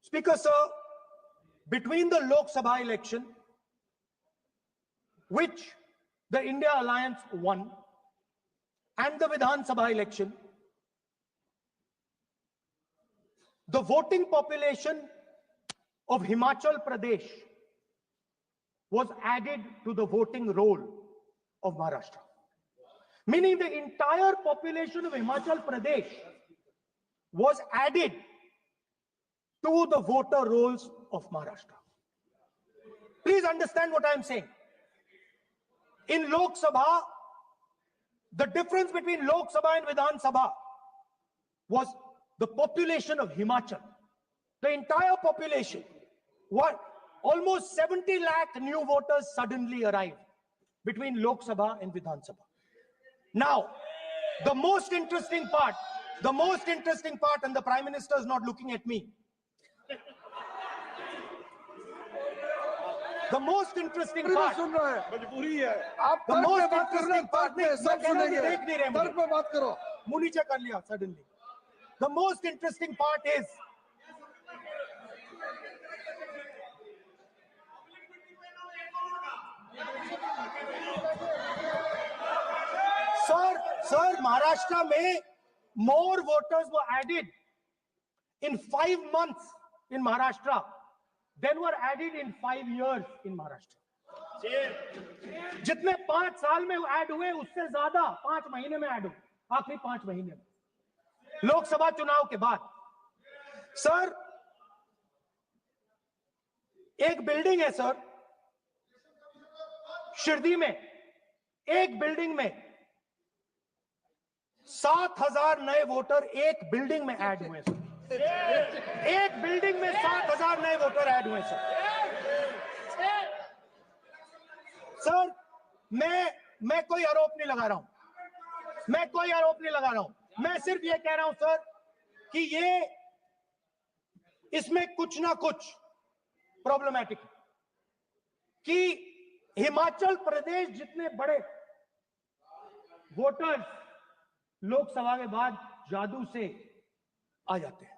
Speaker, sir, between the Lok Sabha election, which the India Alliance won, and the Vidhan Sabha election, the voting population of Himachal Pradesh was added to the voting roll of Maharashtra. Meaning the entire population of Himachal Pradesh was added to the voter rolls of Maharashtra. Please understand what I am saying. In Lok Sabha, the difference between Lok Sabha and Vidhan Sabha was the population of Himachal. The entire population, what almost 70 lakh new voters suddenly arrived between Lok Sabha and Vidhan Sabha. Now, the most interesting part, and the Prime Minister is not looking at me. The most interesting part, the most interesting part, the most interesting part is Sir, Maharashtra mein more voters were added in 5 months in Maharashtra than were added in 5 years in Maharashtra. जितने 5 साल में add हुए उससे ज्यादा 5 महीने में add हुए, आखिरी 5 महीने में लोकसभा चुनाव के बाद। सर, एक बिल्डिंग है सर शिरडी में, एक बिल्डिंग में 7,000 नए वोटर एक बिल्डिंग में ऐड हुए सर। एक बिल्डिंग में 7,000 नए वोटर ऐड हुए सर। सर, मैं कोई आरोप नहीं लगा रहा हूं, मैं सिर्फ ये कह रहा हूं सर कि ये इसमें कुछ ना कुछ प्रॉब्लमैटिक है कि हिमाचल प्रदेश जितने बड़े वोटर्स लोकसभा के बाद जादू से आ जाते हैं।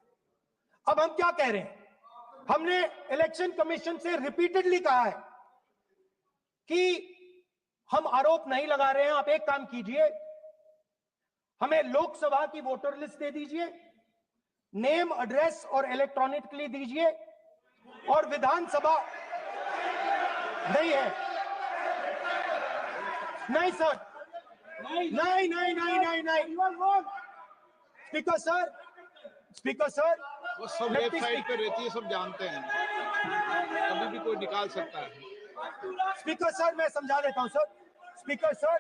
अब हम क्या कह रहे हैं, हमने इलेक्शन कमीशन से रिपीटेडली कहा है कि हम आरोप नहीं लगा रहे हैं, आप एक काम कीजिए, हमें लोकसभा की वोटर लिस्ट दे दीजिए, नेम एड्रेस और इलेक्ट्रॉनिकली दीजिए, और विधानसभा नहीं है। नहीं सर, नहीं। स्पीकर सर वो सब वेबसाइट पे रहती है, सब जानते हैं, कभी भी कोई निकाल सकता है। स्पीकर सर, मैं समझा देता हूं सर। स्पीकर सर,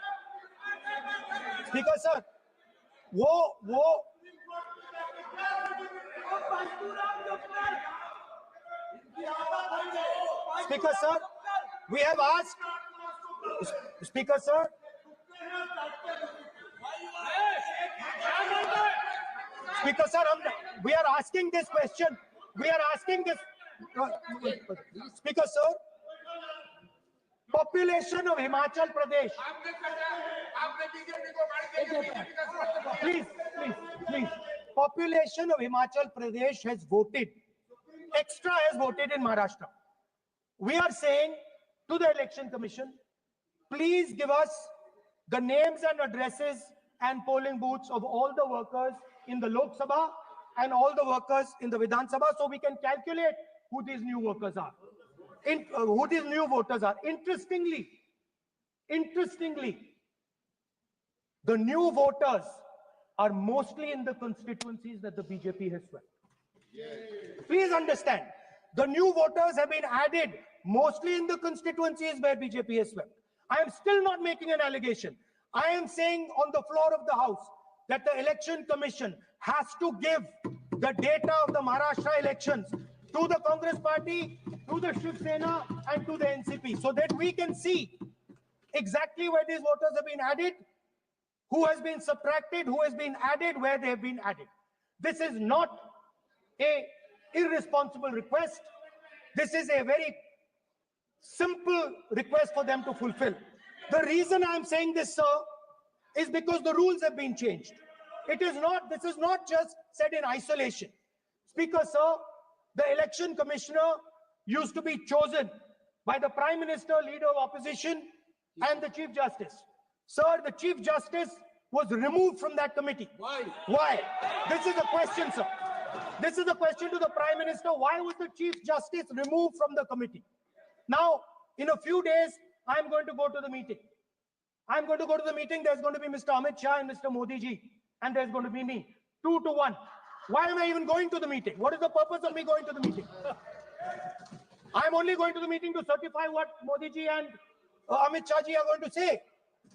वो speaker sir, we have asked, Speaker sir, we are asking this question. Speaker sir, population of Himachal Pradesh. Please. Population of Himachal Pradesh has voted in Maharashtra. We are saying to the Election Commission, please give us the names and addresses and polling booths of all the workers in the Lok Sabha and all the workers in the Vidhan Sabha, so we can calculate who these new workers are, who these new voters are. Interestingly, the new voters are mostly in the constituencies that the BJP has swept. Please understand, the new voters have been added mostly in the constituencies where BJP has swept. I am still not making an allegation. I am saying on the floor of the House that the Election Commission has to give the data of the Maharashtra elections to the Congress Party, to the Shiv Sena, and to the NCP, so that we can see exactly where these voters have been added, who has been subtracted, who has been added, where they have been added. This is not an irresponsible request. This is a very simple request for them to fulfill. The reason I am saying this, sir, is because the rules have been changed. This is not just said in isolation. Speaker, sir, the election commissioner used to be chosen by the Prime Minister, Leader of Opposition, and the Chief Justice. Sir, the Chief Justice was removed from that committee. Why? Why? This is a question, sir. This is a question to the Prime Minister. Why was the Chief Justice removed from the committee? Now, in a few days, I'm going to go to the meeting. I'm going to go to the meeting. There's going to be Mr. Amit Shah and Mr. Modi ji, and there's going to be me. 2 to 1. Why am I even going to the meeting? What is the purpose of me going to the meeting? I'm only going to the meeting to certify what Modi ji and Amit Shah ji are going to say,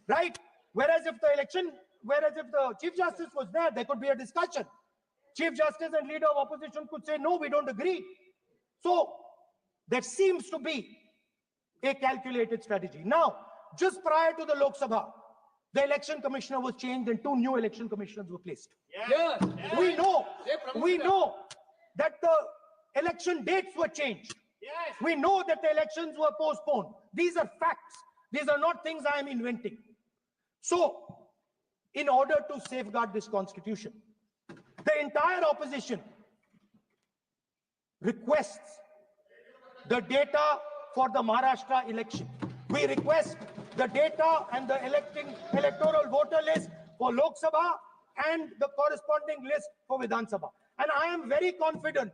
right? Whereas if the Chief Justice was there could be a discussion. Chief Justice and Leader of Opposition could say, no, we don't agree. So there seems to be a calculated strategy. Now, just prior to the Lok Sabha, the election commissioner was changed and 2 new election commissioners were placed. Yes. We know that the election dates were changed. Yes. We know that the elections were postponed. These are facts. These are not things I am inventing. So, in order to safeguard this constitution, the entire opposition requests the data for the Maharashtra election. We request the data and the electoral voter list for Lok Sabha and the corresponding list for Vidhan Sabha. And I am very confident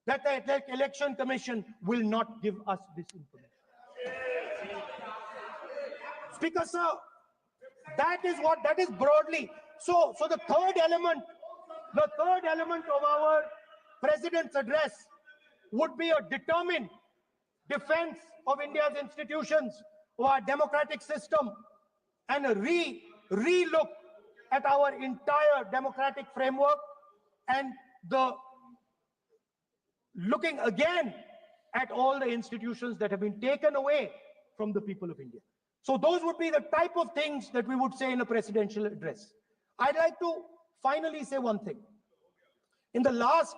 that the Election Commission will not give us this information. Speaker, sir, that is broadly. So the third element of our President's address would be a determined defense of India's institutions, of our democratic system, and a re-look at our entire democratic framework, and the looking again at all the institutions that have been taken away from the people of India. So those would be the type of things that we would say in a presidential address. I'd like to finally say one thing. In the last,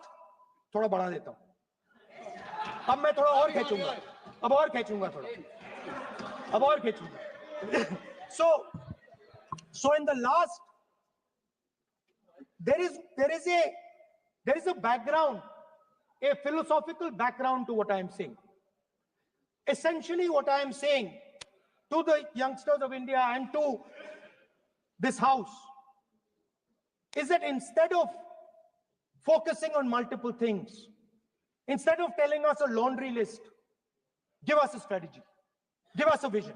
थोड़ा बढ़ा देता हूं. अब मैं थोड़ा और खींचूंगा. अब और खींचूंगा थोड़ा. अब और खींचूंगा. So in the last, there is a background, a philosophical background to what I am saying. Essentially, what I am saying to the youngsters of India and to this house is that instead of focusing on multiple things, instead of telling us a laundry list, give us a strategy, give us a vision,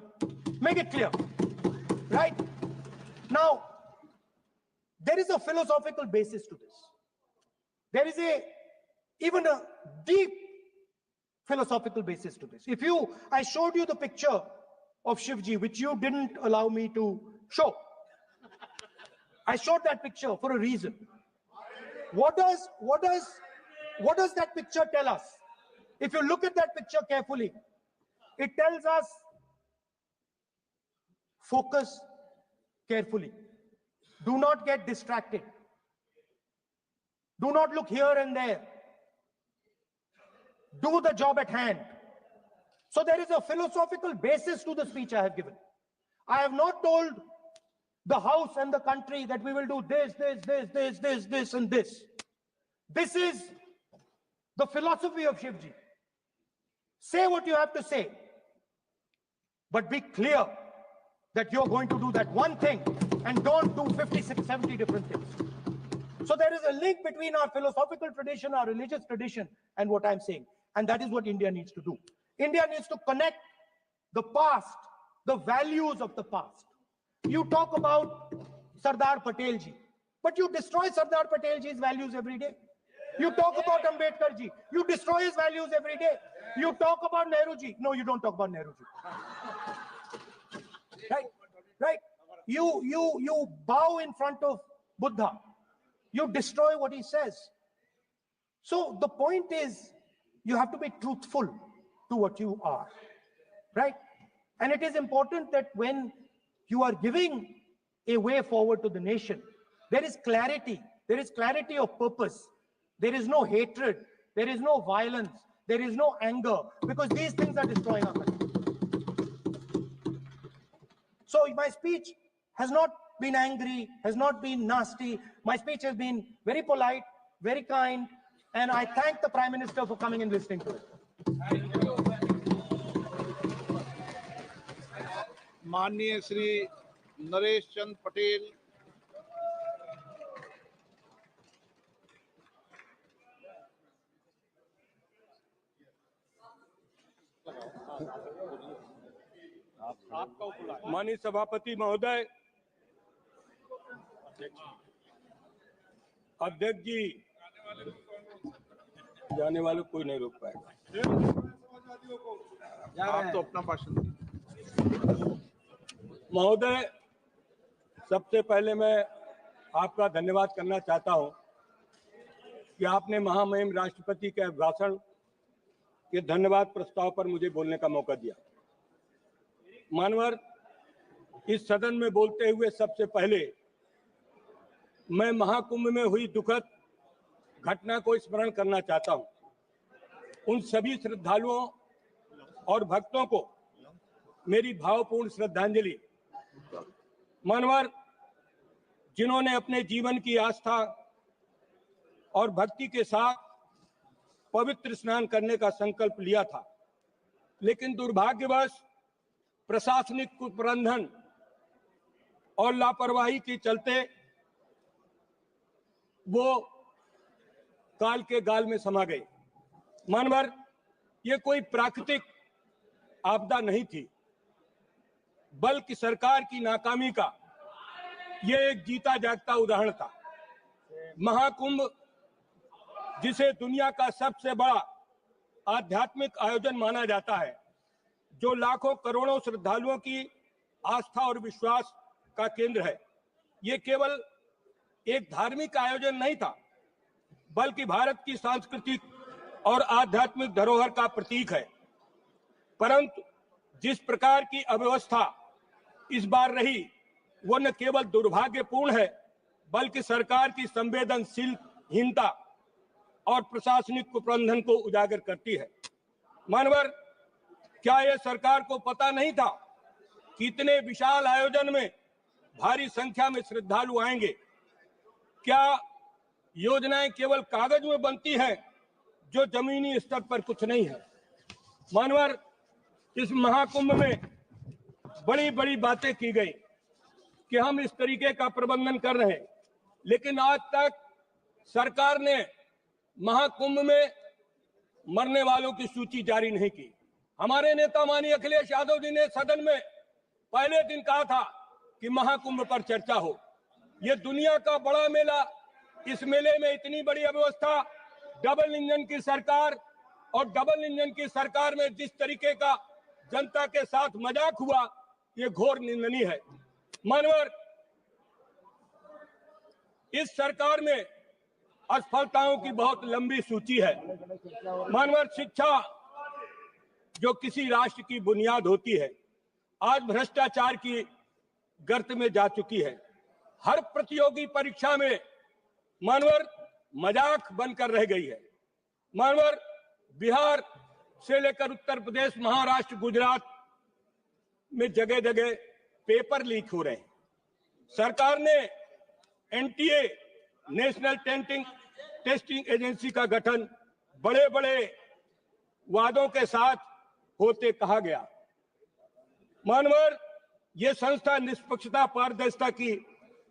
make it clear, right? Now, there is a philosophical basis to this. There is even a deep philosophical basis to this. I showed you the picture of Shivji, which you didn't allow me to show. I showed that picture for a reason. What does that picture tell us? If you look at that picture carefully, it tells us focus carefully. Do not get distracted. Do not look here and there. Do the job at hand. So there is a philosophical basis to the speech I have given. I have not told the House and the country that we will do this, and this. This is the philosophy of Shivji. Say what you have to say, but be clear that you're going to do that one thing and don't do 56, 70 different things. So there is a link between our philosophical tradition, our religious tradition, and what I'm saying. And that is what India needs to do. India needs to connect the past, the values of the past. You talk about Sardar Patel ji, but you destroy Sardar Patel ji's values every day. You talk about Ambedkar ji, you destroy his values every day. You talk about Nehru ji. No, you don't talk about Nehru ji. Right? You bow in front of Buddha. You destroy what he says. So the point is, you have to be truthful to what you are, right? And it is important that when you are giving a way forward to the nation, there is clarity of purpose. There is no hatred, there is no violence, there is no anger, because these things are destroying our country. So my speech has not been angry, has not been nasty. My speech has been very polite, very kind, And I thank the Prime Minister for coming and listening to it. माननीय श्री नरेश चंद पटेल, माननीय सभापति महोदय, अध्यक्ष जी, जाने वालों कोई नहीं रोक पाएगा। आप तो अपना भाषण दीजिए। महोदय, सबसे पहले मैं आपका धन्यवाद करना चाहता हूं कि आपने महामहिम राष्ट्रपति के भाषण के धन्यवाद प्रस्ताव पर मुझे बोलने का मौका दिया। मानवर, इस सदन में बोलते हुए सबसे पहले मैं महाकुंभ में हुई दुखद घटना को स्मरण करना चाहता हूं। उन सभी श्रद्धालुओं और भक्तों को मेरी भावपूर्ण श्रद्धांजलि। मानवर, जिन्होंने अपने जीवन की आस्था और भक्ति के साथ पवित्र स्नान करने का संकल्प लिया था, लेकिन दुर्भाग्यवश प्रशासनिक कुप्रबंधन और लापरवाही के चलते वो काल के गाल में समा गए। मानवर, ये कोई प्राकृतिक आपदा नहीं थी, बल्कि सरकार की नाकामी का ये एक जीता जागता उदाहरण था। महाकुंभ, जिसे दुनिया का सबसे बड़ा आध्यात्मिक आयोजन माना जाता है, जो लाखों करोड़ों श्रद्धालुओं की आस्था और विश्वास का केंद्र है, ये केवल एक धार्मिक आयोजन नहीं था, बल्कि भारत की सांस्कृतिक और आध्यात्मिक धरोहर का प्रतीक है। परंतु जिस प्रकार की अव्यवस्था इस बार रही, वो न केवल दुर्भाग्यपूर्ण है, बल्कि सरकार की संवेदनशीलहीनता और प्रशासनिक कुप्रबंधन को उजागर करती है। मानवर, क्या यह सरकार को पता नहीं था कि इतने विशाल आयोजन में भारी संख्या में श्रद्धालु आएंगे? क्या योजनाएं केवल कागज में बनती हैं, जो जमीनी स्तर पर कुछ नहीं है? मानवर, इस महाकुंभ में बड़ी बड़ी बातें की गई कि हम इस तरीके का प्रबंधन कर रहे हैं, लेकिन आज तक सरकार ने महाकुंभ में मरने वालों की सूची जारी नहीं की। हमारे नेता माननीय अखिलेश यादव जी ने सदन में पहले दिन कहा था कि महाकुंभ पर चर्चा हो। ये दुनिया का बड़ा मेला, इस मेले में इतनी बड़ी अव्यवस्था, डबल इंजन की सरकार, और डबल इंजन की सरकार में जिस तरीके का जनता के साथ मजाक हुआ, ये घोर निंदनीय है। मानवर, इस सरकार में असफलताओं की बहुत लंबी सूची है। मानवर, शिक्षा जो किसी राष्ट्र की बुनियाद होती है, आज भ्रष्टाचार की गर्त में जा चुकी है। हर प्रतियोगी परीक्षा में मानवर मजाक बनकर रह गई है। मानवर, बिहार से लेकर उत्तर प्रदेश, महाराष्ट्र, गुजरात में जगह जगह पेपर लीक हो रहे हैं। सरकार ने एनटीए, नेशनल टेस्टिंग एजेंसी का गठन बड़े बड़े वादों के साथ होते कहा गया। मानवर, यह संस्था निष्पक्षता, पारदर्शिता की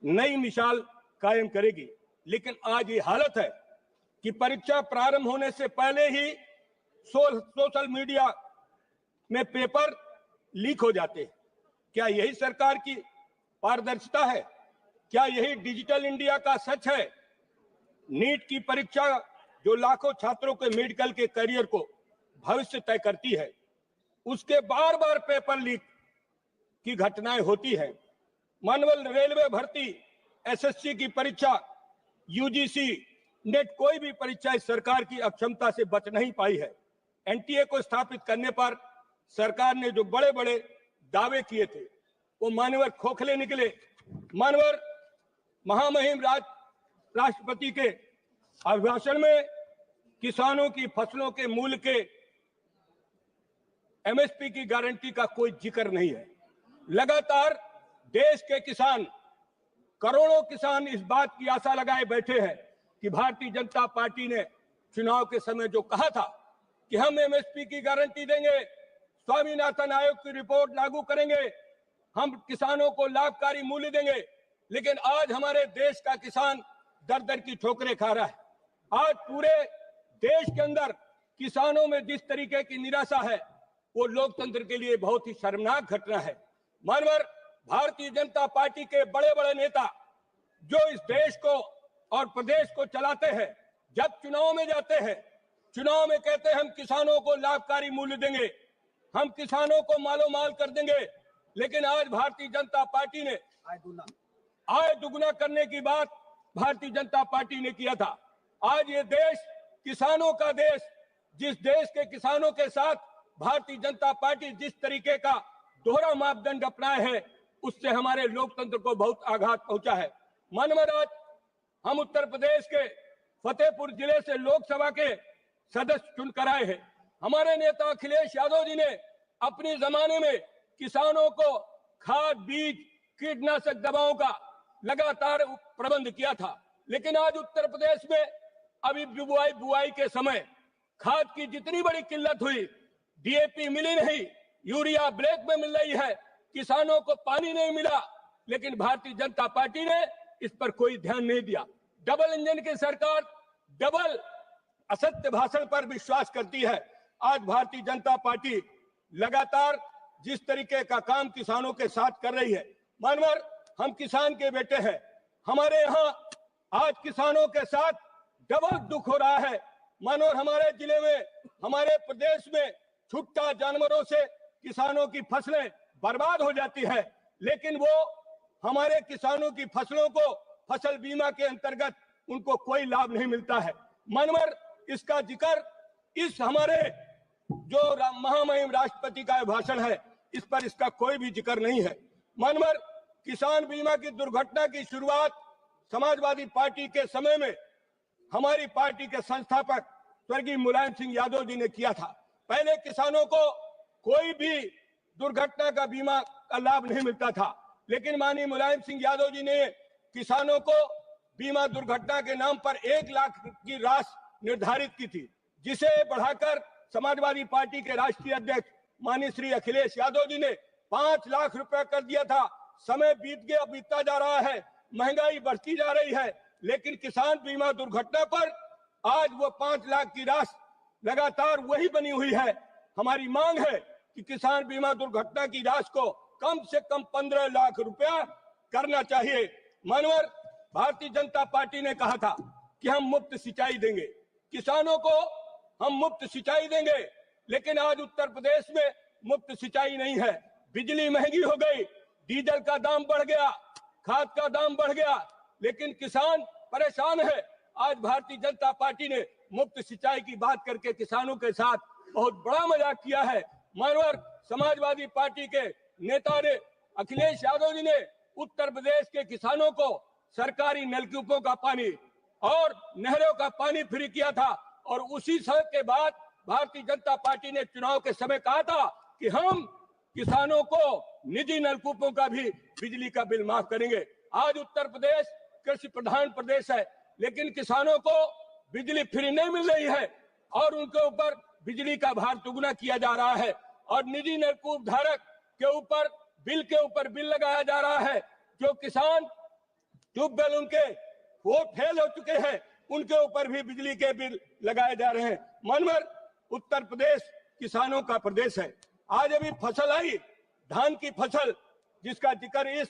नई मिसाल कायम करेगी, लेकिन आज ये हालत है कि परीक्षा प्रारंभ होने से पहले ही सोशल मीडिया में पेपर लीक हो जाते हैं। क्या यही सरकार की पारदर्शिता है? क्या यही डिजिटल इंडिया का सच है? नीट की परीक्षा जो लाखों छात्रों के मेडिकल के करियर को भविष्य तय करती है, उसके बार बार पेपर लीक की घटनाएं होती हैं। मानवल, रेलवे भर्ती, एसएससी की परीक्षा, यूजीसी, नेट, कोई भी परीक्षा इस सरकार की अक्षमता से बच नहीं पाई है। एनटीए को स्थापित करने पर सरकार ने जो बड़े बड़े दावे किए थे, वो मानवर खोखले निकले। मानवर, महामहिम राष्ट्रपति के अभिभाषण में किसानों की फसलों के मूल्य के एमएसपी की गारंटी का कोई जिक्र नहीं है। लगातार देश के किसान, करोड़ों किसान इस बात की आशा लगाए बैठे हैं कि भारतीय जनता पार्टी ने चुनाव के समय जो कहा था कि हम एमएसपी की गारंटी देंगे, स्वामीनाथन आयोग की रिपोर्ट लागू करेंगे, हम किसानों को लाभकारी मूल्य देंगे, लेकिन आज हमारे देश का किसान दर दर की ठोकरें खा रहा है। आज पूरे देश के अंदर किसानों में जिस तरीके की निराशा है वो लोकतंत्र के लिए बहुत ही शर्मनाक घटना है। मानवर भारतीय जनता पार्टी के बड़े बड़े नेता जो इस देश को और प्रदेश को चलाते हैं, जब चुनाव में जाते हैं, चुनाव में कहते हैं हम किसानों को लाभकारी मूल्य देंगे, हम किसानों को मालो माल कर देंगे, लेकिन आज भारतीय जनता पार्टी ने आय दुगुना करने की बात भारतीय जनता पार्टी ने किया था। आज ये देश किसानों का देश, जिस देश के किसानों के साथ भारतीय जनता पार्टी जिस तरीके का दोहरा मापदंड अपनाए है, उससे हमारे लोकतंत्र को बहुत आघात पहुंचा है। मानवर आज हम उत्तर प्रदेश के फतेहपुर जिले से लोकसभा के सदस्य चुनकर आए हैं। हमारे नेता अखिलेश यादव जी ने अपने जमाने में किसानों को खाद, बीज, कीटनाशक दवाओं का लगातार प्रबंध किया था, लेकिन आज उत्तर प्रदेश में अभी बुआई के समय खाद की जितनी बड़ी किल्लत हुई, डीएपी मिली नहीं, यूरिया ब्लैक में मिल रही है, किसानों को पानी नहीं मिला, लेकिन भारतीय जनता पार्टी ने इस पर कोई ध्यान नहीं दिया। डबल इंजन की सरकार डबल असत्य भाषण पर विश्वास करती है। आज भारतीय जनता पार्टी लगातार जिस तरीके का काम किसानों के साथ कर रही है, मानवर हम किसान के बेटे हैं, हमारे यहाँ आज किसानों के साथ डबल दुख हो रहा है। मानवर हमारे जिले में, हमारे प्रदेश में छुट्टा जानवरों से किसानों की फसलें बर्बाद हो जाती है, लेकिन वो हमारे किसानों की फसलों को फसल बीमा के अंतर्गत उनको कोई लाभ नहीं मिलता है। मानवर इसका जिक्र इस हमारे जो महामहिम राष्ट्रपति का भाषण है, इस पर इसका कोई भी जिक्र नहीं है। मानवर किसान बीमा की दुर्घटना की शुरुआत समाजवादी पार्टी के समय में हमारी पार्टी के संस्थापक स्वर्गीय मुलायम सिंह यादव जी ने किया था। पहले किसानों को कोई भी दुर्घटना का बीमा का लाभ नहीं मिलता था, लेकिन माननीय मुलायम सिंह यादव जी ने किसानों को बीमा दुर्घटना के नाम पर 1 लाख की राशि निर्धारित की थी, जिसे बढ़ाकर समाजवादी पार्टी के राष्ट्रीय अध्यक्ष माननीय श्री अखिलेश यादव जी ने 5 लाख रुपए कर दिया था। समय बीतता जा रहा है, महंगाई बढ़ती जा रही है, लेकिन किसान बीमा दुर्घटना पर आज वो 5 लाख की राशि लगातार वही बनी हुई है। हमारी मांग है कि किसान बीमा दुर्घटना की राशि को कम से कम 15 लाख रुपया करना चाहिए। मानवर भारतीय जनता पार्टी ने कहा था कि हम मुफ्त सिंचाई देंगे, किसानों को हम मुफ्त सिंचाई देंगे, लेकिन आज उत्तर प्रदेश में मुफ्त सिंचाई नहीं है। बिजली महंगी हो गई, डीजल का दाम बढ़ गया, खाद का दाम बढ़ गया, लेकिन किसान परेशान है। आज भारतीय जनता पार्टी ने मुफ्त सिंचाई की बात करके किसानों के साथ बहुत बड़ा मजाक किया है। मानवर समाजवादी पार्टी के नेता ने अखिलेश यादव जी ने उत्तर प्रदेश के किसानों को सरकारी नलकूपों का पानी और नहरों का पानी फ्री किया था, और उसी के बाद भारतीय जनता पार्टी ने चुनाव के समय कहा था कि हम किसानों को निजी नलकूपों का भी बिजली का बिल माफ करेंगे। आज उत्तर प्रदेश कृषि प्रधान प्रदेश है, लेकिन किसानों को बिजली फ्री नहीं मिल रही है और उनके ऊपर बिजली का भार दुगुना किया जा रहा है, और निजी नलकूप धारक के ऊपर बिल लगाया जा रहा है। जो किसान ट्यूबवेल उनके वो फेल हो चुके हैं, उनके ऊपर भी बिजली के बिल लगाए जा रहे हैं। मानवर उत्तर प्रदेश किसानों का प्रदेश है। आज अभी फसल आई, धान की फसल, जिसका जिक्र इस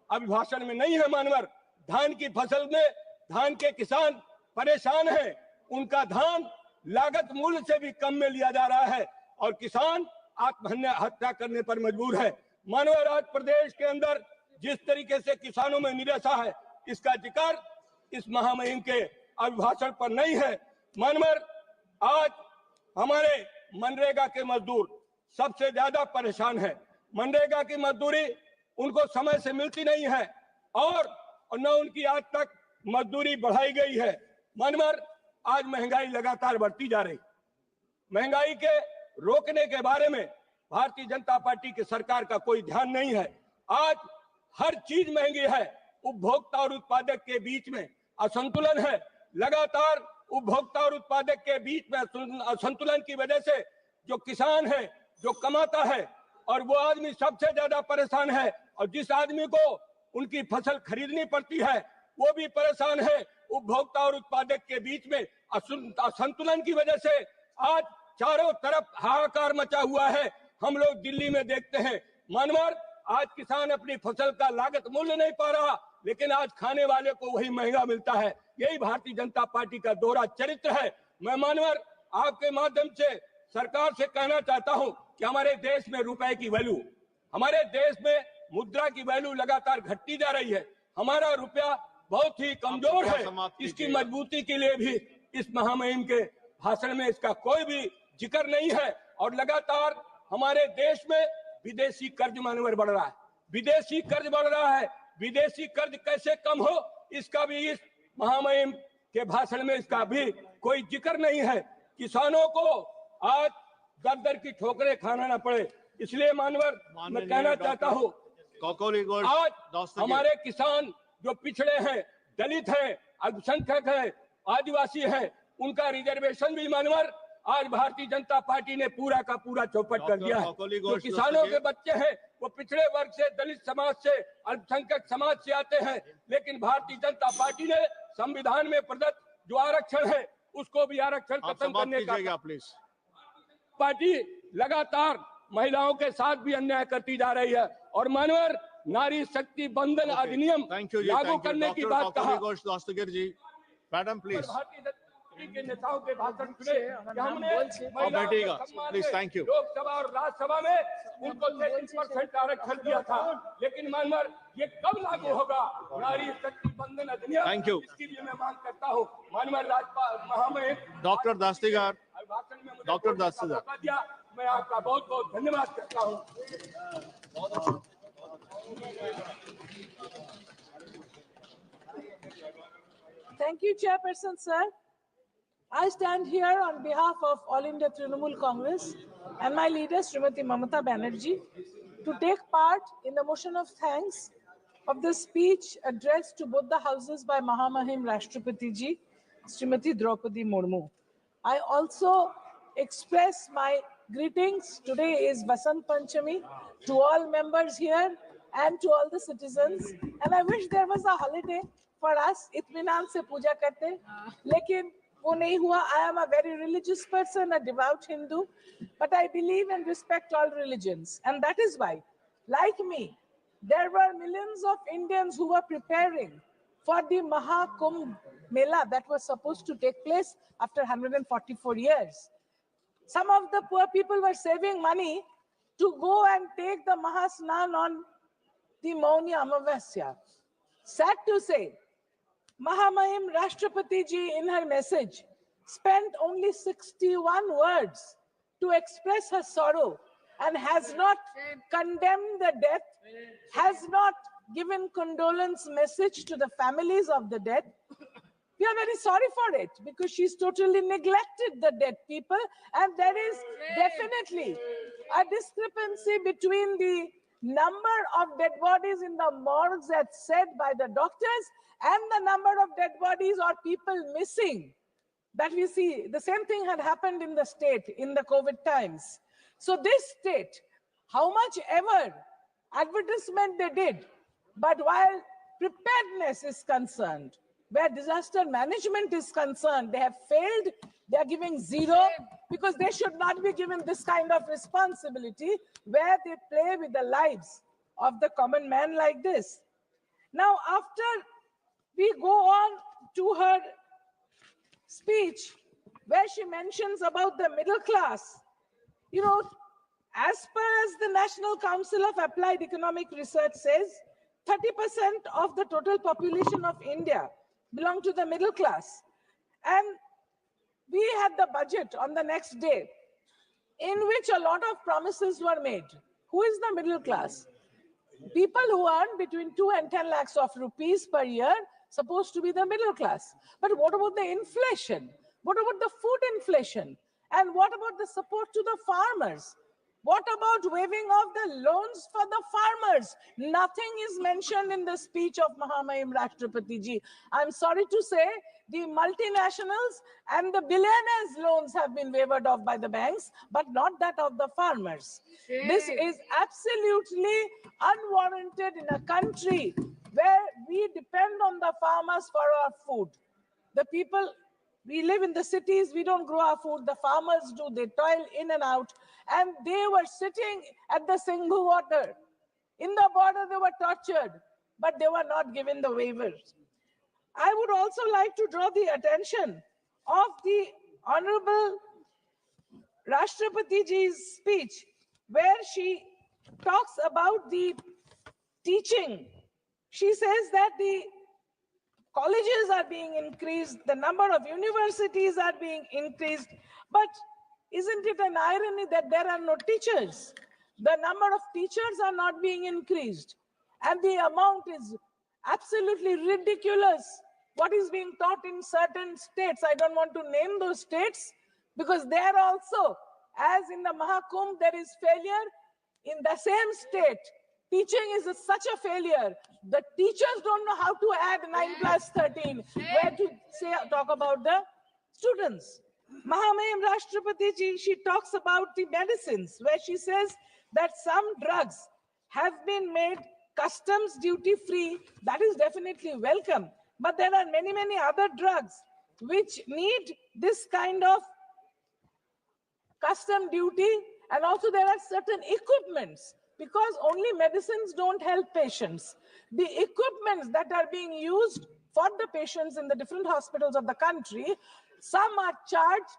अभिभाषण में नहीं है। मानवर धान की फसल में धान के किसान परेशान हैं, उनका धान लागत मूल्य से भी कम में लिया जा रहा है और किसान आत्महत्या करने पर मजबूर है। मानवर आज प्रदेश के अंदर जिस तरीके से किसानों में निराशा है, इसका जिक्र इस महामहिम के अभिभाषण पर नहीं है। मानवर आज हमारे मनरेगा के मजदूर सबसे ज्यादा परेशान है। मनरेगा की मजदूरी उनको समय से मिलती नहीं है और न उनकी आज तक मजदूरी बढ़ाई गई है। मानवर आज महंगाई लगातार बढ़ती जा रही, महंगाई के रोकने के बारे में भारतीय जनता पार्टी की सरकार का कोई ध्यान नहीं है। आज हर चीज महंगी है, उपभोक्ता और उत्पादक के बीच में असंतुलन है। लगातार उपभोक्ता और उत्पादक के बीच में असंतुलन की वजह से जो किसान है, जो कमाता है, और वो आदमी सबसे ज्यादा परेशान है, और जिस आदमी को उनकी फसल खरीदनी पड़ती है वो भी परेशान है। उपभोक्ता और उत्पादक के बीच में असंतुलन की वजह से आज चारों तरफ हाहाकार मचा हुआ है। हम लोग दिल्ली में देखते हैं मानवर, आज किसान अपनी फसल का लागत मूल्य नहीं पा रहा, लेकिन आज खाने वाले को वही महंगा मिलता है। यही भारतीय जनता पार्टी का दोहरा चरित्र है। मैं मानवर आपके माध्यम से सरकार से कहना चाहता हूं कि हमारे देश में रुपए की वैल्यू, हमारे देश में मुद्रा की वैल्यू लगातार घटती जा रही है। हमारा रुपया बहुत ही कमजोर है। इसकी मजबूती के लिए भी इस महामहिम के भाषण में इसका कोई भी जिक्र नहीं है। और लगातार हमारे देश में विदेशी कर्ज मानवर बढ़ रहा है, विदेशी कर्ज बढ़ रहा है। विदेशी कर्ज कैसे कम हो, इसका भी इस महामहिम के भाषण में इसका भी कोई जिक्र नहीं है। किसानों को आज दर दर की ठोकरें खाना ना पड़े, इसलिए मानवर मैं कहना चाहता हूँ, आज हमारे किसान जो पिछड़े हैं, दलित हैं, अल्पसंख्यक हैं, आदिवासी हैं, उनका रिजर्वेशन भी मानवर आज भारतीय जनता पार्टी ने पूरा का पूरा चौपट कर दिया है। जो किसानों के बच्चे हैं वो पिछड़े वर्ग से, दलित समाज से, अल्पसंख्यक समाज से आते हैं, लेकिन भारतीय जनता पार्टी ने संविधान में प्रदत्त जो आरक्षण है उसको भी आरक्षण खत्म करने का पार्टी लगातार महिलाओं के साथ भी अन्याय करती जा रही है। और मानवर नारी शक्ति बंधन अधिनियम लागू करने की बात कहा। मैडम प्लीज, के नेताओं के भाषण सुने कि हमने प्लीज, थैंक यू, लोकसभा और राज्यसभा में उनको 33% आरक्षण दिया था, लेकिन मानवर ये कब लागू होगा नारी शक्ति बंधन अधिनियम? Thank you. इसके लिए मैं मांग करता हूँ मानवर राज्यपाल महामहिम डॉक्टर दास्तीगार, भाषण में डॉक्टर दास्तीगार दिया, मैं आपका बहुत बहुत धन्यवाद करता हूँ। Thank you, Chairperson, sir. I stand here on behalf of All India Trinamool Congress and my leader, Srimati Mamata Banerjee, to take part in the motion of thanks of the speech addressed to both the houses by Mahamahim Rashtrapati Ji, Srimati Draupadi Murmu. I also express my greetings. Today is Vasant Panchami to all members here and to all the citizens. And I wish there was a holiday for us. Itminan se puja karte. Lekin wo nahi hua. I am a very religious person, a devout Hindu, but I believe and respect all religions. And that is why, like me, there were millions of Indians who were preparing for the Mahakumbh Mela that was supposed to take place after 144 years. Some of the poor people were saving money to go and take the Mahasnan on the Mauni Amavasya. Sad to say, Mahamahim Rashtrapati Ji in her message spent only 61 words to express her sorrow and has not condemned the death, has not given condolence message to the families of the dead. We are very sorry for it because she's totally neglected the dead people, and there is definitely a discrepancy between the number of dead bodies in the morgues as said by the doctors and the number of dead bodies or people missing that we see. The same thing had happened in the state in the COVID times. So this state, how much ever advertisement they did, but while preparedness is concerned, where disaster management is concerned, they have failed. They are giving zero because they should not be given this kind of responsibility where they play with the lives of the common man like this. Now, after we go on to her speech, where she mentions about the middle class, you know, as per as the National Council of Applied Economic Research says, 30% of the total population of India belong to the middle class. And we had the budget on the next day in which a lot of promises were made. Who is the middle class? People who earn between 2 and 10 lakhs of rupees per year supposed to be the middle class. But what about the inflation? What about the food inflation? And what about the support to the farmers? What about waiving of the loans for the farmers? Nothing is mentioned in the speech of Mahamahim Rashtrapati ji. I'm sorry to say, the multinationals and the billionaires' loans have been waived off by the banks, but not that of the farmers. This is absolutely unwarranted in a country where we depend on the farmers for our food. The people, we live in the cities, we don't grow our food, the farmers do, they toil in and out, and they were sitting at the Singhu water. In the border, they were tortured, but they were not given the waivers. I would also like to draw the attention of the Honorable Rashtrapati ji's speech, where she talks about the teaching. She says that the colleges are being increased, the number of universities are being increased, but isn't it an irony that there are no teachers? The number of teachers are not being increased, and the amount is absolutely ridiculous. What is being taught in certain states, I don't want to name those states, because there also, as in the Mahakumbh, there is failure. In the same state, teaching is such a failure. The teachers don't know how to add 9 plus 13, where to talk about the students. Mahamahim Rashtrapati ji, she talks about the medicines, where she says that some drugs have been made customs duty free. That is definitely welcome. But there are many, many other drugs which need this kind of custom duty, and also there are certain equipments, because only medicines don't help patients. The equipments that are being used for the patients in the different hospitals of the country, some are charged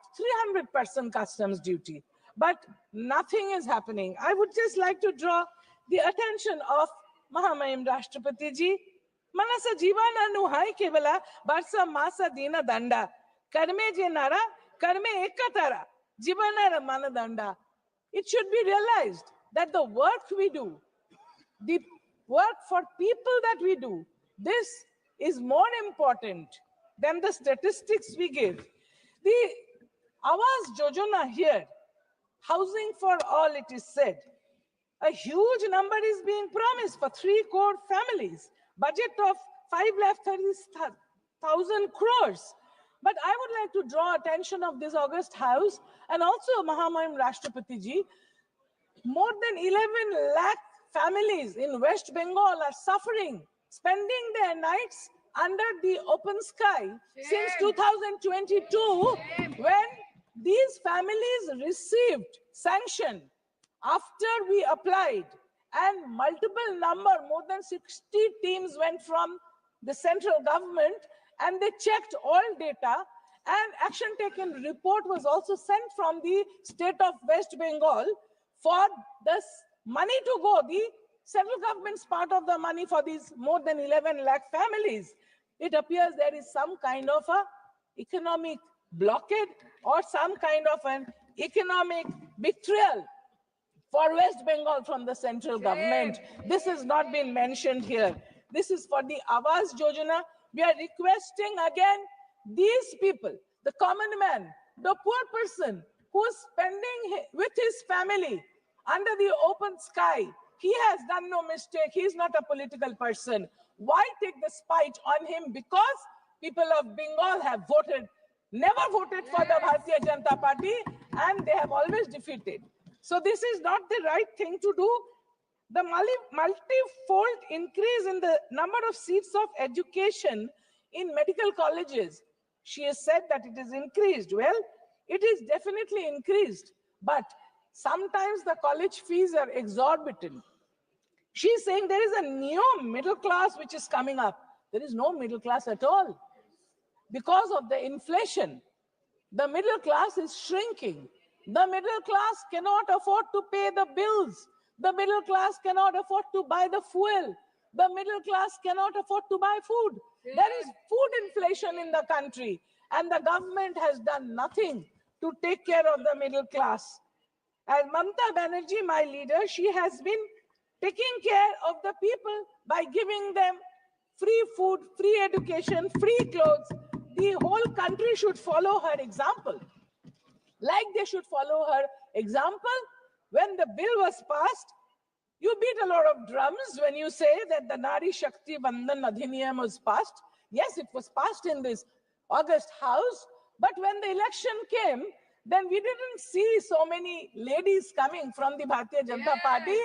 300% customs duty, but nothing is happening. I would just like to draw the attention of Mahamahim Rashtrapati ji. Manasa jivana nuhai kevala barsa masa dina danda karme jenara karme ekatara jivanara manadanda. It should be realized that the work we do, the work for people that we do, this is more important than the statistics we give. The Awas Jojana here, housing for all, it is said, a huge number is being promised for 3 crore families, budget of 5,30,000 crores. But I would like to draw attention of this August House and also Mahamahim Rashtrapati ji. More than 11 lakh families in West Bengal are suffering, spending their nights under the open sky since 2022, when these families received sanction after we applied, and multiple number, more than 60 teams went from the central government, and they checked all data, and action taken report was also sent from the state of West Bengal for this money to go, the central government's part of the money for these more than 11 lakh families. It appears there is some kind of a economic blockade or some kind of an economic betrayal for West Bengal from the central government. This has not been mentioned here. This is for the Awas Yojana. We are requesting again these people, the common man, the poor person who is spending with his family under the open sky. He has done no mistake. He is not a political person. Why take the spite on him? Because people of Bengal have voted, never voted for the Bharatiya Janata Party, and they have always defeated. So this is not the right thing to do. The multi-fold increase in the number of seats of education in medical colleges. She has said that it is increased. Well, it is definitely increased, but sometimes the college fees are exorbitant. She's saying there is a new middle class which is coming up. There is no middle class at all. Because of the inflation, the middle class is shrinking. The middle class cannot afford to pay the bills. The middle class cannot afford to buy the fuel. The middle class cannot afford to buy food. There is food inflation in the country, and the government has done nothing to take care of the middle class. And Mamata Banerjee, my leader, she has been taking care of the people by giving them free food, free education, free clothes. The whole country should follow her example. Like they should follow her example, when the bill was passed, you beat a lot of drums when you say that the Nari Shakti Vandan Adhiniyam was passed. Yes, it was passed in this August House, but when the election came, then we didn't see so many ladies coming from the Bharatiya Janata Party,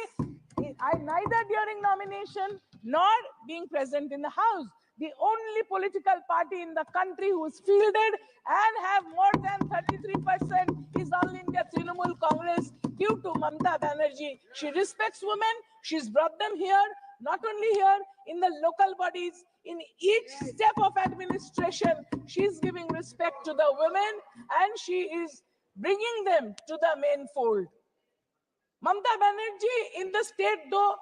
neither during nomination nor being present in the House. The only political party in the country who is fielded and have more than 33% is All India Trinamool Congress due to Mamata Banerjee. She respects women. She's brought them here, not only here, in the local bodies, in each step of administration. She's giving respect to the women and she is bringing them to the main fold. Mamata Banerjee in the state, though,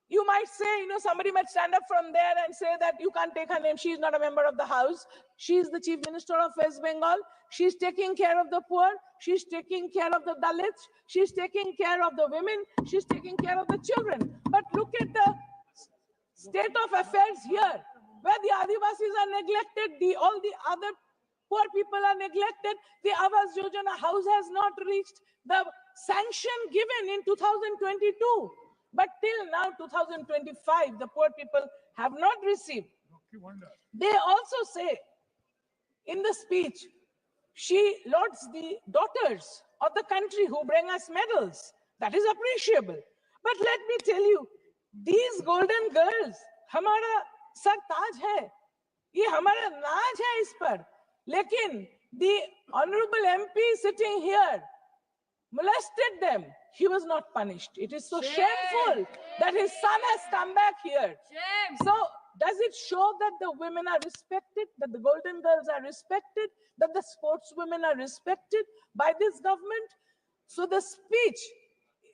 you might say, somebody might stand up from there and say that you can't take her name. She's not a member of the House. She's the Chief Minister of West Bengal. She's taking care of the poor. She's taking care of the Dalits. She's taking care of the women. She's taking care of the children. But look at the state of affairs here, where the Adivasis are neglected, all the other poor people are neglected. The Awas Yojana house has not reached the sanction given in 2022. But till now, 2025, the poor people have not received. They also say in the speech, she lauds the daughters of the country who bring us medals. That is appreciable. But let me tell you, these golden girls, हमारा sir ताज है, ये हमारा नाज है इस पर. लेकिन the honorable MP sitting here molested them. He was not punished. It is so shameful that his son has come back here. So does it show that the women are respected, that the golden girls are respected, that the sportswomen are respected by this government? So the speech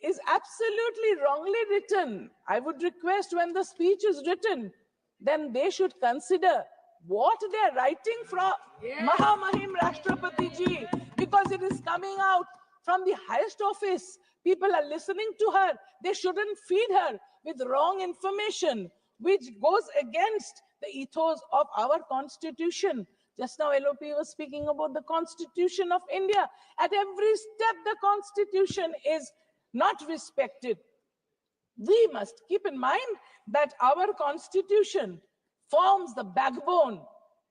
is absolutely wrongly written. I would request when the speech is written, then they should consider what they are writing from Mahamahim Rashtrapati Ji, because it is coming out from the highest office. People are listening to her. They shouldn't feed her with wrong information, which goes against the ethos of our constitution. Just now, LOP was speaking about the Constitution of India. At every step, the Constitution is not respected. We must keep in mind that our Constitution forms the backbone,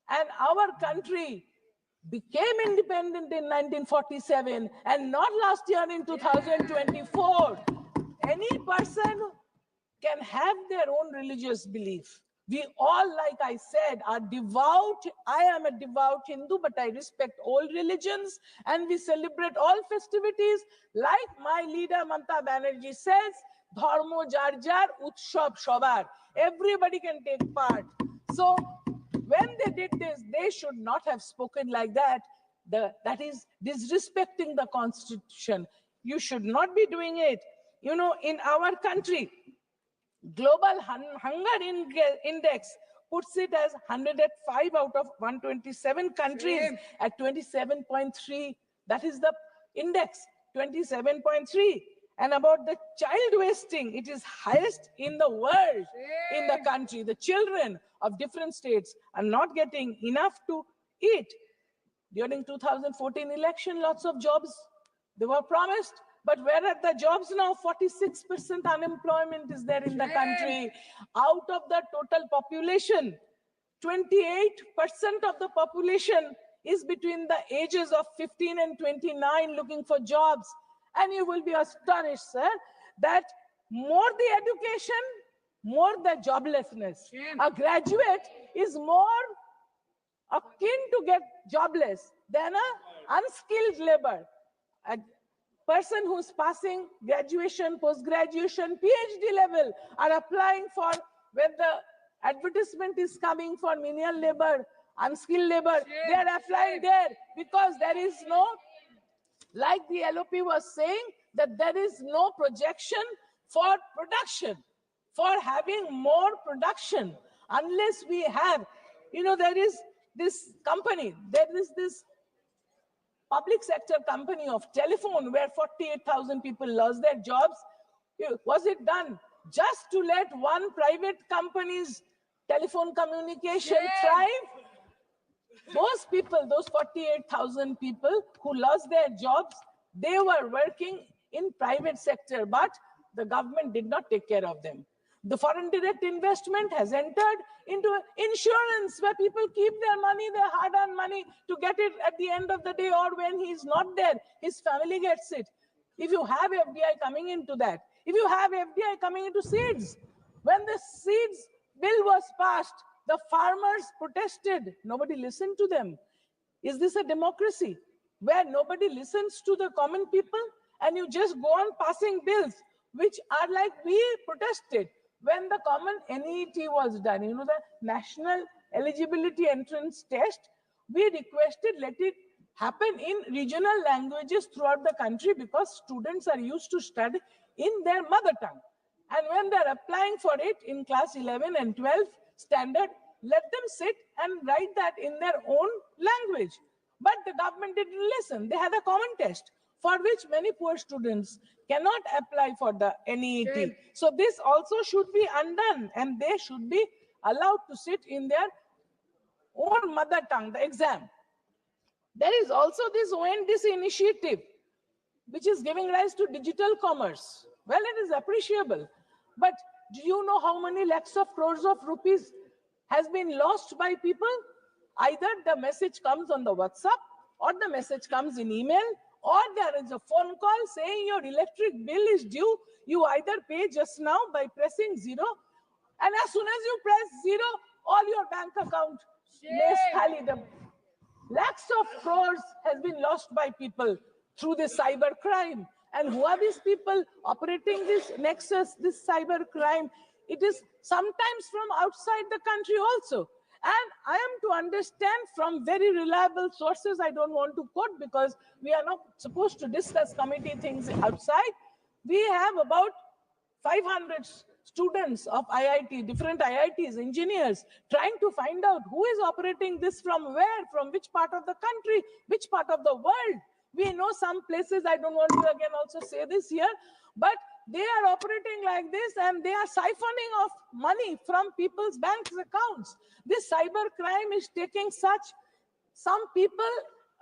and our country became independent in 1947 and not last year in 2024. Any person can have their own religious belief. We all, like I said, are devout. I am a devout Hindu, but I respect all religions and we celebrate all festivities. Like my leader Mamata Banerjee says, Dharmo jar jar, Utshab shobar. Everybody can take part. So when they did this, they should not have spoken like that. That is disrespecting the Constitution. You should not be doing it. In our country, Global Hunger Index puts it as 105 out of 127 countries at 27.3. That is the index, 27.3. And about the child wasting, it is highest in the world, in the country. The children of different states are not getting enough to eat. During 2014 election, lots of jobs, they were promised. But where are the jobs now? 46% unemployment is there in the country. Out of the total population, 28% of the population is between the ages of 15 and 29 looking for jobs. And you will be astonished, sir, that more the education, more the joblessness. A graduate is more akin to get jobless than an unskilled labor. A person who's passing graduation, post-graduation, PhD level are applying for, when the advertisement is coming for menial labor, unskilled labor, they are applying there because there is no, like the LOP was saying, that there is no projection for production, for having more production, unless we have, there is this company, there is this public sector company of telephone where 48,000 people lost their jobs. Was it done just to let one private company's telephone communication thrive? Those people, those 48,000 people who lost their jobs, they were working in private sector, but the government did not take care of them. The foreign direct investment has entered into insurance where people keep their money, their hard-earned money, to get it at the end of the day, or when he's not there, his family gets it. If you have FDI coming into that, if you have FDI coming into seeds, when the seeds bill was passed, the farmers protested. Nobody listened to them. Is this a democracy where nobody listens to the common people and you just go on passing bills which are like we protested when the common NET was done, you know, the National Eligibility Entrance Test, we requested let it happen in regional languages throughout the country because students are used to study in their mother tongue. And when they're applying for it in class 11 and 12 standard, let them sit and write that in their own language. But the government didn't listen. They had a common test for which many poor students cannot apply for the NET. So this also should be undone and they should be allowed to sit in their own mother tongue, the exam. There is also this ONDC initiative, which is giving rise to digital commerce. Well, it is appreciable. But do you know how many lakhs of crores of rupees has been lost by people? Either the message comes on the WhatsApp or the message comes in email or there is a phone call saying your electric bill is due. You either pay just now by pressing 0 and as soon as you press 0, all your bank account lays khali. The lakhs of crores has been lost by people through this cyber crime. And who are these people operating this nexus, this cyber crime? It is sometimes from outside the country also. And I am to understand from very reliable sources, I don't want to quote because we are not supposed to discuss committee things outside. We have about 500 students of IIT, different IITs, engineers, trying to find out who is operating this from where, from which part of the country, which part of the world. We know some places, I don't want to again also say this here, but they are operating like this and they are siphoning off money from people's bank accounts. This cyber crime is taking such, some people,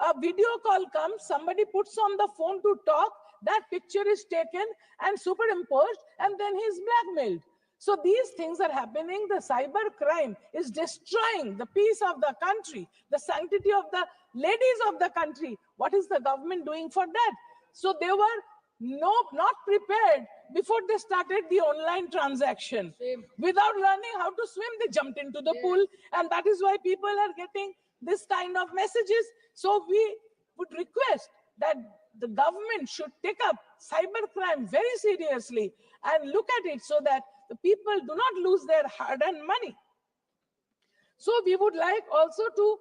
a video call comes, somebody puts on the phone to talk, that picture is taken and superimposed and then he's blackmailed. So these things are happening. The cyber crime is destroying the peace of the country, the sanctity of the ladies of the country. What is the government doing for that? So they were not prepared before they started the online transaction. Without learning how to swim, they jumped into the pool. And that is why people are getting this kind of messages. So we would request that the government should take up cybercrime very seriously and look at it so that the people do not lose their hard-earned money. So we would like also to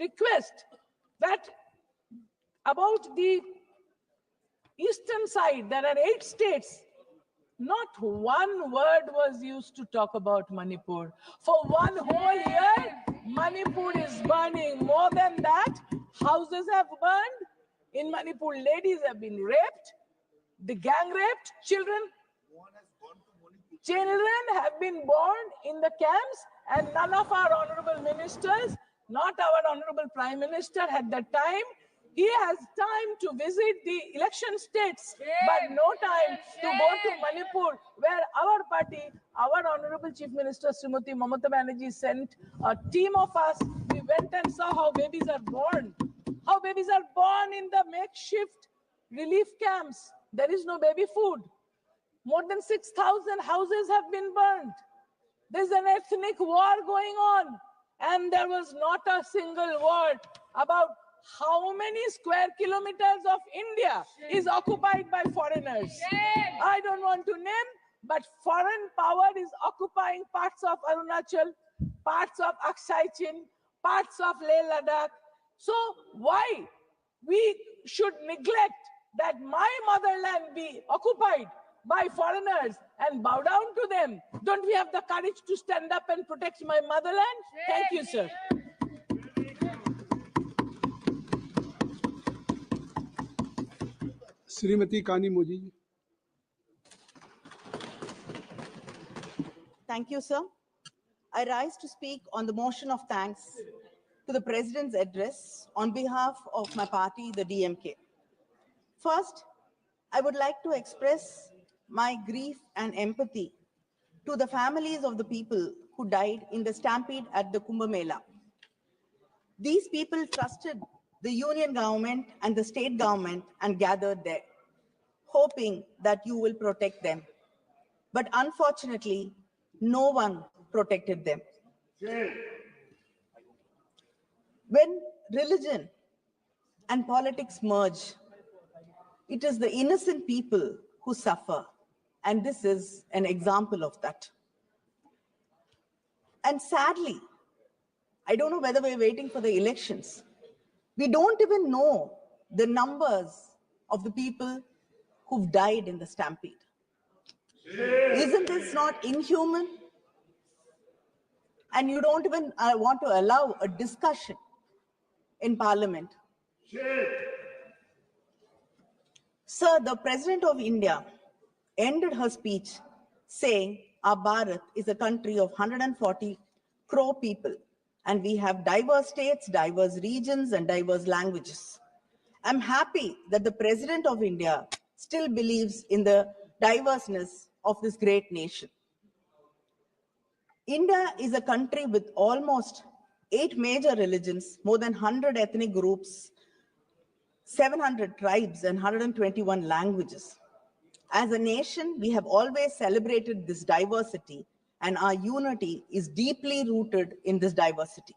request that about the eastern side, there are 8 states. Not one word was used to talk about Manipur. For one whole year, Manipur is burning. More than that, houses have burned. In Manipur, ladies have been raped, the gang raped, children have been born in the camps, and none of our honorable ministers, not our honorable prime minister had the time. He has time to visit the election states, but no time to go to Manipur, where our party, our honorable chief minister, Srimati Mamata Banerjee, sent a team of us. We went and saw how babies are born. How babies are born in the makeshift relief camps. There is no baby food. More than 6,000 houses have been burned. There's an ethnic war going on. And there was not a single word about how many square kilometers of India is occupied by foreigners. I don't want to name, but foreign power is occupying parts of Arunachal, parts of Aksai Chin, parts of Leh Ladakh. So why we should neglect that my motherland be occupied by foreigners and bow down to them? Don't we have the courage to stand up and protect my motherland? Thank you, sir. Srimati Kani Moji. Thank you, sir. I rise to speak on the motion of thanks to the President's address on behalf of my party, the DMK. First, I would like to express my grief and empathy to the families of the people who died in the stampede at the Kumbh Mela. These people trusted the union government and the state government and gathered there, hoping that you will protect them. But unfortunately, no one protected them. When religion and politics merge, it is the innocent people who suffer. And this is an example of that. And sadly, I don't know whether we're waiting for the elections. We don't even know the numbers of the people who've died in the stampede. Isn't this not inhuman? And you don't even want to allow a discussion in Parliament. Sir, the President of India ended her speech saying our Bharat is a country of 140 crore people, and we have diverse states, diverse regions, and diverse languages. I'm happy that the President of India still believes in the diverseness of this great nation. India is a country with almost 8 major religions, more than 100 ethnic groups, 700 tribes, and 121 languages. As a nation, we have always celebrated this diversity, and our unity is deeply rooted in this diversity.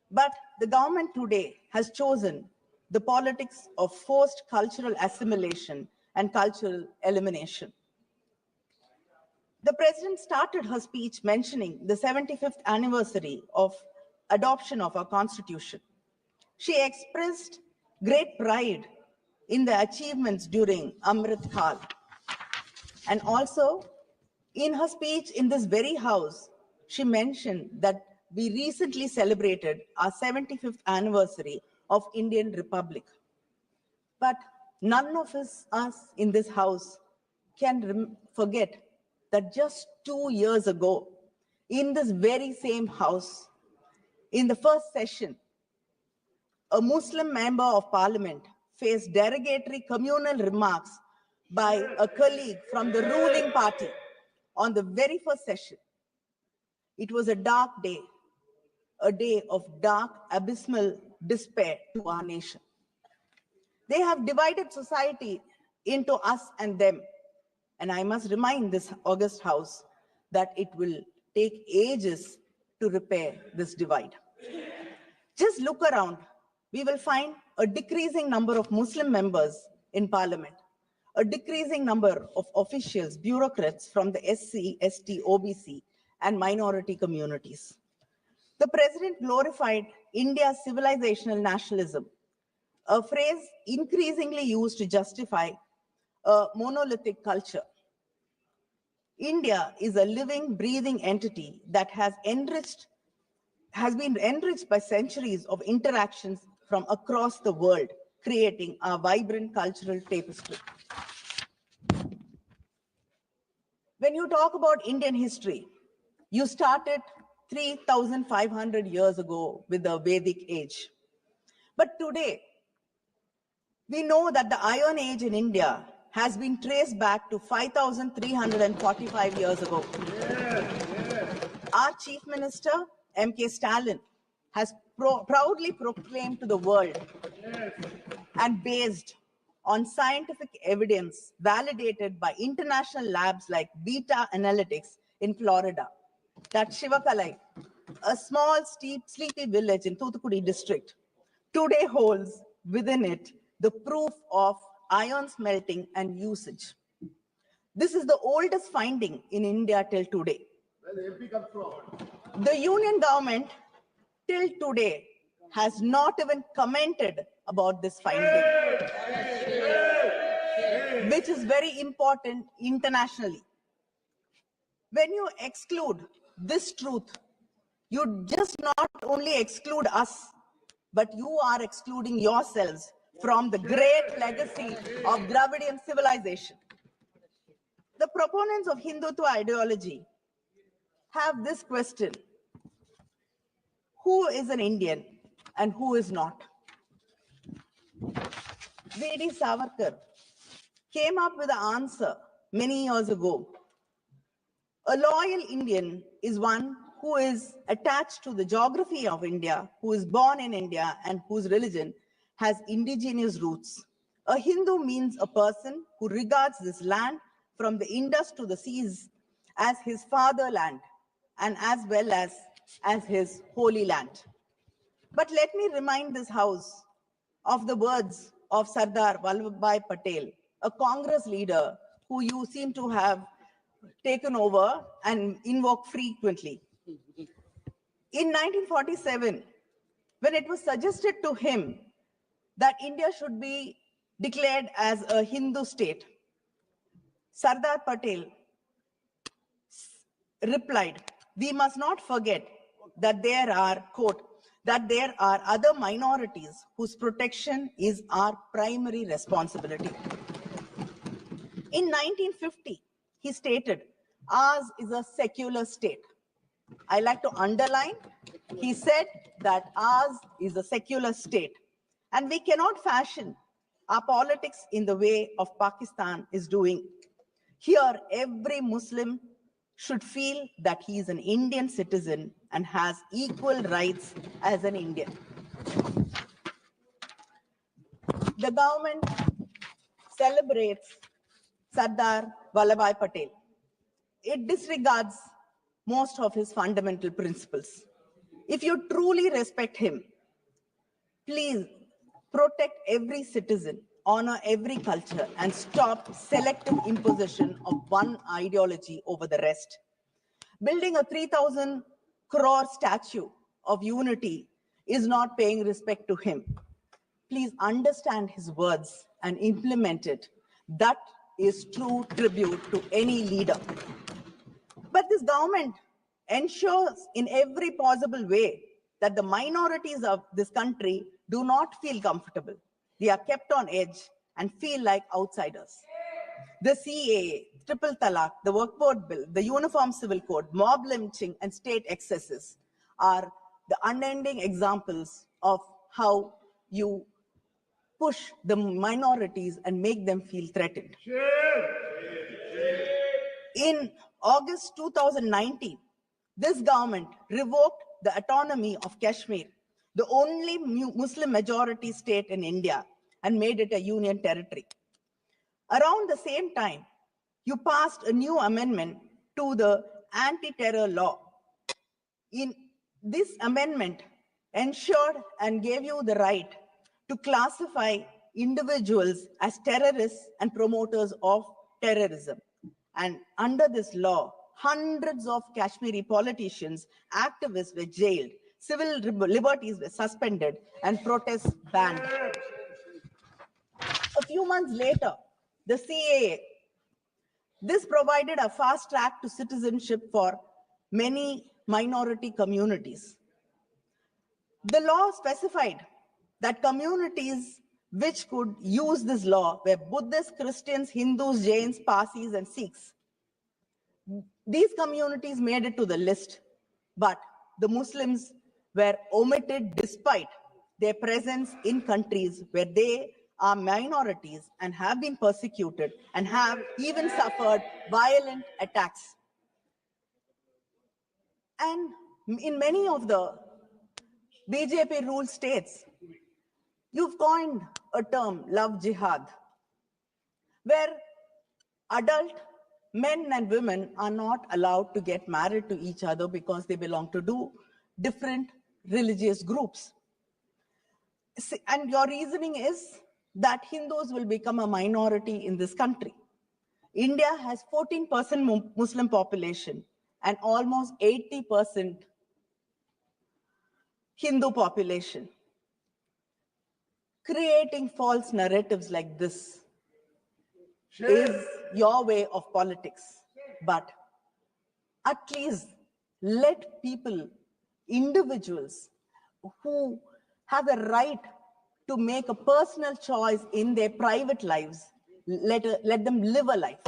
But the government today has chosen the politics of forced cultural assimilation and cultural elimination. The President started her speech mentioning the 75th anniversary of adoption of our Constitution. She expressed great pride in the achievements during Amrit Kal. And also, in her speech in this very house, she mentioned that we recently celebrated our 75th anniversary of Indian Republic. But none of us in this house can forget that just 2 years ago, in this very same house, in the first session, a Muslim member of parliament faced derogatory communal remarks by a colleague from the ruling party on the very first session. It was a dark day, a day of dark, abysmal despair to our nation. They have divided society into us and them. And I must remind this august house that it will take ages to repair this divide. Just look around. We will find a decreasing number of Muslim members in parliament, a decreasing number of officials, bureaucrats from the SC, ST, OBC, and minority communities. The President glorified India's civilizational nationalism, a phrase increasingly used to justify a monolithic culture. India is a living, breathing entity that has been enriched by centuries of interactions from across the world, creating a vibrant cultural tapestry. When you talk about Indian history, you started 3,500 years ago with the Vedic age. But today, we know that the Iron Age in India has been traced back to 5,345 years ago. Our Chief Minister, M.K. Stalin, has proudly proclaimed to the world and based on scientific evidence validated by international labs like Beta Analytics in Florida, that Shivakalai, a small, sleepy village in Thoothukudi district, today holds within it the proof of iron smelting and usage. This is the oldest finding in India till today. The union government till today has not even commented about this finding, which is very important internationally. When you exclude this truth, you just not only exclude us, but you are excluding yourselves from the great legacy of Dravidian civilization. The proponents of Hindutva ideology have this question: who is an Indian and who is not? V.D. Savarkar came up with an answer many years ago. A loyal Indian is one who is attached to the geography of India, who is born in India, and whose religion has indigenous roots. A Hindu means a person who regards this land from the Indus to the seas as his fatherland and as well as his holy land. But let me remind this House of the words of Sardar Vallabhbhai Patel, a Congress leader who you seem to have taken over and invoke frequently. In 1947, when it was suggested to him that India should be declared as a Hindu state, Sardar Patel replied, "We must not forget that there are, quote, that there are other minorities whose protection is our primary responsibility." In 1950, he stated, "Ours is a secular state." I like to underline, he said that ours is a secular state, and we cannot fashion our politics in the way of Pakistan is doing. Here, every Muslim should feel that he is an Indian citizen and has equal rights as an Indian. The government celebrates Sardar Vallabhbhai Patel. It disregards most of his fundamental principles. If you truly respect him, please protect every citizen, honor every culture, and stop selective imposition of one ideology over the rest. Building a 3,000 crore statue of unity is not paying respect to him. Please understand his words and implement it. That is true tribute to any leader. But this government ensures in every possible way that the minorities of this country do not feel comfortable. They are kept on edge and feel like outsiders. The CAA, Triple Talaq, the Work Board Bill, the Uniform Civil Code, mob lynching, and state excesses are the unending examples of how you push the minorities and make them feel threatened. In August 2019, this government revoked the autonomy of Kashmir, the only Muslim majority state in India, and made it a union territory. Around the same time, you passed a new amendment to the anti-terror law. In this amendment ensured and gave you the right to classify individuals as terrorists and promoters of terrorism. And under this law, hundreds of Kashmiri politicians, activists were jailed, civil liberties were suspended, and protests banned. A few months later, the CAA, this provided a fast track to citizenship for many minority communities. The law specified that communities which could use this law were Buddhists, Christians, Hindus, Jains, Parsis, and Sikhs. These communities made it to the list, but the Muslims were omitted despite their presence in countries where they are minorities and have been persecuted and have even suffered violent attacks. And in many of the BJP-ruled states, you've coined a term, love jihad, where adult men and women are not allowed to get married to each other because they belong to different religious groups. And your reasoning is that Hindus will become a minority in this country. India has 14% Muslim population and almost 80% Hindu population. Creating false narratives like this is your way of politics. But at least let people, individuals who have a right to make a personal choice in their private lives, let them live a life.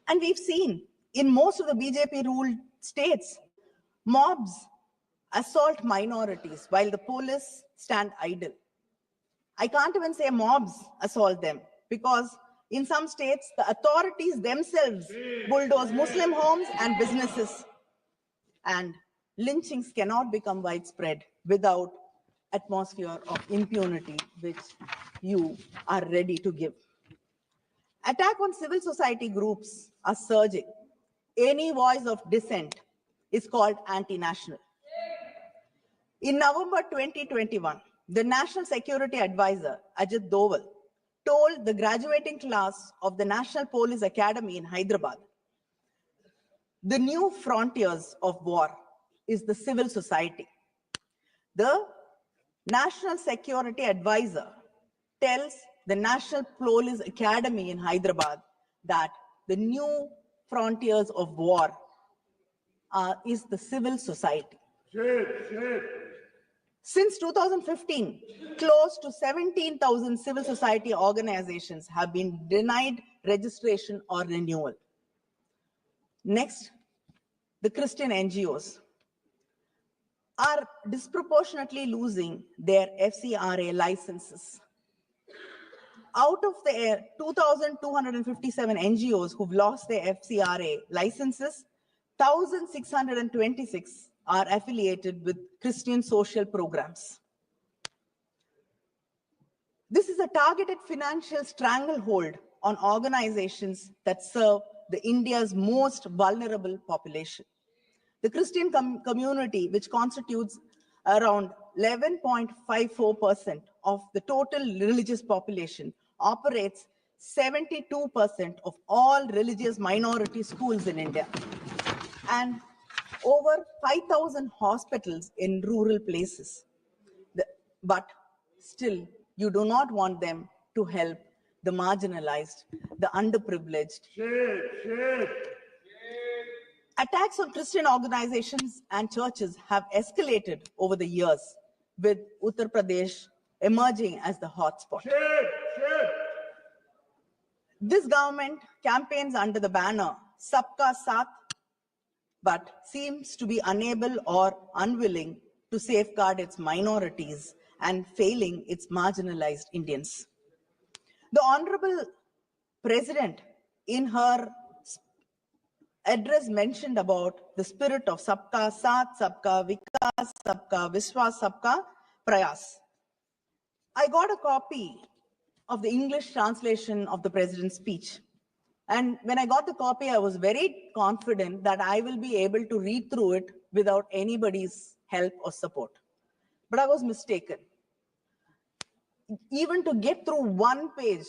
And we've seen in most of the BJP-ruled states, mobs assault minorities while the police stand idle. I can't even say mobs assault them, because in some states, the authorities themselves bulldoze Muslim homes and businesses. And lynchings cannot become widespread without atmosphere of impunity, which you are ready to give. Attack on civil society groups are surging. Any voice of dissent is called anti-national. In November 2021, the National Security Advisor, Ajit Doval, told the graduating class of the National Police Academy in Hyderabad, the new frontiers of war is the civil society. The National Security Advisor tells the National Police Academy in Hyderabad that the new frontiers of war is the civil society. Since 2015, close to 17,000 civil society organizations have been denied registration or renewal. Next, the Christian NGOs are disproportionately losing their FCRA licenses. Out of the 2,257 NGOs who've lost their FCRA licenses, 1,626 are affiliated with Christian social programs. This is a targeted financial stranglehold on organizations that serve the India's most vulnerable population. The Christian community, which constitutes around 11.54% of the total religious population, operates 72% of all religious minority schools in India, and over 5,000 hospitals in rural places. But still, you do not want them to help the marginalized, the underprivileged. Attacks on Christian organizations and churches have escalated over the years, with Uttar Pradesh emerging as the hotspot. This government campaigns under the banner Sabka Saath, but seems to be unable or unwilling to safeguard its minorities and failing its marginalized Indians. The Honorable President, in her address, mentioned about the spirit of Sabka Saath, Sabka Vikas, Sabka Vishwas, Sabka Prayas. I got a copy of the English translation of the President's speech. And when I got the copy, I was very confident that I will be able to read through it without anybody's help or support. But I was mistaken. Even to get through one page,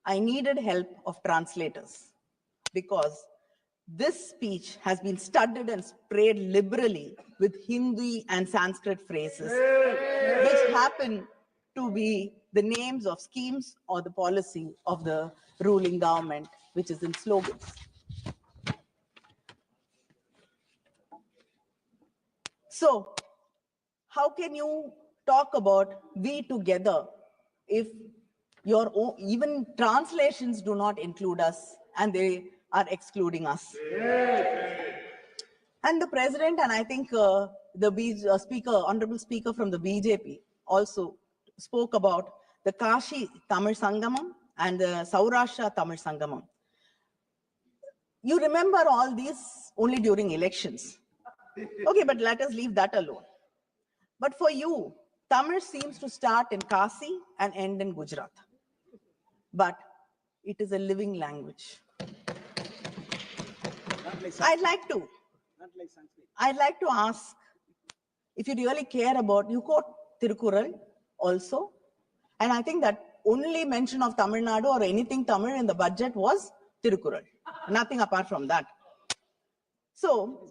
I needed help of translators, because this speech has been studded and sprayed liberally with Hindi and Sanskrit phrases, which happen to be the names of schemes or the policy of the ruling government, which is in slogans. So, how can you talk about we together if your own, even translations do not include us and they are excluding us? And the President, and I think Honorable Speaker from the BJP also spoke about the Kashi Tamil Sangamam and the Saurashtra Tamil Sangamam. You remember all these only during elections. Okay, but let us leave that alone. But for you, Tamil seems to start in Kasi and end in Gujarat. But it is a living language. I'd like to ask, if you really care about, you quote Tirukural also, and I think that only mention of Tamil Nadu or anything Tamil in the budget was Tirukural, nothing apart from that. So,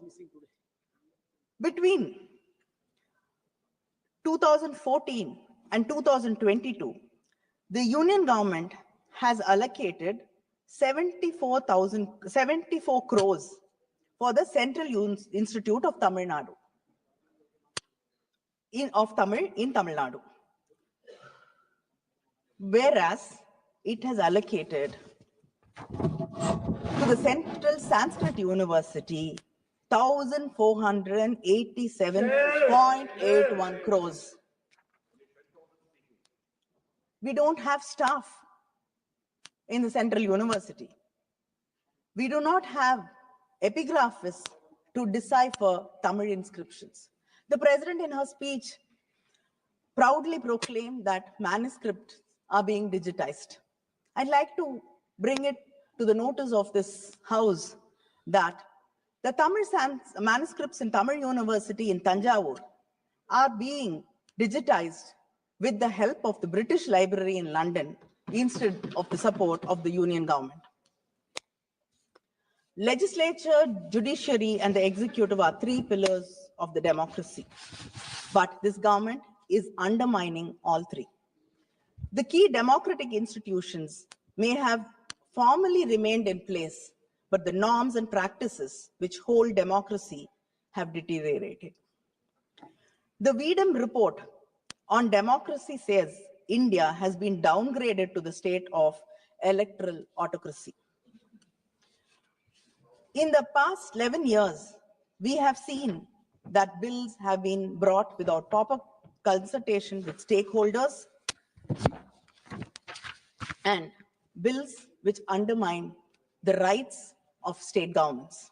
between 2014 and 2022, the union government has allocated 74 crores for the Central Institute of Tamil Nadu, in Tamil Nadu. Whereas it has allocated to the Central Sanskrit University 1,487.81 crores. We don't have staff in the Central University. We do not have epigraphists to decipher Tamil inscriptions. The president in her speech proudly proclaimed that manuscripts are being digitized. I'd like to bring it to the notice of this house that the Tamil manuscripts in Tamil University in Tanjavur are being digitized with the help of the British Library in London instead of the support of the Union government. Legislature, judiciary, and the executive are three pillars of the democracy. But this government is undermining all three. The key democratic institutions may have formally remained in place, but the norms and practices which hold democracy have deteriorated. The Weedham report on democracy says India has been downgraded to the state of electoral autocracy. In the past 11 years, we have seen that bills have been brought without proper consultation with stakeholders and bills which undermine the rights of state governments.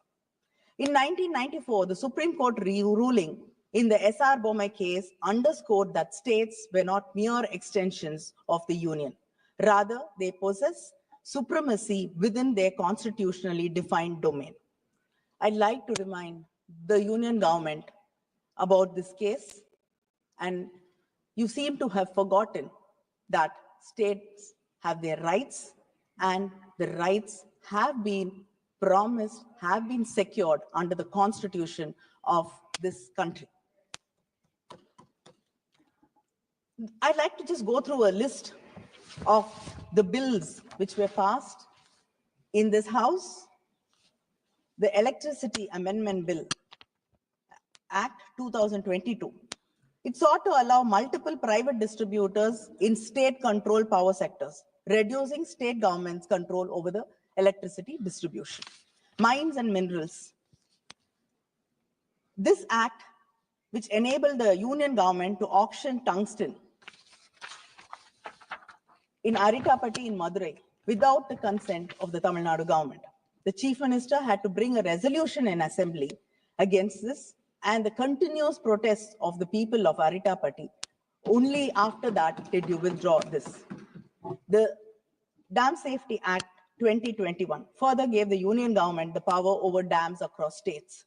In 1994, the Supreme Court ruling in the S.R. Bommai case underscored that states were not mere extensions of the Union. Rather, they possess supremacy within their constitutionally defined domain. I'd like to remind the Union government about this case, and you seem to have forgotten that states have their rights, and the rights have been promised, have been secured under the constitution of this country. I'd like to just go through a list of the bills which were passed in this house. The Electricity Amendment Bill, Act 2022. It sought to allow multiple private distributors in state-controlled power sectors, reducing state government's control over the electricity distribution. Mines and minerals. This act, which enabled the Union government to auction tungsten in Aritapatti in Madurai without the consent of the Tamil Nadu government. The chief minister had to bring a resolution in assembly against this, and the continuous protests of the people of Aritapatti. Only after that did you withdraw this. The Dam Safety Act 2021 further gave the Union government the power over dams across states.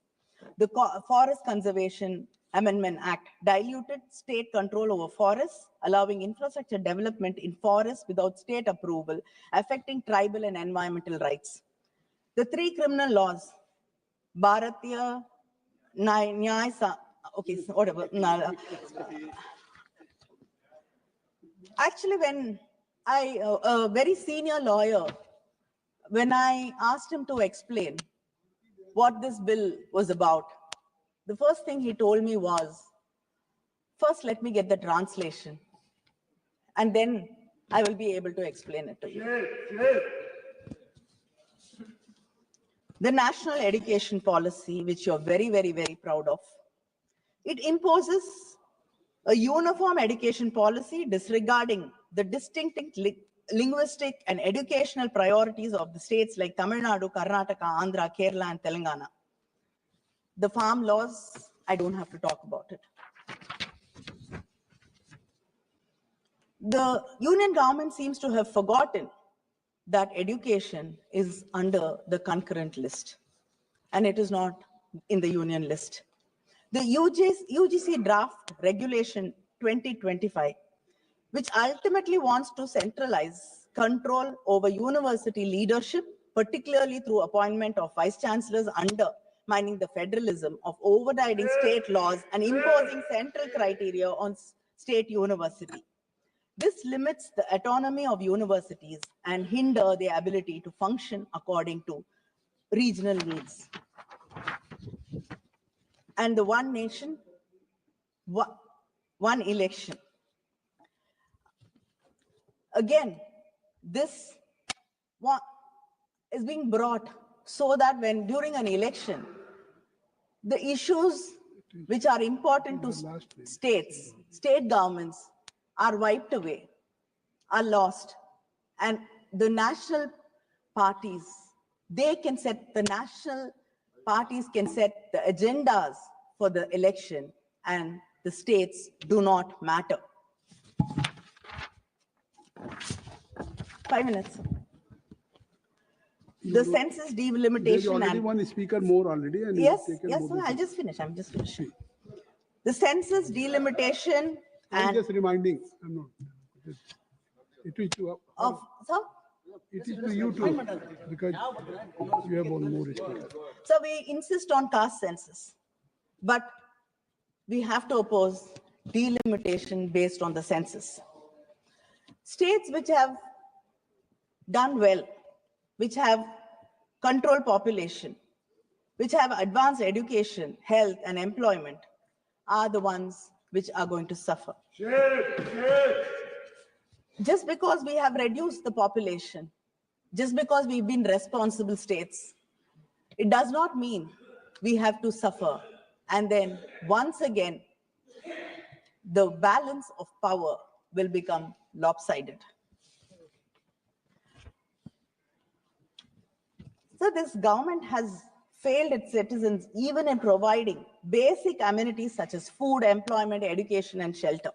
The Forest Conservation Amendment Act diluted state control over forests, allowing infrastructure development in forests without state approval, affecting tribal and environmental rights. The three criminal laws, Bharatiya Nyaya, okay, whatever. Actually, when a very senior lawyer, when I asked him to explain what this bill was about, the first thing he told me was, first, let me get the translation, and then I will be able to explain it to you. The National Education Policy, which you're very, very, very proud of, it imposes a uniform education policy disregarding the distinct linguistic and educational priorities of the states like Tamil Nadu, Karnataka, Andhra, Kerala, and Telangana. The farm laws, I don't have to talk about it. The Union government seems to have forgotten that education is under the concurrent list, and it is not in the Union list. The UGC draft regulation 2025, which ultimately wants to centralize control over university leadership, particularly through appointment of vice chancellors, undermining the federalism of overriding state laws and imposing central criteria on state university. This limits the autonomy of universities and hinder their ability to function according to regional needs. And the one nation, one election. Again, this is being brought so that when during an election, the issues which are important to states, state governments, are wiped away. are lost. And the national parties, the national parties can set the agendas for the election, and the states do not matter. 5 minutes. The census There's delimitation already and one speaker more already. And yes, you've taken yes, more sir, than I'll just finish. I'm just finishing. The census delimitation I'm and just reminding. I'm not. It is to, of sir. it is to you too, because you have one more speaker. So we insist on caste census, but we have to oppose delimitation based on the census. States which have done well, which have controlled population, which have advanced education, health, and employment are the ones which are going to suffer. Just because we have reduced the population, just because we've been responsible states, it does not mean we have to suffer. And then once again, the balance of power will become lopsided. So this government has failed its citizens even in providing basic amenities such as food, employment, education, and shelter.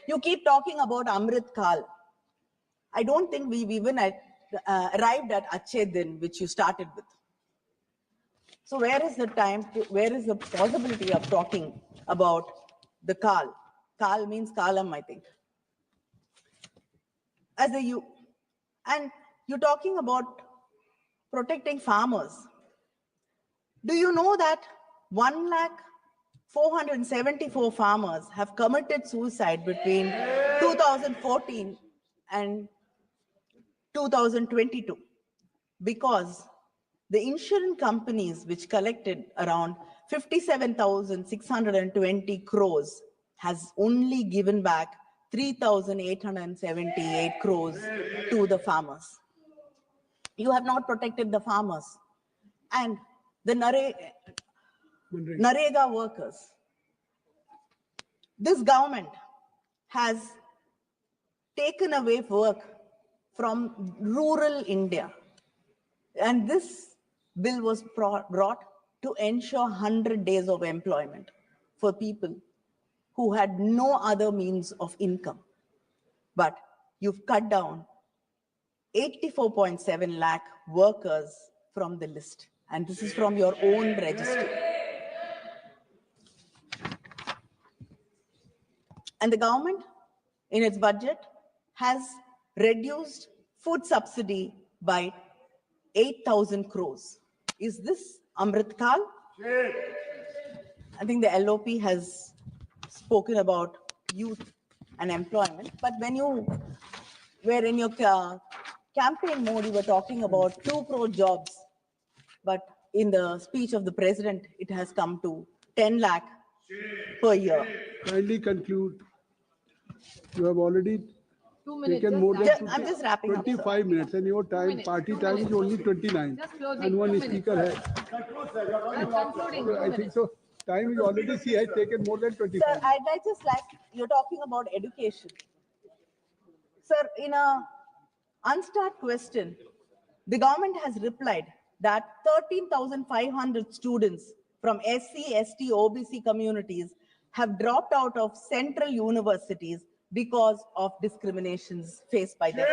You keep talking about Amrit Kal. I don't think we've even arrived at Achhe Din, which you started with. So where is the possibility of talking about the Kal? Kal means Kalam, I think. And you're talking about protecting farmers. Do you know that 1,474 farmers have committed suicide between 2014 and 2022 because the insurance companies which collected around 57,620 crores has only given back 3,878 crores to the farmers. You have not protected the farmers. And the Narega workers. This government has taken away work from rural India. And this bill was brought to ensure 100 days of employment for people who had no other means of income. But you've cut down 84.7 lakh workers from the list. And this is from your own registry. And the government, in its budget, has reduced food subsidy by 8,000 crores. Is this Amrit Kal? I think the LOP has spoken about youth and employment, but when you were in your campaign mode, you were talking about 2 crore jobs, but in the speech of the president, it has come to 10 lakh per year. Kindly conclude. You have already 2 minutes. taken more than I'm just wrapping up, sir. 25 minutes, and your time, party time is only 29. Just closing, And one 2 speaker has. Just concluding. 2 I think minutes. so. Time is already, she has taken more than 25. Sir, you're talking about education. Sir, in a unstart question, the government has replied that 13,500 students from SC, ST, OBC communities have dropped out of central universities because of discriminations faced by them.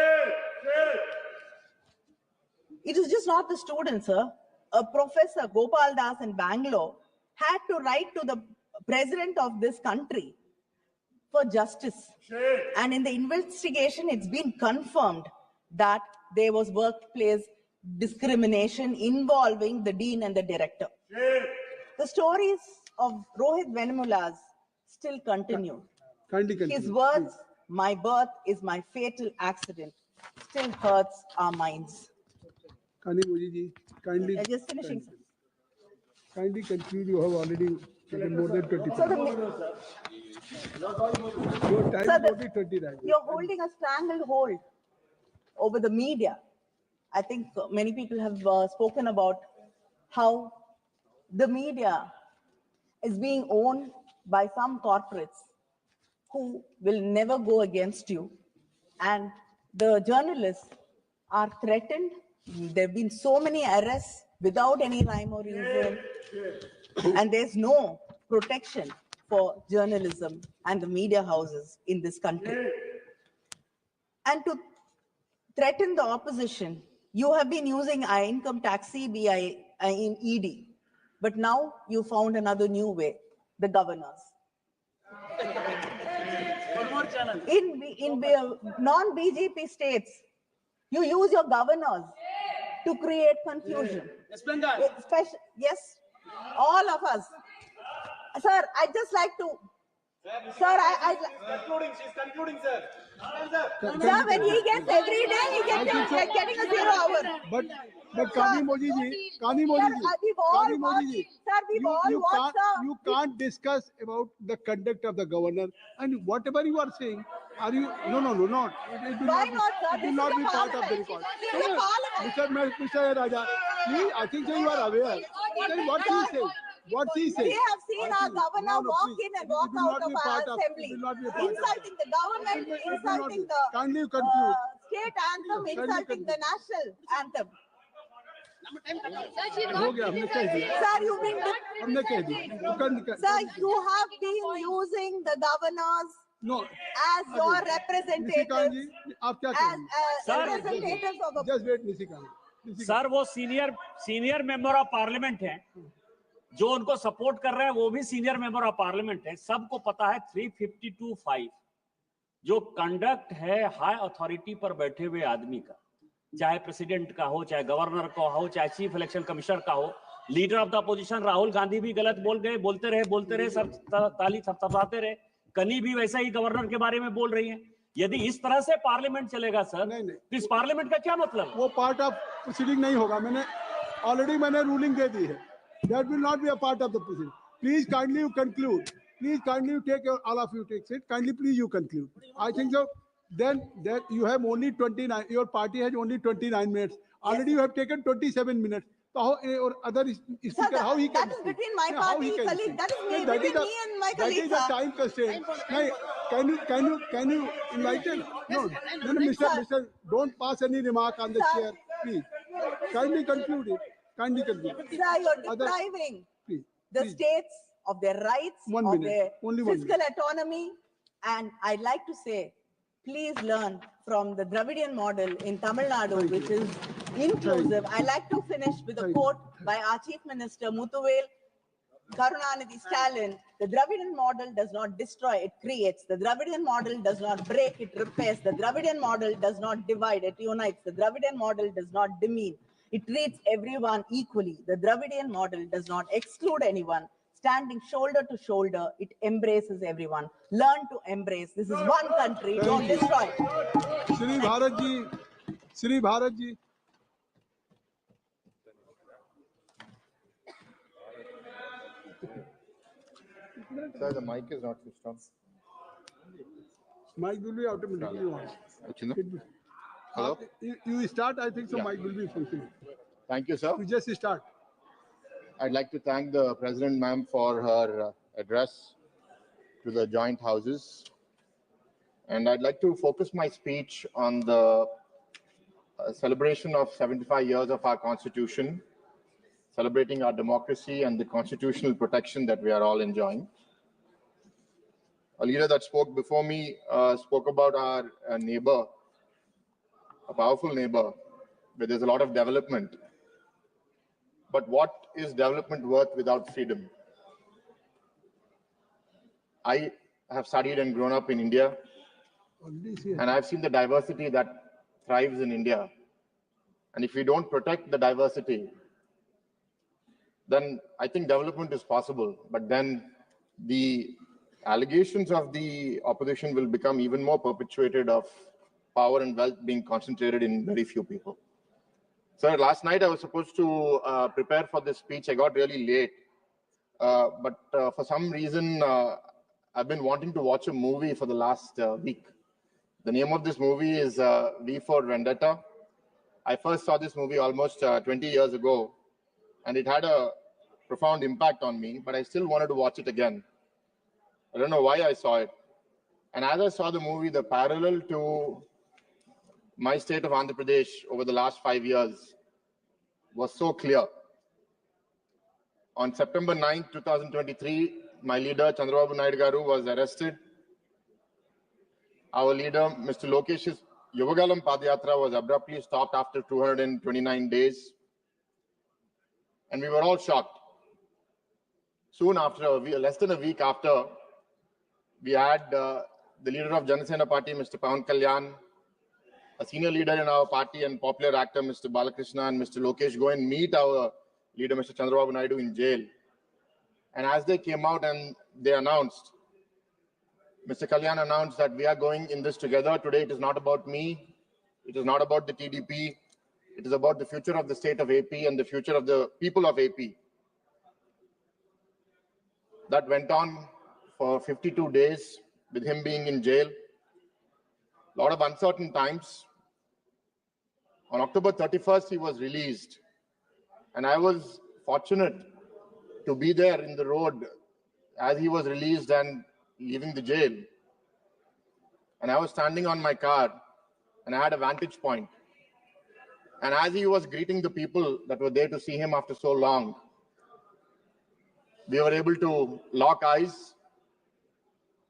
It is just not the students, sir. A professor, Gopal Das in Bangalore, had to write to the president of this country for justice. And in the investigation, it's been confirmed that there was workplace discrimination involving the dean and the director. The stories of Rohit Venmula's still continue. Kindly conclude. His words, "My birth is my fatal accident," still hurts our minds. Kani Moji ji, kindly. I'm just finishing, sir. Kindly conclude. You have already taken more than 25. So Your time Sir, is only 29. you're holding a stranglehold over the media. I think many people have spoken about how the media is being owned by some corporates who will never go against you. And The journalists are threatened. There have been so many arrests without any rhyme or reason. And there's no protection for journalism and the media houses in this country. And to threaten the opposition, you have been using income tax, CBI, in ED. But now you found another new way, the governors. In non-BJP states, you use your governors to create confusion. Yes, all of us. Sir, I just like to. Sir, She's concluding, sir. Sir, when he gets every day, he gets getting a 0 hour. But Kani Modi ji, Sir, we've all watched, sir. you can't discuss about the conduct of the governor, and whatever you are saying, are you? No, not. It will Why not, not, sir? it will not be part of the record. Mr. Raja, please, I think so you are aware. Then what he says? What he says? We have seen our governor walk in and walk out of our assembly, insulting the government, insulting the Kindly conclude. state anthem, insulting the national anthem. हो गया हमने कह दिया Sir, you've been, हमने कह दिया sir, you have been using the governors no as your Nishikant ji representatives, आप क्या as करेंगे representatives of the. Just wait Nishikant sir वो सीनियर मेंबर ऑफ पार्लियामेंट हैं, जो उनको सपोर्ट कर रहे हैं वो भी सीनियर मेंबर ऑफ पार्लियामेंट है। सबको पता है 352(5) जो कंडक्ट है हाई अथॉरिटी पर बैठे हुए आदमी का, चाहे प्रेसिडेंट का हो, चाहे गवर्नर का हो, चाहे चीफ इलेक्शन कमिश्नर का हो। Leader of the opposition Rahul Gandhi भी गलत बोल गए, बोलते रहे, सब ताली थपथपाते रहे। कनी भी वैसा ही गवर्नर के बारे में बोल रही है। यदि इस तरह से पार्लियामेंट चलेगा सर, तो इस पार्लियामेंट का क्या मतलब? वो पार्ट ऑफ प्रोसीडिंग नहीं होगा। मैंने रूलिंग दे दी है। That will not be a part of the proceeding. Please kindly you conclude. Please kindly you take all of you take it. Kindly please you conclude. I think so. Then that you have only 29. Your party has only 29 minutes. Already you have taken 27 minutes. So how or other speaker how he can? That is between my party colleague. That is me, between me and my colleague. That is the time constraint. Can you enlighten? No, Mr. Don't pass any remark on the chair, please. Kindly conclude it. Kindly conclude. Sir, you're depriving the states of their rights, of their fiscal autonomy. And I'd like to say, please learn from the Dravidian model in Tamil Nadu, which is inclusive. I like to finish with a quote by our Chief Minister, Muthuvel Karunanidhi Stalin. The Dravidian model does not destroy, it creates. The Dravidian model does not break, it repairs. The Dravidian model does not divide, it unites. The Dravidian model does not demean. It treats everyone equally. The Dravidian model does not exclude anyone. Standing shoulder to shoulder, it embraces everyone. Learn to embrace. This is one country, don't destroy it. Shri Bharat ji, Shri Bharat ji. Sir, the mic is not switched on. Mic will be automatically on. Hello? You start, I think so Yeah. mic will be functioning. Thank you, sir. You just start. I'd like to thank the President, ma'am, for her address to the joint houses. And I'd like to focus my speech on the celebration of 75 years of our Constitution, celebrating our democracy and the constitutional protection that we are all enjoying. A leader that spoke before me spoke about our neighbor, a powerful neighbor, where there's a lot of development. But what is development worth without freedom? I have studied and grown up in India, and I've seen the diversity that thrives in India. And if we don't protect the diversity, then I think development is possible. But then the allegations of the opposition will become even more perpetuated of power and wealth being concentrated in very few people. Sir, last night I was supposed to prepare for this speech. I got really late. But for some reason, I've been wanting to watch a movie for the last week. The name of this movie is V for Vendetta. I first saw this movie almost 20 years ago, and it had a profound impact on me, but I still wanted to watch it again. I don't know why I saw it. And as I saw the movie, the parallel to my state of Andhra Pradesh over the last 5 years was so clear. On September 9, 2023, my leader Chandrababu Naidu Garu was arrested. Our leader, Mr. Lokesh's Yuvagalam Padayatra was abruptly stopped after 229 days. And we were all shocked. Soon after, less than a week after, we had the leader of Janasena Party, Mr. Pawan Kalyan, a senior leader in our party and popular actor, Mr. Balakrishna, and Mr. Lokesh go and meet our leader, Mr. Chandrababu Naidu, in jail. And as they came out and they announced, Mr. Kalyan announced that we are going in this together. Today, it is not about me. It is not about the TDP. It is about the future of the state of AP and the future of the people of AP. That went on for 52 days with him being in jail. A lot of uncertain times. On October 31st, he was released. And I was fortunate to be there in the road as he was released and leaving the jail. And I was standing on my car and I had a vantage point. And as he was greeting the people that were there to see him after so long, we were able to lock eyes.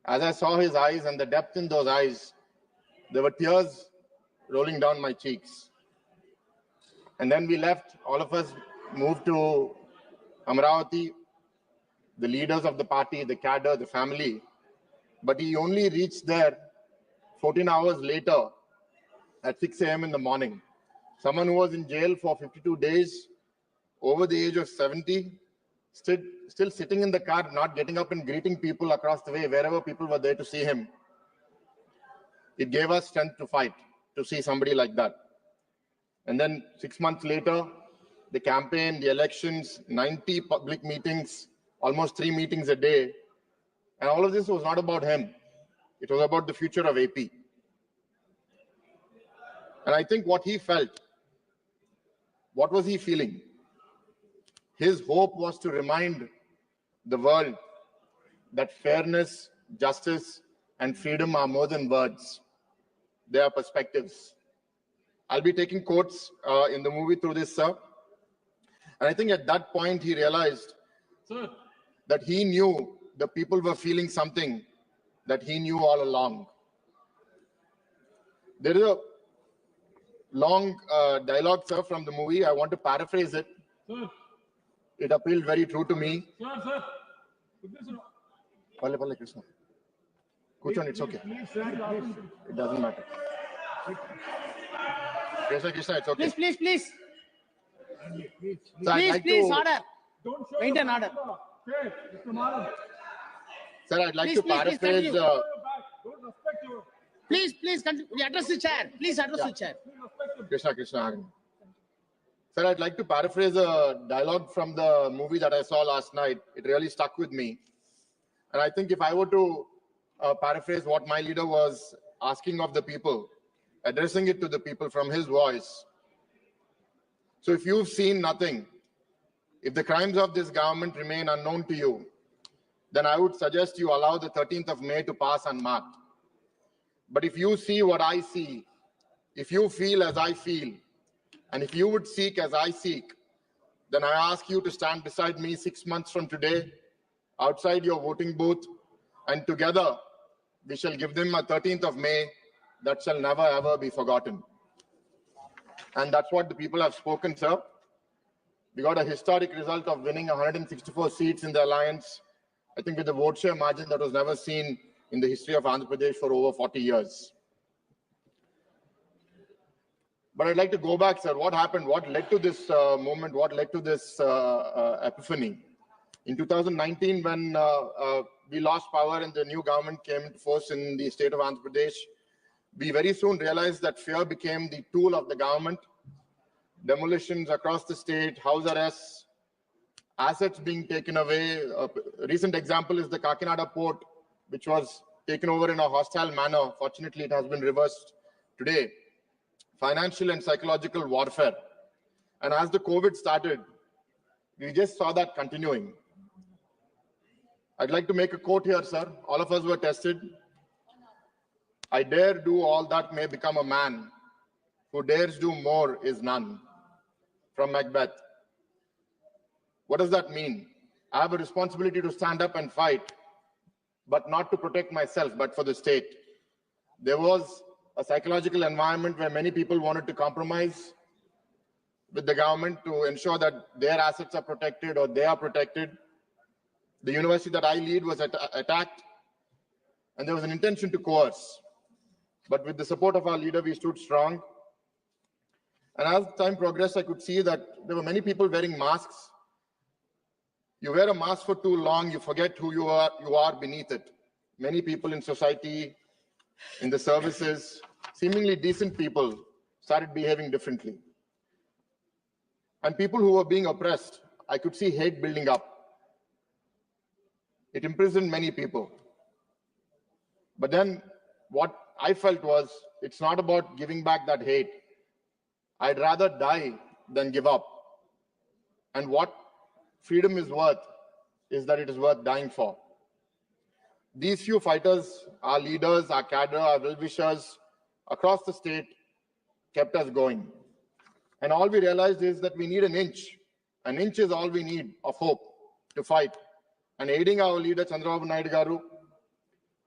As I saw his eyes and the depth in those eyes, there were tears rolling down my cheeks. And then we left, all of us moved to Amravati, the leaders of the party, the cadre, the family. But he only reached there 14 hours later at 6 a.m. in the morning. Someone who was in jail for 52 days, over the age of 70, still sitting in the car, not getting up and greeting people across the way, wherever people were there to see him. It gave us strength to fight, to see somebody like that. And then 6 months later, the campaign, the elections, 90 public meetings, almost 3 meetings a day. And all of this was not about him. It was about the future of AP. And I think what he felt, what was he feeling? His hope was to remind the world that fairness, justice, and freedom are more than words. They are perspectives. I'll be taking quotes in the movie through this, sir. And I think at that point, he realized that he knew the people were feeling something that he knew all along. There is a long dialogue, sir, from the movie. I want to paraphrase it. It appealed very true to me. Pale, Krishna. Kuchon, it's okay. It doesn't matter. Krishna, it's okay. Please. So Please, order. Maintain order. Sir, I'd like Please, to please, paraphrase. Please, continue. Address the chair. Please address the chair. Krishna. Sir, I'd like to paraphrase a dialogue from the movie that I saw last night. It really stuck with me. And I think if I were to paraphrase what my leader was asking of the people, addressing it to the people from his voice. So if you've seen nothing, if the crimes of this government remain unknown to you, then I would suggest you allow the 13th of May to pass unmarked. But if you see what I see, if you feel as I feel, and if you would seek as I seek, then I ask you to stand beside me 6 months from today, outside your voting booth, and together we shall give them a 13th of May that shall never ever be forgotten. And that's what the people have spoken, sir. We got a historic result of winning 164 seats in the alliance, I think with a vote share margin that was never seen in the history of Andhra Pradesh for over 40 years. But I'd like to go back, sir. What happened? What led to this moment? What led to this epiphany? In 2019, when we lost power and the new government came into force in the state of Andhra Pradesh, we very soon realized that fear became the tool of the government. Demolitions across the state, house arrests, assets being taken away. A recent example is the Kakinada port, which was taken over in a hostile manner. Fortunately, it has been reversed today. Financial and psychological warfare. And as the COVID started, we just saw that continuing. I'd like to make a quote here, sir. All of us were tested. I dare do all that may become a man. who dares do more is none. From Macbeth. What does that mean? I have a responsibility to stand up and fight, but not to protect myself, but for the state. There was a psychological environment where many people wanted to compromise with the government to ensure that their assets are protected or they are protected. The university that I lead was attacked, and there was an intention to coerce. But with the support of our leader, we stood strong. And as time progressed, I could see that there were many people wearing masks. You wear a mask for too long, you forget who you are beneath it. Many people in society, in the services, seemingly decent people, started behaving differently. And people who were being oppressed, I could see hate building up. It imprisoned many people. But then what I felt was, it's not about giving back that hate. I'd rather die than give up. And what freedom is worth is that it is worth dying for. These few fighters, our leaders, our cadre, our well-wishers across the state kept us going. And all we realized is that we need an inch. An inch is all we need of hope to fight. And aiding our leader, Chandrababu Naidu Garu,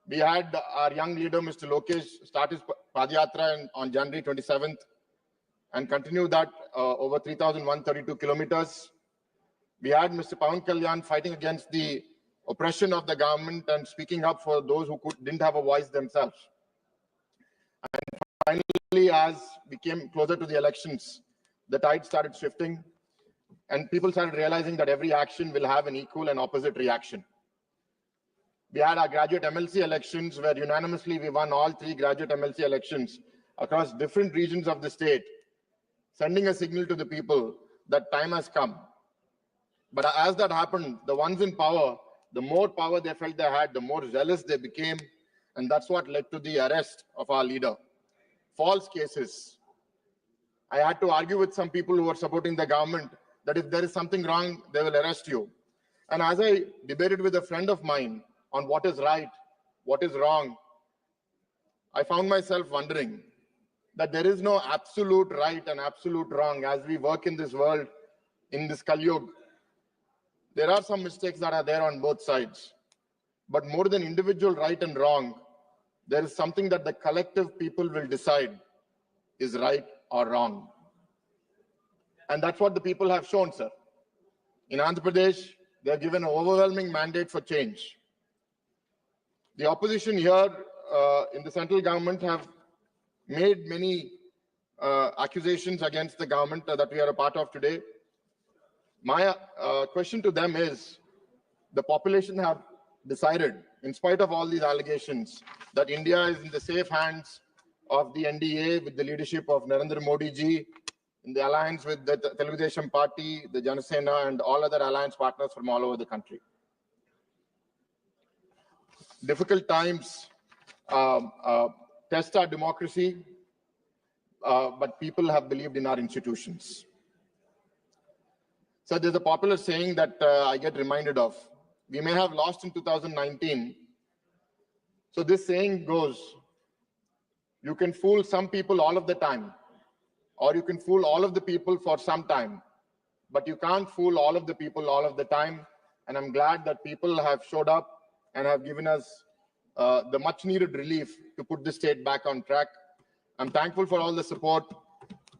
we had our young leader, Mr. Lokesh, start his Padayatra on January 27th and continue that over 3,132 kilometers. We had Mr. Pawan Kalyan fighting against the oppression of the government and speaking up for those who didn't have a voice themselves. And finally, as we came closer to the elections, the tide started shifting and people started realizing that every action will have an equal and opposite reaction. We had our graduate MLC elections where unanimously we won all 3 graduate MLC elections across different regions of the state, sending a signal to the people that time has come. But as that happened, the ones in power, the more power they felt they had, the more zealous they became. And that's what led to the arrest of our leader. False cases. I had to argue with some people who were supporting the government that if there is something wrong, they will arrest you. And as I debated with a friend of mine on what is right, what is wrong, I found myself wondering that there is no absolute right and absolute wrong as we work in this world, in this Kali Yuga. There are some mistakes that are there on both sides. But more than individual right and wrong, there is something that the collective people will decide is right or wrong. And that's what the people have shown, sir. In Andhra Pradesh, they are given an overwhelming mandate for change. The opposition here in the central government have made many accusations against the government that we are a part of today. My question to them is, the population have decided, in spite of all these allegations, that India is in the safe hands of the NDA with the leadership of Narendra Modi ji, in the alliance with the Telugu Desam Party, the Janasena, and all other alliance partners from all over the country. Difficult times test our democracy, but people have believed in our institutions. So there's a popular saying that I get reminded of. We may have lost in 2019. So this saying goes, you can fool some people all of the time, or you can fool all of the people for some time, but you can't fool all of the people all of the time. And I'm glad that people have showed up and have given us the much needed relief to put the state back on track. I'm thankful for all the support.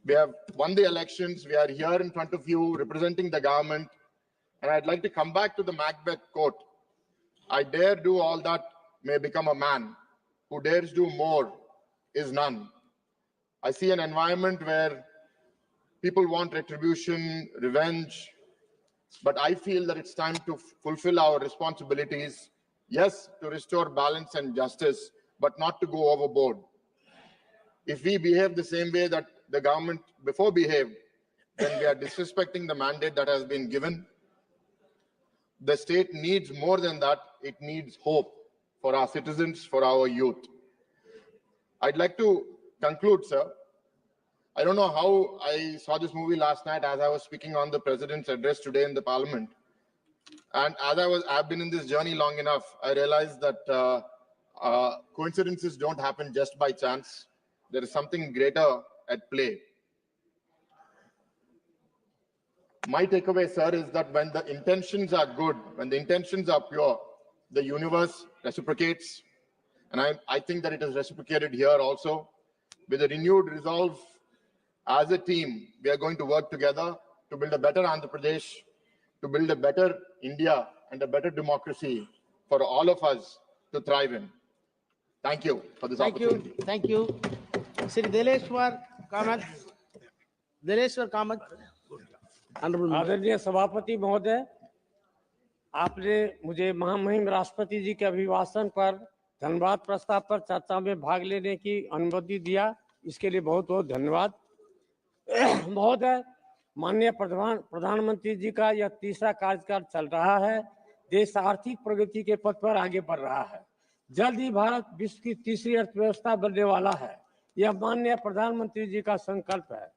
We have won the elections. We are here in front of you representing the government. And I'd like to come back to the Macbeth quote. I dare do all that may become a man. Who dares do more is none. I see an environment where people want retribution, revenge, but I feel that it's time to fulfill our responsibilities. Yes, to restore balance and justice, but not to go overboard. If we behave the same way that the government before behaved, then we are disrespecting the mandate that has been given. The state needs more than that. It needs hope for our citizens, for our youth. I'd like to conclude, sir. I don't know how I saw this movie last night as I was speaking on the president's address today in the parliament. And as I've been in this journey long enough, I realized that coincidences don't happen just by chance. There is something greater at play. My takeaway, sir, is that when the intentions are good, when the intentions are pure, the universe reciprocates. And I think that it is reciprocated here also. With a renewed resolve, as a team, we are going to work together to build a better Andhra Pradesh, to build a better India and a better democracy for all of us to thrive in. Thank you for this opportunity. Thank you. Sri Deleshwar Kamath. Deleshwar Kamath. Honorable Member. आदरणीय सभापति महोदय, आपने मुझे महामहिम राष्ट्रपति जी के अभिभाषण पर धन्यवाद प्रस्ताव पर चर्चा में भाग लेने की अनुमति दिया, इसके लिए बहुत बहुत धन्यवाद। महोदय, माननीय प्रधानमंत्री जी का यह तीसरा कार्यकाल चल रहा है। देश आर्थिक प्रगति के पथ पर आगे बढ़ रहा है। जल्द ही भारत विश्व की तीसरी अर्थव्यवस्था बनने वाला है। यह माननीय प्रधानमंत्री जी का संकल्प है।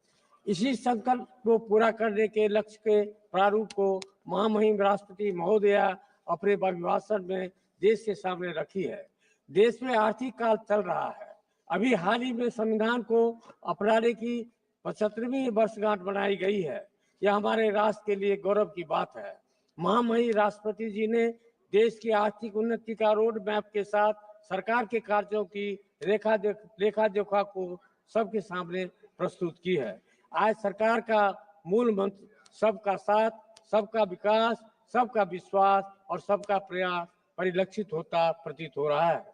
इसी संकल्प को पूरा करने के लक्ष्य के प्रारूप को महामहिम राष्ट्रपति महोदया अपने अभिभाषण में देश के सामने रखी है। देश में आर्थिक काल चल रहा है। अभी हाल ही में संविधान को अपनाने की 75वीं वर्षगांठ मनाई गई है। यह हमारे राष्ट्र के लिए गौरव की बात है। महामहिम राष्ट्रपति जी ने देश की आर्थिक उन्नति का रोड मैप के साथ सरकार के कार्यों की लेखा जोखा को सबके सामने प्रस्तुत की है। आज सरकार का मूल मंत्र सबका साथ, सबका विकास, सबका विश्वास और सबका प्रयास परिलक्षित होता प्रतीत हो रहा है।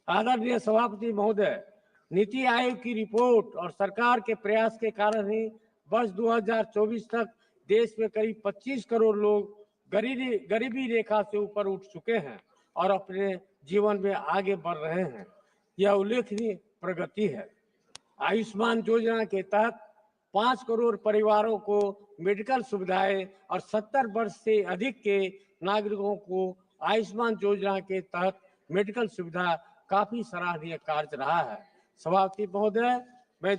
आदरणीय सभापति महोदय, नीति आयोग की रिपोर्ट और सरकार के प्रयास के कारण ही वर्ष 2024 तक देश में करीब 25 करोड़ लोग गरीबी रेखा से ऊपर उठ चुके हैं और अपने जीवन में आगे बढ़ रहे हैं। यह उल्लेखनीय प्रगति है। आयुष्मान योजना के तहत 5 करोड़ परिवारों को मेडिकल सुविधाएं और 70 वर्ष से अधिक के नागरिकों को आयुष्मान योजना के तहत मेडिकल सुविधा काफी सराहनीय कार्य रहा है। सभापति महोदय, हमारे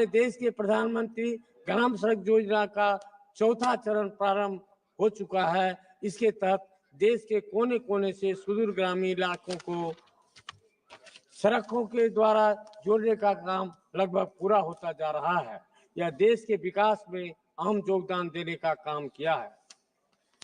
देश के प्रधानमंत्री ग्राम सड़क योजना का चौथा चरण प्रारंभ हो चुका है। इसके तहत देश के कोने कोने से सुदूर ग्रामीण इलाकों को सड़कों के द्वारा जोड़ने का काम लगभग पूरा होता जा रहा है। यह देश के विकास में अहम योगदान देने का काम किया है।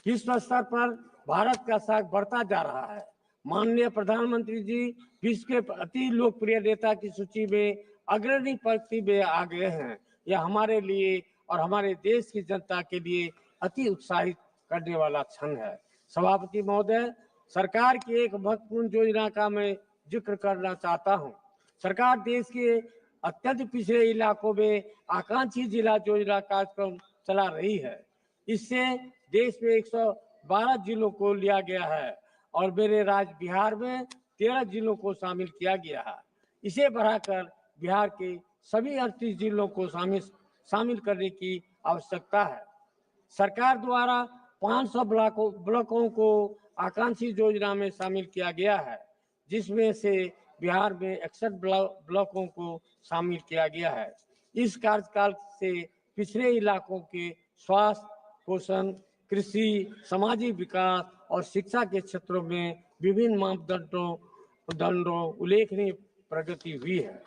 विश्व स्तर पर भारत का साख बढ़ता जा रहा है। माननीय प्रधानमंत्री जी विश्व के अति लोकप्रिय नेता की सूची में अग्रणी पंक्ति में आ गए हैं। यह हमारे लिए और हमारे देश की जनता के लिए अति उत्साहित करने वाला क्षण है। सभापति महोदय, सरकार की एक महत्वपूर्ण योजना का मैं जिक्र करना चाहता हूं। सरकार देश के अत्यंत पिछड़े इलाकों में आकांक्षी जिला योजना कार्यक्रम चला रही है। इससे देश में 112 जिलों को लिया गया है और मेरे राज्य बिहार में 13 जिलों को शामिल किया गया है। इसे बढ़ाकर बिहार के सभी 38 जिलों को शामिल करने की आवश्यकता है। सरकार द्वारा 500 ब्लॉकों को आकांक्षी योजना में शामिल किया गया है, जिसमें से बिहार में 61 ब्लॉकों को शामिल किया गया है। इस कार्यकाल से पिछड़े इलाकों के स्वास्थ्य, पोषण, कृषि, सामाजिक विकास और शिक्षा के क्षेत्रों में विभिन्न मापदंडों उल्लेखनीय प्रगति हुई है।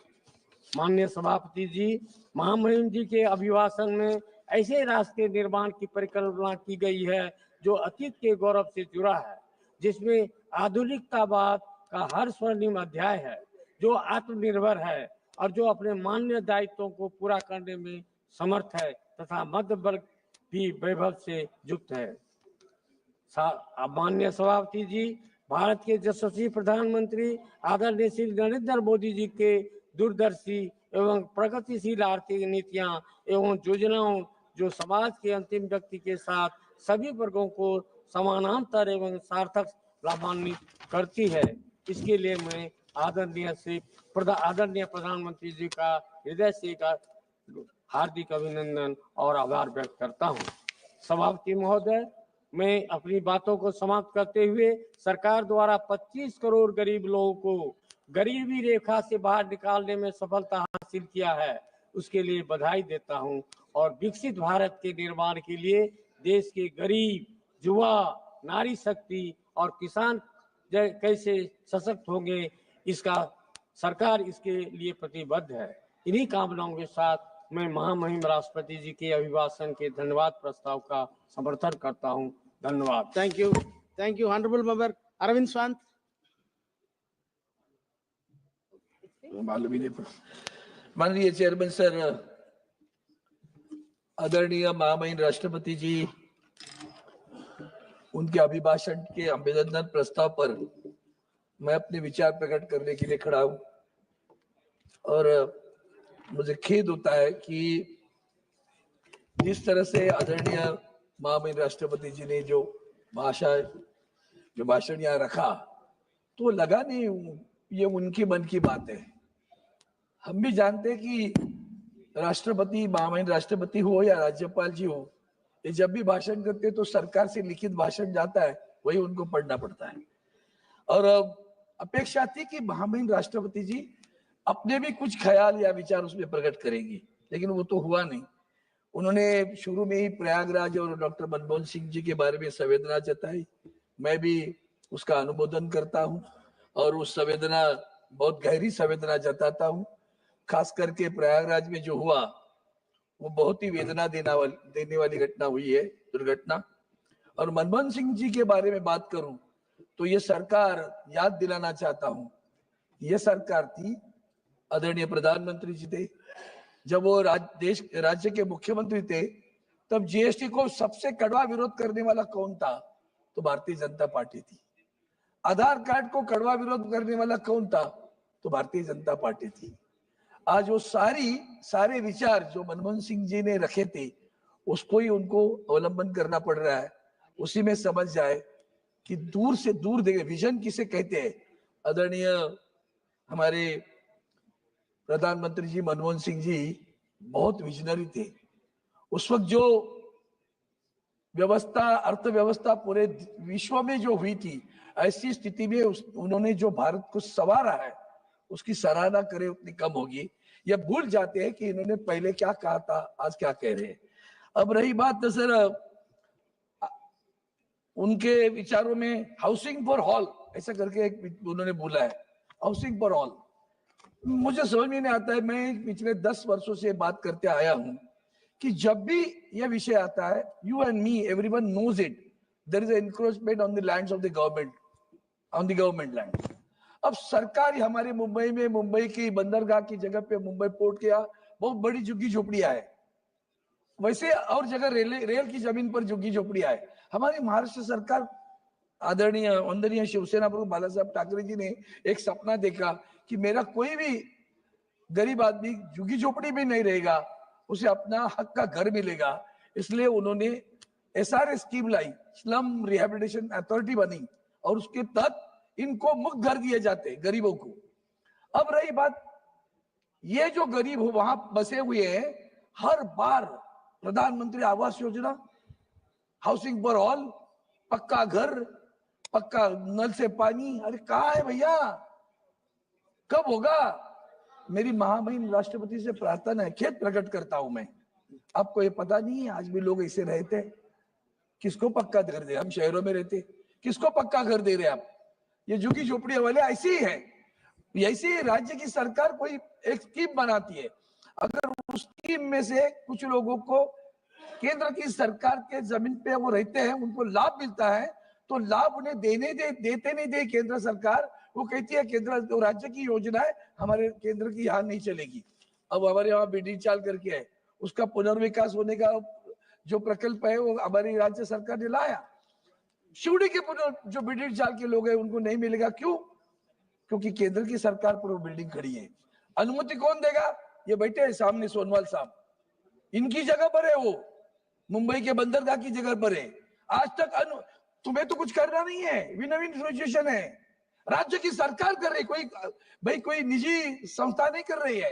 माननीय सभापति जी, महामहिम जी के अभिभाषण में ऐसे राष्ट्र के निर्माण की परिकल्पना की गई है जो अतीत के गौरव से जुड़ा है, जिसमें आधुनिकतावाद का हर स्वर्णिम अध्याय है, जो आत्मनिर्भर है और जो अपने मान्य दायित्वों को पूरा करने में समर्थ है तथा मध्य वर्ग भी वैभव से युक्त है। माननीय सभापति जी, भारत के यशस्वी प्रधानमंत्री आदरणीय श्री नरेंद्र मोदी जी के दूरदर्शी एवं प्रगतिशील आर्थिक नीतियां एवं योजनाओं जो समाज के अंतिम व्यक्ति के साथ सभी वर्गों को समानांतर एवं सार्थक लाभान्वित करती है, इसके लिए मैं आदरणीय प्रधानमंत्री जी का हृदय से हार्दिक अभिनंदन और आभार व्यक्त करता हूं। सभापति महोदय, मैं अपनी बातों को समाप्त करते हुए सरकार द्वारा 25 करोड़ गरीब लोगों को गरीबी रेखा से बाहर निकालने में सफलता हासिल किया है, उसके लिए बधाई देता हूं और विकसित भारत के निर्माण के लिए देश के गरीब, युवा, नारी शक्ति और किसान कैसे सशक्त होंगे, इसका सरकार इसके लिए प्रतिबद्ध है। इन्हीं कामनाओं के साथ मैं महामहिम राष्ट्रपति जी के अभिभाषण के धन्यवाद प्रस्ताव का समर्थन करता हूं। धन्यवाद। Thank you, honorable member Arvind Swant. माननीय चेयरमैन सर, आदरणीय महामहिम राष्ट्रपति जी, उनके अभिभाषण के अभिनंदन प्रस्ताव पर मैं अपने विचार प्रकट करने के लिए खड़ा हूं और मुझे खेद होता है कि जिस तरह से आदरणीय महामहिम राष्ट्रपति जी ने जो भाषण यहाँ रखा, तो लगा नहीं ये उनके मन की बात है। हम भी जानते हैं कि राष्ट्रपति, महामहिम राष्ट्रपति हो या राज्यपाल जी हो, ये जब भी भाषण करते तो सरकार से लिखित भाषण जाता है, वही उनको पढ़ना पड़ता है। और अपेक्षा थी कि महामहिम राष्ट्रपति जी अपने भी कुछ ख्याल या विचार उसमें प्रकट करेंगे, लेकिन वो तो हुआ नहीं। उन्होंने शुरू में ही प्रयागराज और डॉक्टर मनमोहन सिंह जी के बारे में संवेदना जताई। मैं भी उसका अनुमोदन करता हूं और उस संवेदना, बहुत गहरी संवेदना जताता हूं। खास करके प्रयागराज में जो हुआ वो बहुत ही वेदना देने वाली घटना हुई है, दुर्घटना। और मनमोहन सिंह जी के बारे में बात करूं तो ये सरकार, याद दिलाना चाहता हूं, ये सरकार थी, आदरणीय प्रधानमंत्री जी थे, जब वो राज्य के मुख्यमंत्री थे, तब जीएसटी को सबसे कड़वा विरोध करने वाला कौन था? तो भारतीय जनता पार्टी थी। आधार कार्ड को कड़वा विरोध करने वाला कौन था? तो भारतीय जनता पार्टी थी। आज वो सारे विचार जो मनमोहन सिंह जी ने रखे थे, उसको ही उनको अवलंबन करना पड़ रहा है। उसी में समझ जाए कि दूर से दूर देखे, विजन किसे कहते हैं। आदरणीय हमारे प्रधानमंत्री जी मनमोहन सिंह जी बहुत विजनरी थे। उस वक्त जो अर्थव्यवस्था पूरे विश्व में जो हुई थी, ऐसी स्थिति में उन्होंने जो भारत को संवारा है, उसकी सराहना करे उतनी कम होगी। ये भूल जाते हैं कि इन्होंने पहले क्या कहा था, आज क्या कह रहे हैं। अब रही बात तो सर उनके विचारों में हाउसिंग फॉर ऑल ऐसा करके एक उन्होंने बोला है, हाउसिंग फॉर ऑल। मुझे समझ में नहीं आता है। मैं पिछले 10 वर्षों से बात करते आया हूं कि जब भी यह विषय आता है, you and me, everyone knows it, there is encroachment on the lands of the government, on the government land. अब सरकार हमारे मुंबई में, मुंबई की बंदरगाह की जगह पे, मुंबई पोर्ट के यहाँ बहुत बड़ी झुग्गी झोपड़ियां है। वैसे और जगह रेल की जमीन पर झुग्गी झोपड़ियां है। हमारी महाराष्ट्र सरकार, आदरणीय वंदनीय शिवसेना प्रमुख बाला साहब ठाकरे जी ने एक सपना देखा कि मेरा कोई भी गरीब आदमी झुग्गी झोपड़ी में नहीं रहेगा, उसे अपना हक का घर मिलेगा। इसलिए उन्होंने एसआरए स्कीम लाई, स्लम रिहेबिलिटेशन अथॉरिटी बनी, और उसके तहत इनको मुफ्त घर दिए जाते गरीबों को। अब रही बात, ये जो गरीब वहां बसे हुए हैं, हर बार प्रधानमंत्री Awas Yojana, housing for all, पक्का घर, पक्का नल से पानी, अरे कहाँ है भैया, कब होगा? मेरी महामहिम राष्ट्रपति से प्रार्थना है, खेद प्रकट करता हूं मैं। आपको ये पता नहीं है, आज भी लोग ऐसे रहते, किसको पक्का घर दे? हम शहरों में रहते, किसको पक्का घर दे रहे आप? ये झुग्गी झोपड़ियां वाले ऐसे ही है। ऐसे राज्य की सरकार कोई एक स्कीम बनाती है, अगर उस स्कीम में से कुछ लोगों को केंद्र की सरकार के जमीन पे वो रहते हैं, उनको लाभ मिलता है, तो लाभ उन्हें देते नहीं दे केंद्र सरकार। वो कहती है केंद्र, तो राज्य की योजना है, हमारे केंद्र की यहाँ नहीं चलेगी। अब हमारे यहाँ बिडी चाल करके है, उसका पुनर्विकास होने का जो प्रकल्प है वो हमारी राज्य सरकार ने लाया। शिवड़ी के जो बिडी चाल के लोग हैं उनको नहीं मिलेगा, क्यों? क्योंकि केंद्र की सरकार पर वो बिल्डिंग खड़ी है। अनुमति कौन देगा? ये बैठे हैं सामने सोनवाल साहब, इनकी जगह पर है, वो मुंबई के बंदरगाह की जगह पर है। आज तक तुम्हें तो कुछ करना नहीं है, विन विन सिचुएशन है, राज्य की सरकार कर रही, कोई निजी संस्था नहीं कर रही है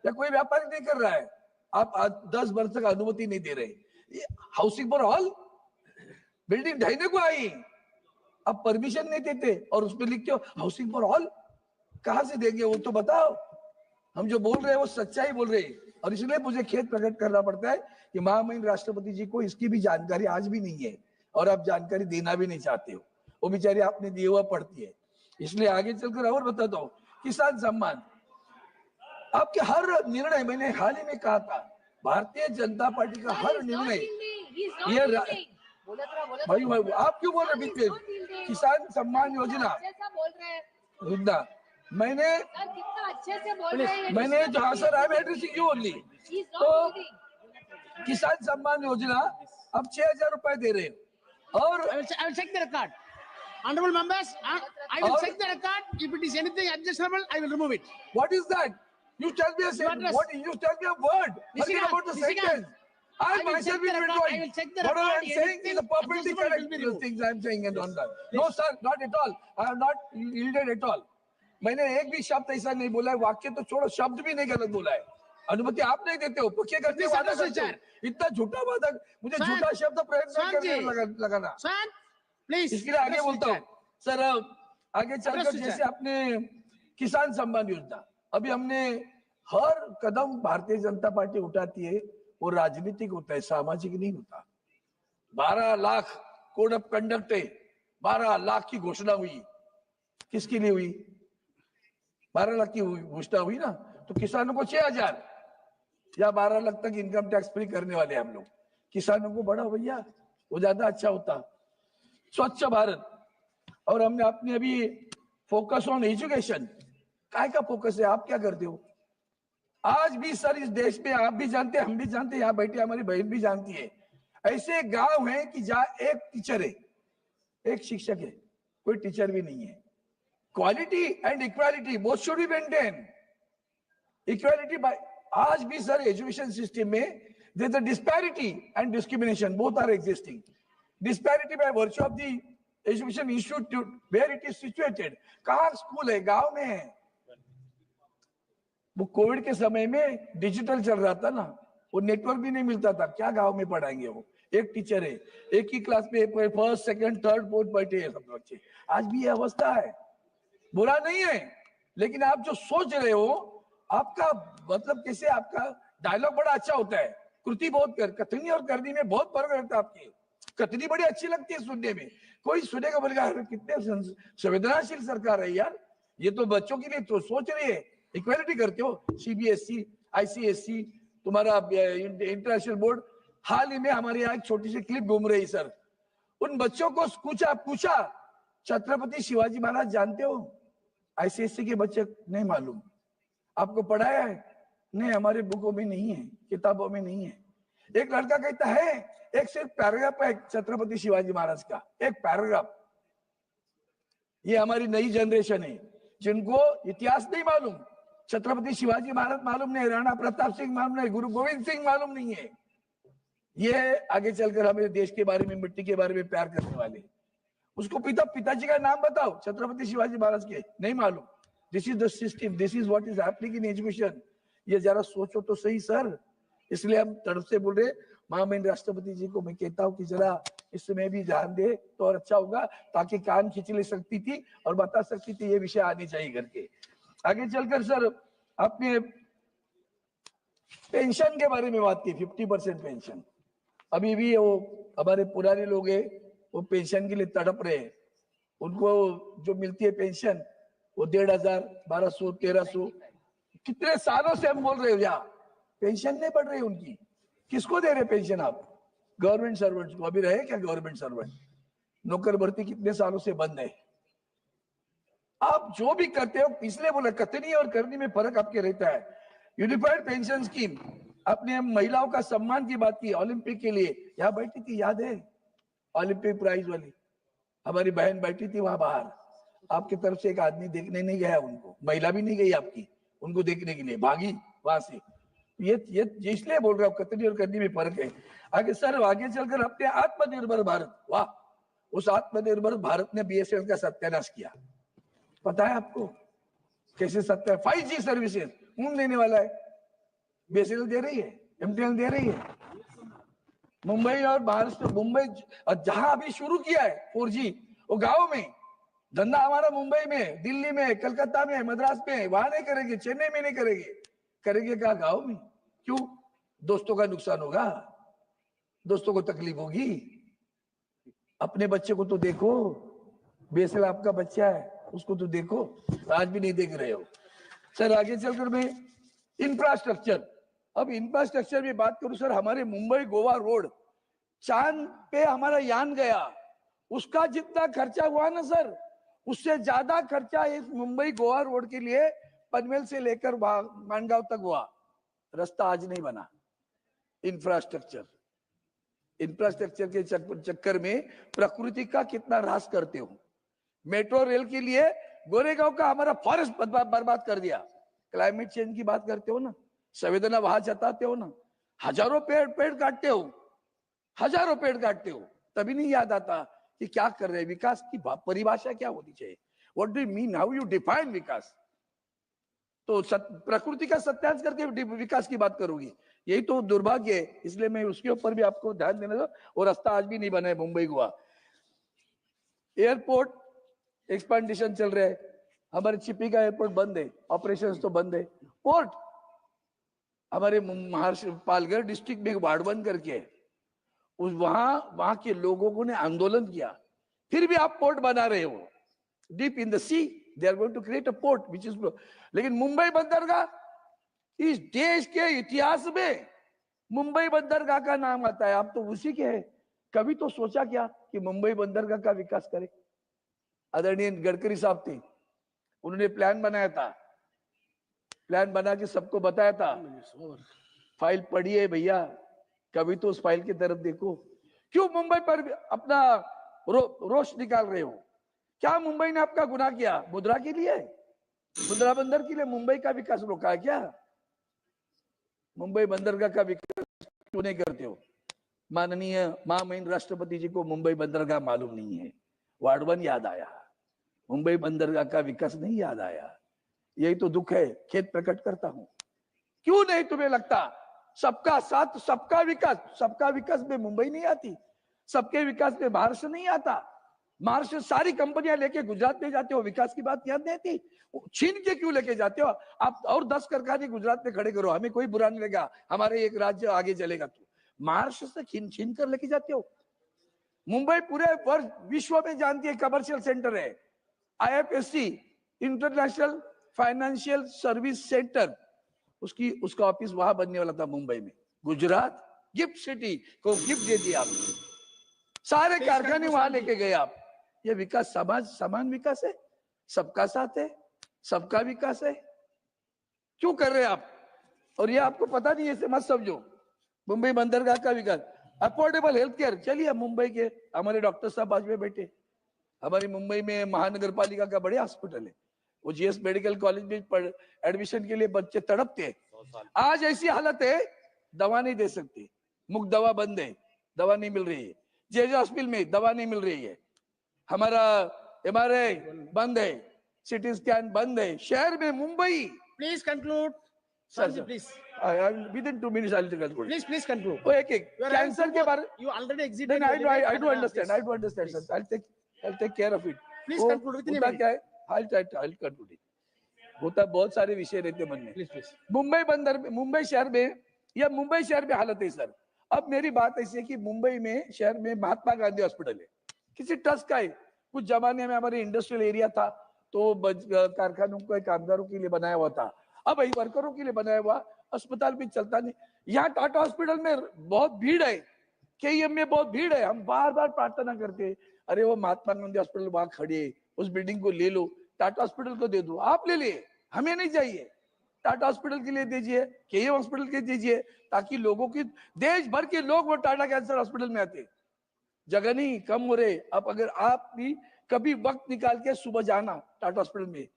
या कोई व्यापारी नहीं कर रहा है। आप 10 वर्ष तक अनुमति नहीं दे रहे। हाउसिंग फॉर ऑल बिल्डिंग ढहने को आई, अब परमिशन नहीं देते और उसमें लिखते हो हाउसिंग फॉर ऑल। कहां से देंगे वो तो बताओ। हम जो बोल रहे हैं वो सच्चाई बोल रहे हैं, और इसलिए मुझे खेद प्रकट करना पड़ता है कि महामहिम राष्ट्रपति जी को इसकी भी जानकारी आज भी नहीं है, और आप जानकारी देना भी नहीं चाहते हो। वो बेचारी आपने दिया हुआ पढ़ती है। इसलिए आगे चलकर और बताता हूँ किसान सम्मान, आपके हर निर्णय, मैंने हाल ही में कहा था, भारतीय जनता पार्टी का हर निर्णय, ये भाई आप क्यों बोल रहे बीच में? किसान सम्मान योजना, रुकना, मैंने जहाँ sir I am addressing you only, तो किसान सम्मान योजना अब 6,000 रुपए दे रहे हैं, और I will check the record. Honorable members, I will check the record. If it is anything objectionable, I will remove it. what is that? You tell me a sentence. What you tell me a word? Forget about the sentence. I myself will withdraw. I will check the What I record. am saying is perfectly correct. The things I am saying and on that. No sir, not at all. I am not yielded at all. मैंने एक भी शब्द ऐसा नहीं बोला है, वाक्य तो छोड़ो, शब्द भी नहीं गलत बोला है। अनुमति आप नहीं देते हो, पक्के करते हो, वादा करते हो। इतना झूठा वादा, मुझे झूठा शब्द प्रयोग करने लगाना। प्लीज, इसके लिए आगे बोलता हूँ सर। आगे चलकर जैसे आपने किसान सम्मान योजना, अभी हमने हर कदम भारतीय जनता पार्टी उठाती है वो राजनीतिक होता है, सामाजिक नहीं होता। 12 लाख कोड ऑफ कंडक्ट है, 12 लाख की घोषणा हुई, किसके लिए हुई? 12 लाख की घोषणा हुई ना, तो किसानों को 6,000 या 12 लाख तक इनकम टैक्स फ्री करने वाले हम लोग। किसानों को बढ़ाओ भैया, वो ज्यादा अच्छा होता। स्वच्छ भारत, और हमने अपने अभी फोकस ऑन एजुकेशन, काय का फोकस है? आप क्या करते हो? आज भी सर इस देश में, आप भी जानते हैं, हम भी जानते हैं, यहाँ बैठे हमारी बहन भी जानती है, ऐसे गांव हैं कि जहाँ एक टीचर है, एक शिक्षक है, कोई टीचर भी नहीं है। Quality and equality both should be maintain. Equality by, आज भी सर एजुकेशन सिस्टम में there is a disparity and discrimination, both are existing. Disparity by virtue of the education institute where it is situated. कहाँ school है? गांव में है। वो Covid के समय में डिजिटल चल रहा था ना, वो नेटवर्क भी नहीं मिलता था, क्या गांव में पढ़ाएंगे? वो एक टीचर है, एक ही क्लास में फर्स्ट सेकंड थर्ड फोर्थ बैठे हैं सब बच्चे। आज भी ये अवस्था है, बुरा नहीं है, लेकिन आप जो सोच रहे हो, आपका मतलब कैसे, आपका डायलॉग बड़ा अच्छा होता है, कृति बहुत कथनी और करनी में बहुत फर्क रहता है। आपकी कथनी बड़ी अच्छी लगती है सुनने में, कोई सुनेगा बोलेगा कितने संवेदनशील सरकार है यार, ये तो बच्चों के लिए तो सोच रही है। इक्वालिटी करते हो, सीबीएसई, आईसीएसई, तुम्हारा इंटरनेशनल बोर्ड। हाल ही में हमारे यहाँ एक छोटी सी क्लिप घूम रही सर, उन बच्चों को पूछा छत्रपति शिवाजी महाराज जानते हो? आईसीएसई के बच्चे नहीं मालूम। आपको पढ़ाया है? नहीं, हमारे बुकों में नहीं है, किताबों में नहीं है। एक लड़का कहता है, एक सिर्फ पैराग्राफ है छत्रपति शिवाजी महाराज का, एक पैराग्राफ। ये हमारी नई जनरेशन है जिनको इतिहास नहीं मालूम, छत्रपति शिवाजी महाराज मालूम नहीं, राणा प्रताप सिंह मालूम नहीं, गुरु गोविंद सिंह मालूम नहीं है। ये आगे चलकर हमें देश के बारे में, मिट्टी के बारे में प्यार करने वाले। उसको पिताजी का नाम बताओ छत्रपति शिवाजी महाराज के, नहीं मालूम। This is the system, this is what is happening in education. ये जरा सोचो तो सही सर। इसलिए हम तरफ से बोल रहे, महामहिम राष्ट्रपति जी को मैं कहता हूँ कि जरा इसमें भी ध्यान दे तो और अच्छा होगा, ताकि कान खींच ले सकती थी और बता सकती थी ये विषय आने चाहिए करके। आगे चलकर सर आपने पेंशन के बारे में बात की, 50% पेंशन। अभी भी वो हमारे पुराने लोग हैं, वो पेंशन के लिए तड़प रहे हैं। उनको जो मिलती है पेंशन वो 1,500, 1,200, 1,300, कितने सालों से हम बोल रहे हो यहाँ पेंशन नहीं बढ़ रही उनकी। किसको दे रहे पेंशन आप? गवर्नमेंट सर्वेंट्स को। अभी रहे क्या गवर्नमेंट सर्वेंट? नौकर भर्ती कितने सालों से बंद है। आप जो भी करते हो, इसलिए बोला कथनी और करनी में फर्क आपके रहता है। यूनिफाइड पेंशन स्कीम, आपने महिलाओं का सम्मान की बात की, ओलंपिक के लिए यहाँ बैठी थी, याद है? ओलंपिक प्राइज वाली हमारी बहन बैठी थी वहां बाहर, आपकी तरफ से एक आदमी देखने नहीं गया उनको, महिला भी नहीं गई आपकी उनको देखने के लिए, भागी वहां से। ये इसलिए बोल रहा हूँ कथनी और करनी में फर्क है। आगे सर, आगे चलकर अपने आत्मनिर्भर भारत, वाह, उस आत्मनिर्भर भारत ने बीएसएनएल का सत्यानाश किया। पता है आपको कैसे? 5G सर्विसेज कौन देने वाला है? बीएसएनएल दे रही है, एमटीएनएल दे रही है। मुंबई और महाराष्ट्र, मुंबई जहां अभी शुरू किया है 4G, वो गाँव में धंधा हमारा मुंबई में, दिल्ली में, कलकत्ता में, मद्रास में, वहां नहीं करेंगे, चेन्नई में नहीं करेंगे, करेंगे कहा? गाँव में। क्यों? दोस्तों का नुकसान होगा, दोस्तों को तकलीफ होगी। अपने बच्चे को तो देखो, बीएसएनएल आपका बच्चा है, उसको तो देखो, आज भी नहीं देख रहे हो सर। आगे चलकर मैं इंफ्रास्ट्रक्चर, अब इंफ्रास्ट्रक्चर में बात करूं सर, हमारे मुंबई गोवा रोड, चांद पे हमारा यान गया, उसका जितना खर्चा हुआ ना सर, उससे ज्यादा खर्चा इस मुंबई गोवा रोड के लिए पनवेल से लेकर मानगांव तक हुआ। रास्ता आज नहीं बना। इंफ्रास्ट्रक्चर के चक्कर में प्रकृति का कितना ह्रास करते हो। मेट्रो रेल के लिए गोरेगांव का हमारा फॉरेस्ट बर्बाद कर दिया। क्लाइमेट चेंज की बात करते हो ना, संवेदना वहां जताते हो ना, हजारों पेड़ काटते हो, हजारों पेड़ काटते हो, तभी नहीं याद आता कि क्या कर रहे हैं। विकास की परिभाषा क्या होनी चाहिए? What do you mean, how you define विकास? तो प्रकृति का सत्यानाश करके विकास की बात करोगी, यही तो दुर्भाग्य है। इसलिए मैं उसके ऊपर भी आपको ध्यान देना दो। और रास्ता आज भी नहीं बना है मुंबई गोवा। एयरपोर्ट एक्सपेंडिशन चल रहा है, हमारे चिपी का एयरपोर्ट बंद है, ऑपरेशंस तो बंद है। पोर्ट हमारे महाराष्ट्र पालघर डिस्ट्रिक्ट में वार्ड बंद करके उस वहां के लोगों ने आंदोलन किया, फिर भी आप पोर्ट बना रहे हो। Deep in the sea they are going to create a port which is, लेकिन मुंबई बंदरगाह, इस देश के इतिहास में मुंबई बंदरगाह का नाम आता है, आप तो उसी के हैं। कभी तो सोचा क्या कि मुंबई बंदरगाह का विकास करे? आदरणीय गडकरी साहब थे, उन्होंने प्लान बनाया था, प्लान बना के सबको बताया था। फाइल पड़ी है भैया, कभी तो उस फाइल की तरफ देखो। क्यों मुंबई पर अपना रोष निकाल रहे हो? क्या मुंबई ने आपका गुनाह किया? मुद्रा के लिए, मुद्रा बंदर के लिए मुंबई का विकास रोका है क्या? मुंबई बंदरगाह का विकास क्यों नहीं करते हो? माननीय महामहिम राष्ट्रपति जी को मुंबई बंदरगाह मालूम नहीं है, वार्ड 1 याद आया, मुंबई बंदरगाह का विकास नहीं याद आया। यही तो दुख है, खेद प्रकट करता हूं। क्यों नहीं तुम्हें लगता सबका साथ सबका विकास? सबका विकास में मुंबई नहीं आती, सबके विकास में महाराष्ट्र नहीं आता। महाराष्ट्र सारी कंपनियां लेके गुजरात में जाते हो, विकास की बात याद नहीं आती? छीन के क्यों लेके जाते हो आप? और 10 कारखाने गुजरात में खड़े करो, हमें कोई बुरा नहीं लगेगा, हमारे एक राज्य आगे चलेगा। तो महाराष्ट्र से छीन कर लेके जाते हो। मुंबई पूरे वर्ष विश्व में जानती है कमर्शियल सेंटर है, IFSC international financial service centre, उसका ऑफिस वहां बनने वाला था मुंबई में। गुजरात गिफ्ट सिटी को गिफ्ट दे दिया आपने, सारे कारखाने वहां लेके गए आप। ये विकास समान विकास है? सबका साथ है, सबका विकास है? क्यों कर रहे हैं आप? और ये आपको पता नहीं है, ऐसे मत समझो। मुंबई बंदरगाह का विकास, अफोर्डेबल हेल्थ केयर, चलिए मुंबई के हमारे डॉक्टर साहब आज में बैठे, हमारी मुंबई में महानगर पालिका का बड़े हॉस्पिटल है, वो GS मेडिकल कॉलेज में एडमिशन के लिए बच्चे तड़पते हैं। आज ऐसी हालत है, दवा नहीं दे सकते, मुफ्त दवा बंद है, दवा नहीं मिल रही है। JJ हॉस्पिटल में दवा नहीं मिल रही है, हमारा MRI बंद है, CT स्कैन बंद है शहर में Mumbai. Please conclude sir, please within 2 minutes I'll conclude. Please conclude. वो एक कैंसर के बारे You already exited. I do understand sir, I'll take care of it. Please conclude within a minute. क्या है, I'll conclude it. होता बहुत सारे विषय रहते मन में। प्लीज मुंबई शहर में, या मुंबई शहर में हालत है सर। अब मेरी बात ऐसी है कि मुंबई में शहर में महात्मा गांधी हॉस्पिटल है, किसी ट्रस्ट का है। कुछ जमाने में हमारे इंडस्ट्रियल एरिया था, तो कारखानों को कामगारों के लिए बनाया हुआ था, अब वही वर्करों के लिए बनाया हुआ अस्पताल भी चलता नहीं। यहाँ टाटा हॉस्पिटल में बहुत भीड़ है, KEM में बहुत भीड़ है। हम बार बार प्रार्थना करते हैं, अरे वो महात्मा गांधी हॉस्पिटल वहां खड़ी है, उस बिल्डिंग को ले लो, टाटा हॉस्पिटल को दे दो। आप ले लिए, हमें नहीं चाहिए। टाटा हॉस्पिटल के लिए दीजिए, KEM हॉस्पिटल के दीजिए, ताकि लोगों की, देश भर के लोग वो टाटा कैंसर हॉस्पिटल में आते। जगह नहीं कम हो रहे। अब अगर आप भी कभी वक्त निकाल के सुबह जाना टाटा हॉस्पिटल में,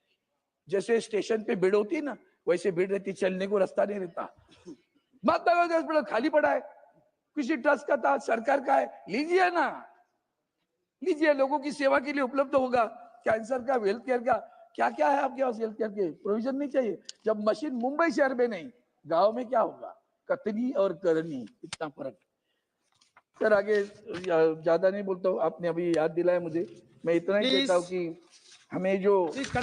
जैसे स्टेशन पे भीड़ होती है ना, वैसे भीड़ रहती, चलने को रास्ता नहीं रहता। महात्मा गांधी हॉस्पिटल खाली पड़ा है, किसी ट्रस्ट का था, सरकार का है, लीजिए ना, लीजिए, लोगों की सेवा के लिए उपलब्ध होगा। कैंसर का, हेल्थ केयर का, क्या क्या है आपके पास हेल्थ केयर के प्रोविजन नहीं चाहिए? जब मशीन मुंबई शहर में नहीं, गांव में क्या होगा? कतनी और करनी, इतना फर्क। सर आगे ज्यादा नहीं बोलता हूँ, आपने अभी याद दिलाया मुझे, मैं इतना ही कहता हूँ कि हमें जो एक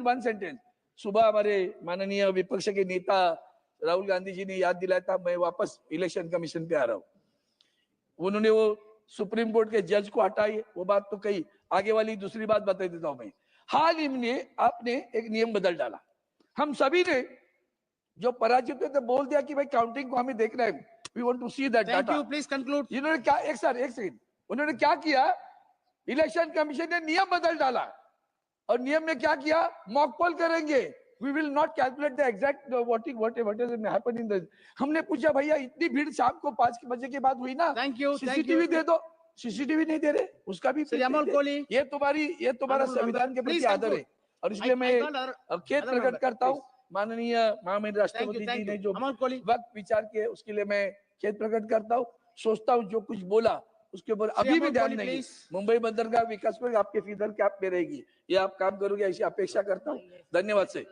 वन सेंटेंस, सुबह हमारे माननीय विपक्ष के नेता राहुल गांधी जी ने याद दिलाया था, मैं वापस इलेक्शन कमीशन पे आ रहा हूँ। उन्होंने वो सुप्रीम कोर्ट के जज को हटाई, वो बात तो कही, आगे वाली दूसरी बात बता देता हूं मैं। हाल ही में आपने एक नियम बदल डाला, हम सभी ने जो पराजित थे तो बोल दिया कि भाई काउंटिंग को हमें देखना है, we want to see that data. Please conclude. इन्होंने क्या, एक सेकंड, उन्होंने क्या किया, इलेक्शन कमीशन ने नियम बदल डाला और नियम में क्या किया, मॉक पोल करेंगे, we will not calculate the exact what is happen in the. हमने पूछा भैया इतनी भीड़ शाम को 5 बजे के बाद हुई ना, थैंक यू, सीसीटीवी दे दो, सीसीटीवी नहीं दे रहे, उसका भी अमोल कोहली, ये तुम्हारा संविधान के प्रति आदर है और इसलिए मैं खेद प्रकट करता हूँ माननीय महामहिम राष्ट्रपति जी ने जो वक्त विचार किए उसके लिए मैं खेद प्रकट करता हूँ। सोचता हूँ जो कुछ बोला उसके ऊपर अभी भी ध्यान नहीं। मुंबई बंदरगाह विकास पर आपके फिगर कैप में रहेगी, ये आप काम करोगे ऐसी अपेक्षा करता हूँ। धन्यवाद से।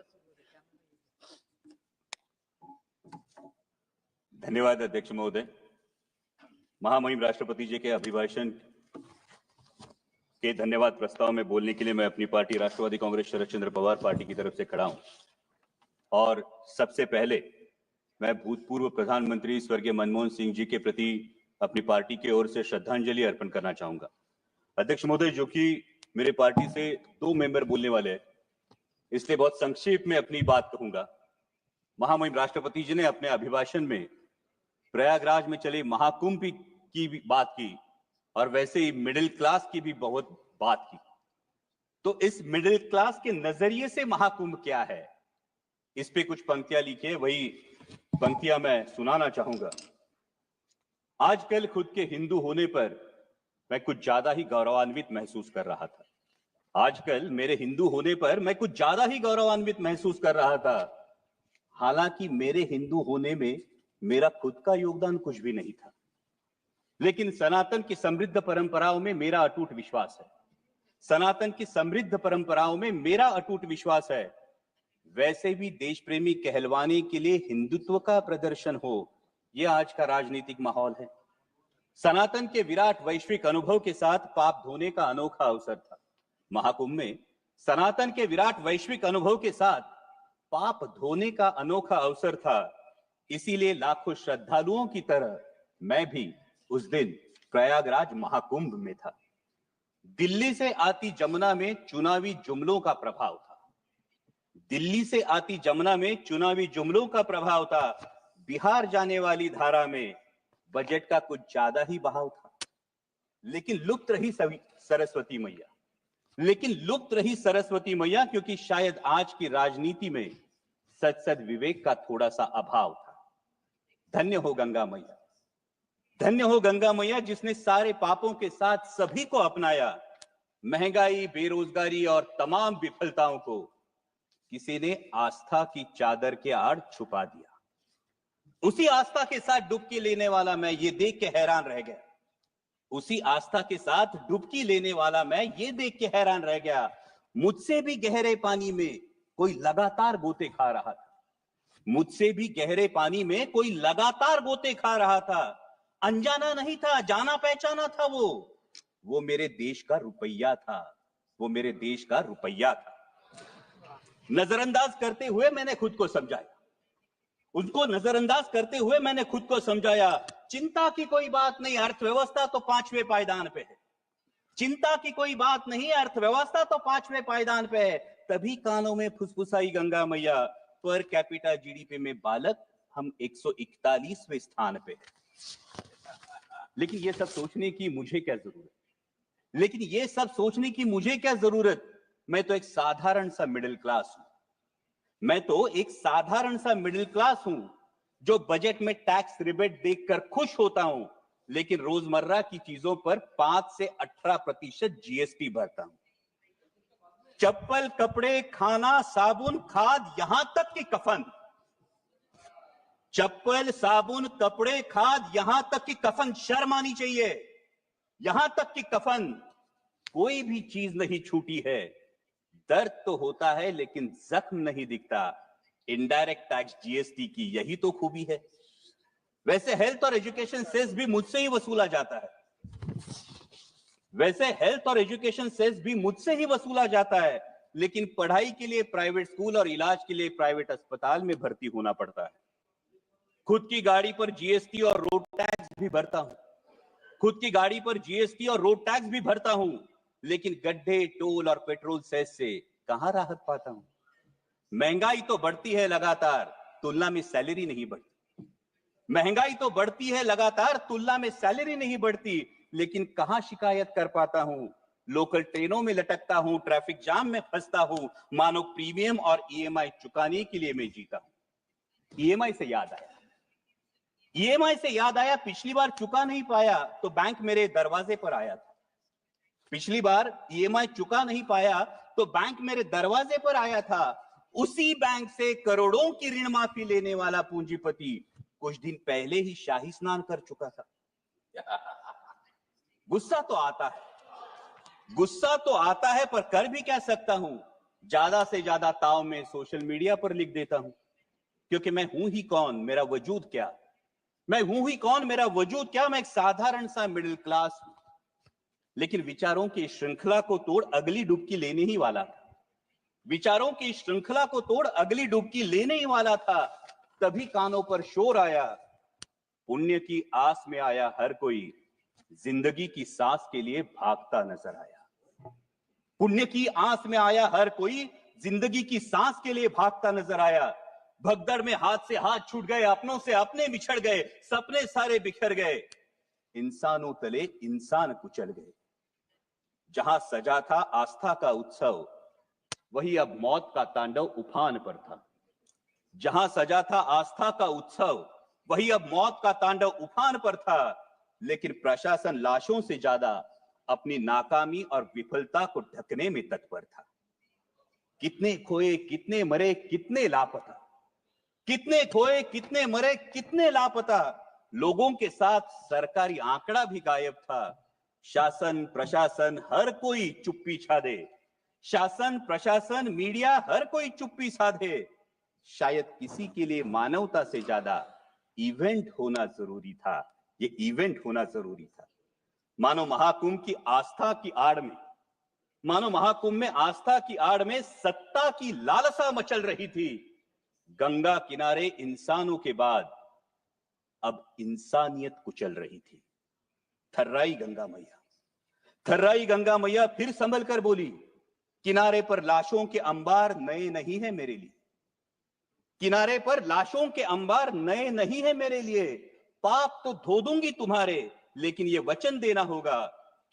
धन्यवाद अध्यक्ष महोदय। महामहिम राष्ट्रपति जी के अभिभाषण के धन्यवाद प्रस्ताव में बोलने के लिए मैं अपनी पार्टी राष्ट्रवादी कांग्रेस शरद चंद्र पवार पार्टी की तरफ से खड़ा हूं और सबसे पहले मैं भूतपूर्व प्रधानमंत्री स्वर्गीय मनमोहन सिंह जी के प्रति अपनी पार्टी की ओर से श्रद्धांजलि अर्पण करना चाहूंगा। अध्यक्ष महोदय, जो कि मेरे पार्टी से 2 मेंबर बोलने वाले हैं, इसलिए बहुत संक्षेप में अपनी बात कहूंगा। महामहिम राष्ट्रपति जी ने अपने अभिभाषण में प्रयागराज में चले महाकुंभ की भी बात की और वैसे ही मिडिल क्लास की भी बहुत बात की। तो इस मिडिल क्लास के नजरिए से महाकुंभ क्या है, इस पे कुछ पंक्तियां लिखी है, वही पंक्तियां मैं सुनाना चाहूंगा। आजकल खुद के हिंदू होने पर मैं कुछ ज्यादा ही गौरवान्वित महसूस कर रहा था। आजकल मेरे हिंदू होने पर मैं कुछ ज्यादा ही गौरवान्वित महसूस कर रहा था। हालांकि मेरे हिंदू होने में मेरा खुद का योगदान कुछ भी नहीं था, लेकिन सनातन की समृद्ध परंपराओं में मेरा अटूट विश्वास है। सनातन की समृद्ध परंपराओं में मेरा अटूट विश्वास है। वैसे भी देश प्रेमी कहलवाने के लिए हिंदुत्व का प्रदर्शन हो, यह आज का राजनीतिक माहौल है। सनातन के विराट वैश्विक अनुभव के साथ पाप धोने का अनोखा अवसर था। महाकुंभ में सनातन के विराट वैश्विक अनुभव के साथ पाप धोने का अनोखा अवसर था। इसीलिए लाखों श्रद्धालुओं की तरह मैं भी उस दिन प्रयागराज महाकुंभ में था। दिल्ली से आती जमुना में चुनावी जुमलों का प्रभाव था। दिल्ली से आती जमुना में चुनावी जुमलों का प्रभाव था। बिहार जाने वाली धारा में बजट का कुछ ज्यादा ही बहाव था। लेकिन लुप्त रही सरस्वती मैया, क्योंकि शायद आज की राजनीति में सद विवेक का थोड़ा सा अभाव था। धन्य हो गंगा मैया, धन्य हो गंगा मैया, जिसने सारे पापों के साथ सभी को अपनाया। महंगाई, बेरोजगारी और तमाम विफलताओं को किसी ने आस्था की चादर के आड़ छुपा दिया। उसी आस्था के साथ डुबकी लेने वाला मैं ये देख के हैरान रह गया। उसी आस्था के साथ डुबकी लेने वाला मैं ये देख के हैरान रह गया। मुझसे भी गहरे पानी में कोई लगातार गोते खा रहा था। मुझसे भी गहरे पानी में कोई लगातार गोते खा रहा था। अनजाना नहीं था, जाना पहचाना था। वो मेरे देश का रुपया था। वो मेरे देश का रुपया था। नजरअंदाज करते हुए मैंने खुद को समझाया। उनको नजरअंदाज करते हुए मैंने खुद को समझाया। चिंता की कोई बात नहीं, अर्थव्यवस्था तो 5वें पायदान पे है। चिंता की कोई बात नहीं, अर्थव्यवस्था तो 5वें पायदान पे है। तभी कानों में फुसफुसाई गंगा मैया, पर कैपिटा जीडीपी में बालक हम 141वें स्थान पे है। लेकिन ये सब सोचने की मुझे क्या जरूरत? मैं तो एक साधारण सा मिडिल क्लास हूं। जो बजट में टैक्स रिबेट देखकर खुश होता हूं, लेकिन रोजमर्रा की चीजों पर 5 से 18% जीएसटी भरता हूं। चप्पल, कपड़े, खाना, साबुन, खाद, यहां तक कि कफन। चप्पल, साबुन, कपड़े, खाद, यहां तक कि कफन। शर्म आनी चाहिए। यहां तक कि कफन, कोई भी चीज नहीं छूटी है। दर्द तो होता है लेकिन जख्म नहीं दिखता। इनडायरेक्ट टैक्स जीएसटी की यही तो खूबी है। वैसे हेल्थ और एजुकेशन सेस भी मुझसे ही वसूला जाता है। लेकिन पढ़ाई के लिए प्राइवेट स्कूल और इलाज के लिए प्राइवेट अस्पताल में भर्ती होना पड़ता है। खुद की गाड़ी पर जीएसटी और रोड टैक्स भी भरता हूं। लेकिन गड्ढे, टोल और पेट्रोल सेस से कहां राहत पाता हूं। महंगाई तो बढ़ती है लगातार, तुलना में सैलरी नहीं बढ़ती। महंगाई तो बढ़ती है लगातार, तुलना में सैलरी नहीं बढ़ती, लेकिन कहां शिकायत कर पाता हूं। लोकल ट्रेनों में लटकता हूं, ट्रैफिक जाम में फंसता हूं, मानो प्रीमियम और ईएमआई चुकाने के लिए मैं जीता हूं। ईएमआई से याद आया, पिछली बार चुका नहीं पाया तो बैंक मेरे दरवाजे पर आया था। पिछली बार ईएमआई चुका नहीं पाया तो बैंक मेरे दरवाजे पर आया था। उसी बैंक से करोड़ों की ऋण माफी लेने वाला पूंजीपति कुछ दिन पहले ही शाही स्नान कर चुका था। गुस्सा तो आता है, पर कर भी क्या सकता हूं। ज्यादा से ज्यादा ताव में सोशल मीडिया पर लिख देता हूं, क्योंकि मैं हूं ही कौन, मेरा वजूद क्या। मैं एक साधारण सा मिडिल क्लास हूं, लेकिन विचारों की श्रृंखला को तोड़ अगली डुबकी लेने ही वाला था। तभी कानों पर शोर आया, पुण्य की आस में आया हर कोई, जिंदगी की सांस के लिए भागता नजर आया। पुण्य की आस में आया हर कोई, जिंदगी की सांस के लिए भागता नजर आया। भगदड़ में हाथ से हाथ छूट गए, अपनों से अपने बिछड़ गए, सपने सारे बिखर गए, इंसानों तले इंसान कुचल गए। जहां सजा था आस्था का उत्सव, वही अब मौत का तांडव उफान पर था। जहां सजा था आस्था का उत्सव, वही अब मौत का तांडव उफान पर था। लेकिन प्रशासन लाशों से ज्यादा अपनी नाकामी और विफलता को ढकने में तत्पर था। कितने खोए, कितने मरे, कितने लापता। कितने खोए, कितने मरे, कितने लापता। लोगों के साथ सरकारी आंकड़ा भी गायब था। शासन, प्रशासन, हर कोई चुप्पी साधे। शासन, प्रशासन, मीडिया, हर कोई चुप्पी साधे। शायद किसी के लिए मानवता से ज्यादा इवेंट होना जरूरी था। ये इवेंट होना जरूरी था। मानो महाकुंभ की आस्था की आड़ में, मानो महाकुंभ में आस्था की आड़ में सत्ता की लालसा मचल रही थी। गंगा किनारे इंसानों के बाद अब इंसानियत कुचल रही थी। थर्राई गंगा मैया फिर संभल कर बोली, किनारे पर लाशों के अंबार नए नहीं है मेरे लिए। किनारे पर लाशों के अंबार नए नहीं है मेरे लिए। पाप तो धो दूंगी तुम्हारे, लेकिन ये वचन देना होगा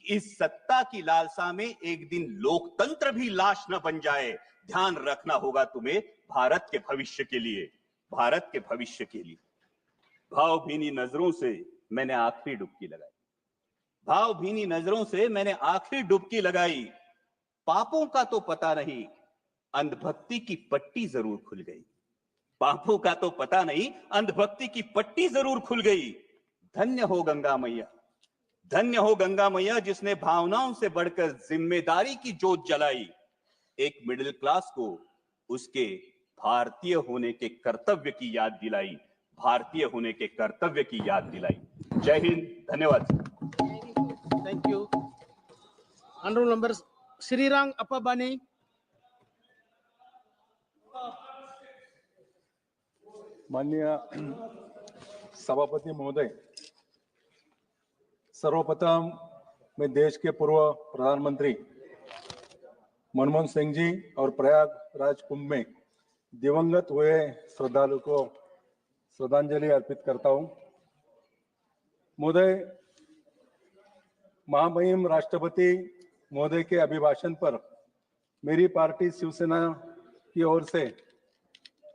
कि इस सत्ता की लालसा में एक दिन लोकतंत्र भी लाश न बन जाए। ध्यान रखना होगा तुम्हें भारत के भविष्य के लिए, भारत के भविष्य के लिए। भावभीनी नजरों से मैंने आखिरी डुबकी लगाई। भावभीनी नजरों से मैंने आखिरी डुबकी लगाई। पापों का तो पता नहीं, अंधभक्ति की पट्टी जरूर खुल गई। पापों का तो पता नहीं, अंधभक्ति की पट्टी जरूर खुल गई। धन्य हो गंगा मैया, धन्य हो गंगा मैया, जिसने भावनाओं से बढ़कर जिम्मेदारी की जोत जलाई। एक मिडिल क्लास को उसके भारतीय होने के कर्तव्य की याद दिलाई। भारतीय होने के कर्तव्य की याद दिलाई। जय हिंद, धन्यवाद। Thank you. Honorable members, Srirang Appabani. माननीय सभापति महोदय, सर्वप्रथम मैं देश के पूर्व प्रधानमंत्री मनमोहन सिंह जी और प्रयागराज कुंभ में दिवंगत हुए श्रद्धालु को श्रद्धांजलि अर्पित करता हूं। महोदय, महामहिम राष्ट्रपति महोदय के अभिभाषण पर मेरी पार्टी शिवसेना की ओर से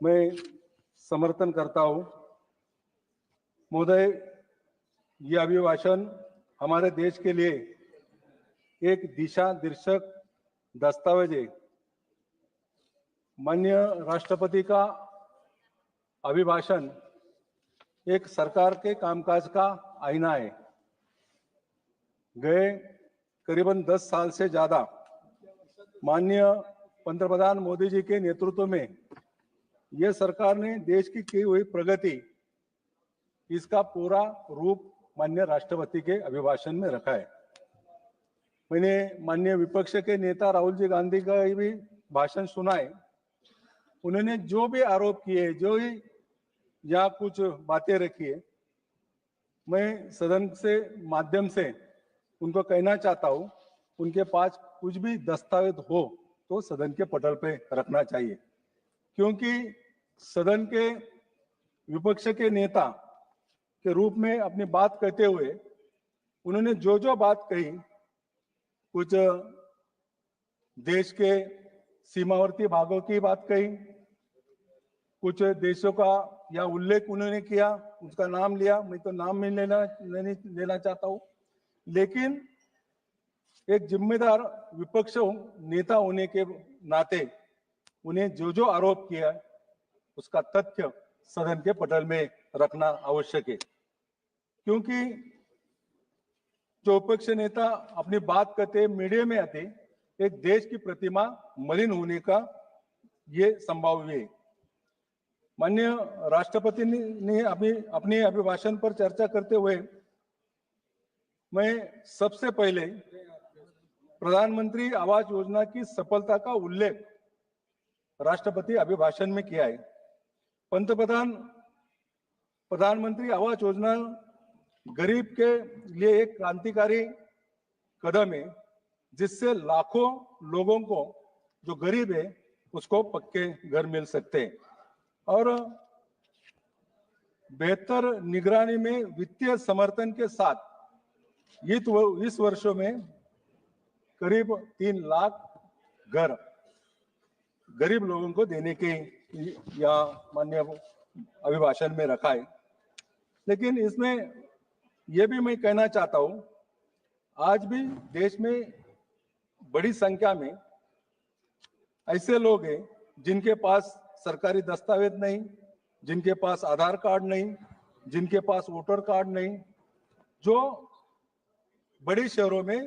मैं समर्थन करता हूं। महोदय, यह अभिभाषण हमारे देश के लिए एक दिशा दर्शक दस्तावेज है। माननीय राष्ट्रपति का अभिभाषण एक सरकार के कामकाज का आईना है। गए करीबन 10 साल से ज्यादा माननीय पंतप्रधान मोदी जी के नेतृत्व में यह सरकार ने देश की की हुई प्रगति, इसका पूरा रूप माननीय राष्ट्रपति के अभिभाषण में रखा है। मैंने माननीय विपक्ष के नेता राहुल जी गांधी का भी भाषण सुना है। उन्होंने जो भी आरोप किए, जो ही या कुछ बातें रखी है, मैं सदन से माध्यम से उनको कहना चाहता हूं, उनके पास कुछ भी दस्तावेज हो तो सदन के पटल पे रखना चाहिए, क्योंकि सदन के विपक्ष के नेता के रूप में अपनी बात कहते हुए उन्होंने जो बात कही, कुछ देश के सीमावर्ती भागों की बात कही, कुछ देशों का या उल्लेख उन्होंने किया, उसका नाम लिया। मैं तो नाम नहीं लेना चाहता हूं, लेकिन एक जिम्मेदार विपक्ष नेता होने के नाते उन्हें जो आरोप किया उसका तथ्य सदन के पटल में रखना आवश्यक है, क्योंकि जो विपक्ष नेता अपनी बात करते मीडिया में आते, एक देश की प्रतिमा मलिन होने का ये संभाव्य है। माननीय राष्ट्रपति ने अपने अभिभाषण पर चर्चा करते हुए मैं सबसे पहले प्रधानमंत्री आवास योजना की सफलता का उल्लेख राष्ट्रपति अभिभाषण में किया है। प्रधानमंत्री आवास योजना गरीब के लिए एक क्रांतिकारी कदम है, जिससे लाखों लोगों को जो गरीब है उसको पक्के घर मिल सकते हैं। और बेहतर निगरानी में वित्तीय समर्थन के साथ इस वर्षों में करीब 3 लाख घर गरीब लोगों को देने के या माननीय अभिभाषण में रखा है। लेकिन इसमें यह भी मैं कहना चाहता हूं, आज भी देश में बड़ी संख्या में ऐसे लोग हैं जिनके पास सरकारी दस्तावेज नहीं, जिनके पास आधार कार्ड नहीं, जिनके पास वोटर कार्ड नहीं, जो बड़े शहरों में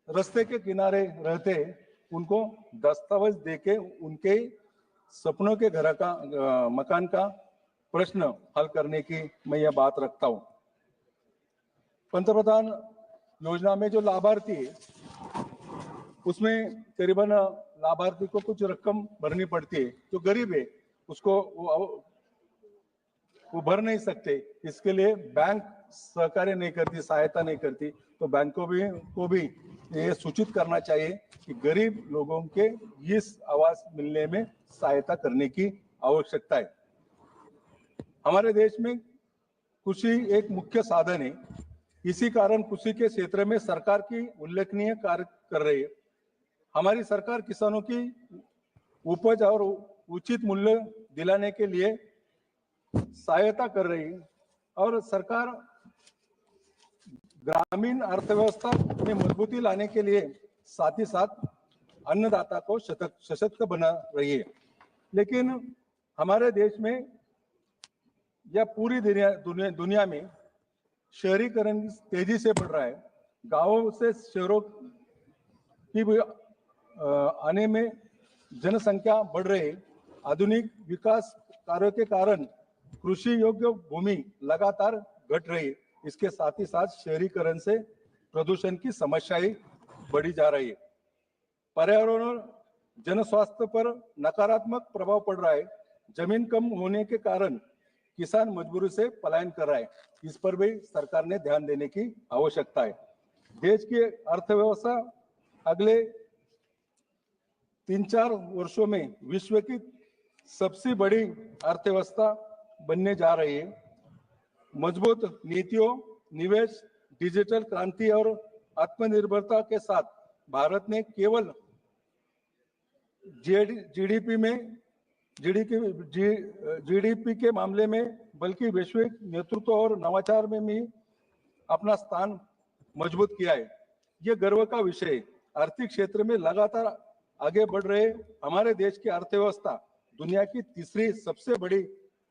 रास्ते के किनारे रहते हैं, उनको दस्तावेज देके उनके सपनों के घर का मकान का प्रश्न हल करने की मैं यह बात रखता हूं। पंतप्रधान योजना में जो लाभार्थी है उसमें करीबन लाभार्थी को कुछ रकम भरनी पड़ती है। जो गरीब है उसको वो भर नहीं सकते, इसके लिए बैंक सहकार्य नहीं करती, सहायता नहीं करती। तो बैंक को भी ये सूचित करना चाहिए कि गरीब लोगों के इस आवास मिलने में सहायता करने की आवश्यकता है। हमारे देश में कृषि एक मुख्य साधन है, इसी कारण कृषि के क्षेत्र में सरकार की उल्लेखनीय कार्य कर रही है। हमारी सरकार किसानों की उपज और उचित मूल्य दिलाने के लिए सहायता कर रही है, और सरकार ग्रामीण अर्थव्यवस्था में मजबूती लाने के लिए साथ ही साथ अन्नदाता को सशक्त बना रही है। लेकिन हमारे देश में या पूरी दुनिया में शहरीकरण तेजी से बढ़ रहा है। गांवों से शहरों की आने में जनसंख्या बढ़ रही है। आधुनिक विकास कार्यों के कारण कृषि योग्य भूमि लगातार घट रही है। इसके साथ ही साथ शहरीकरण से प्रदूषण की समस्याएं बढ़ी जा रही है। पर्यावरण और जन स्वास्थ्य पर नकारात्मक प्रभाव पड़ रहा है। जमीन कम होने के कारण किसान मजबूरी से पलायन कर रहा है। इस पर भी सरकार ने ध्यान देने की आवश्यकता है। देश की अर्थव्यवस्था अगले 3-4 वर्षों में विश्व की सबसे बड़ी अर्थव्यवस्था बनने जा रही है। मजबूत नीतियों, निवेश, डिजिटल क्रांति और आत्मनिर्भरता के साथ भारत ने केवल जीडीपी के मामले में बल्कि वैश्विक नेतृत्व और नवाचार में भी अपना स्थान मजबूत किया है। ये गर्व का विषय है। आर्थिक क्षेत्र में लगातार आगे बढ़ रहे हमारे देश की अर्थव्यवस्था दुनिया की तीसरी सबसे बड़ी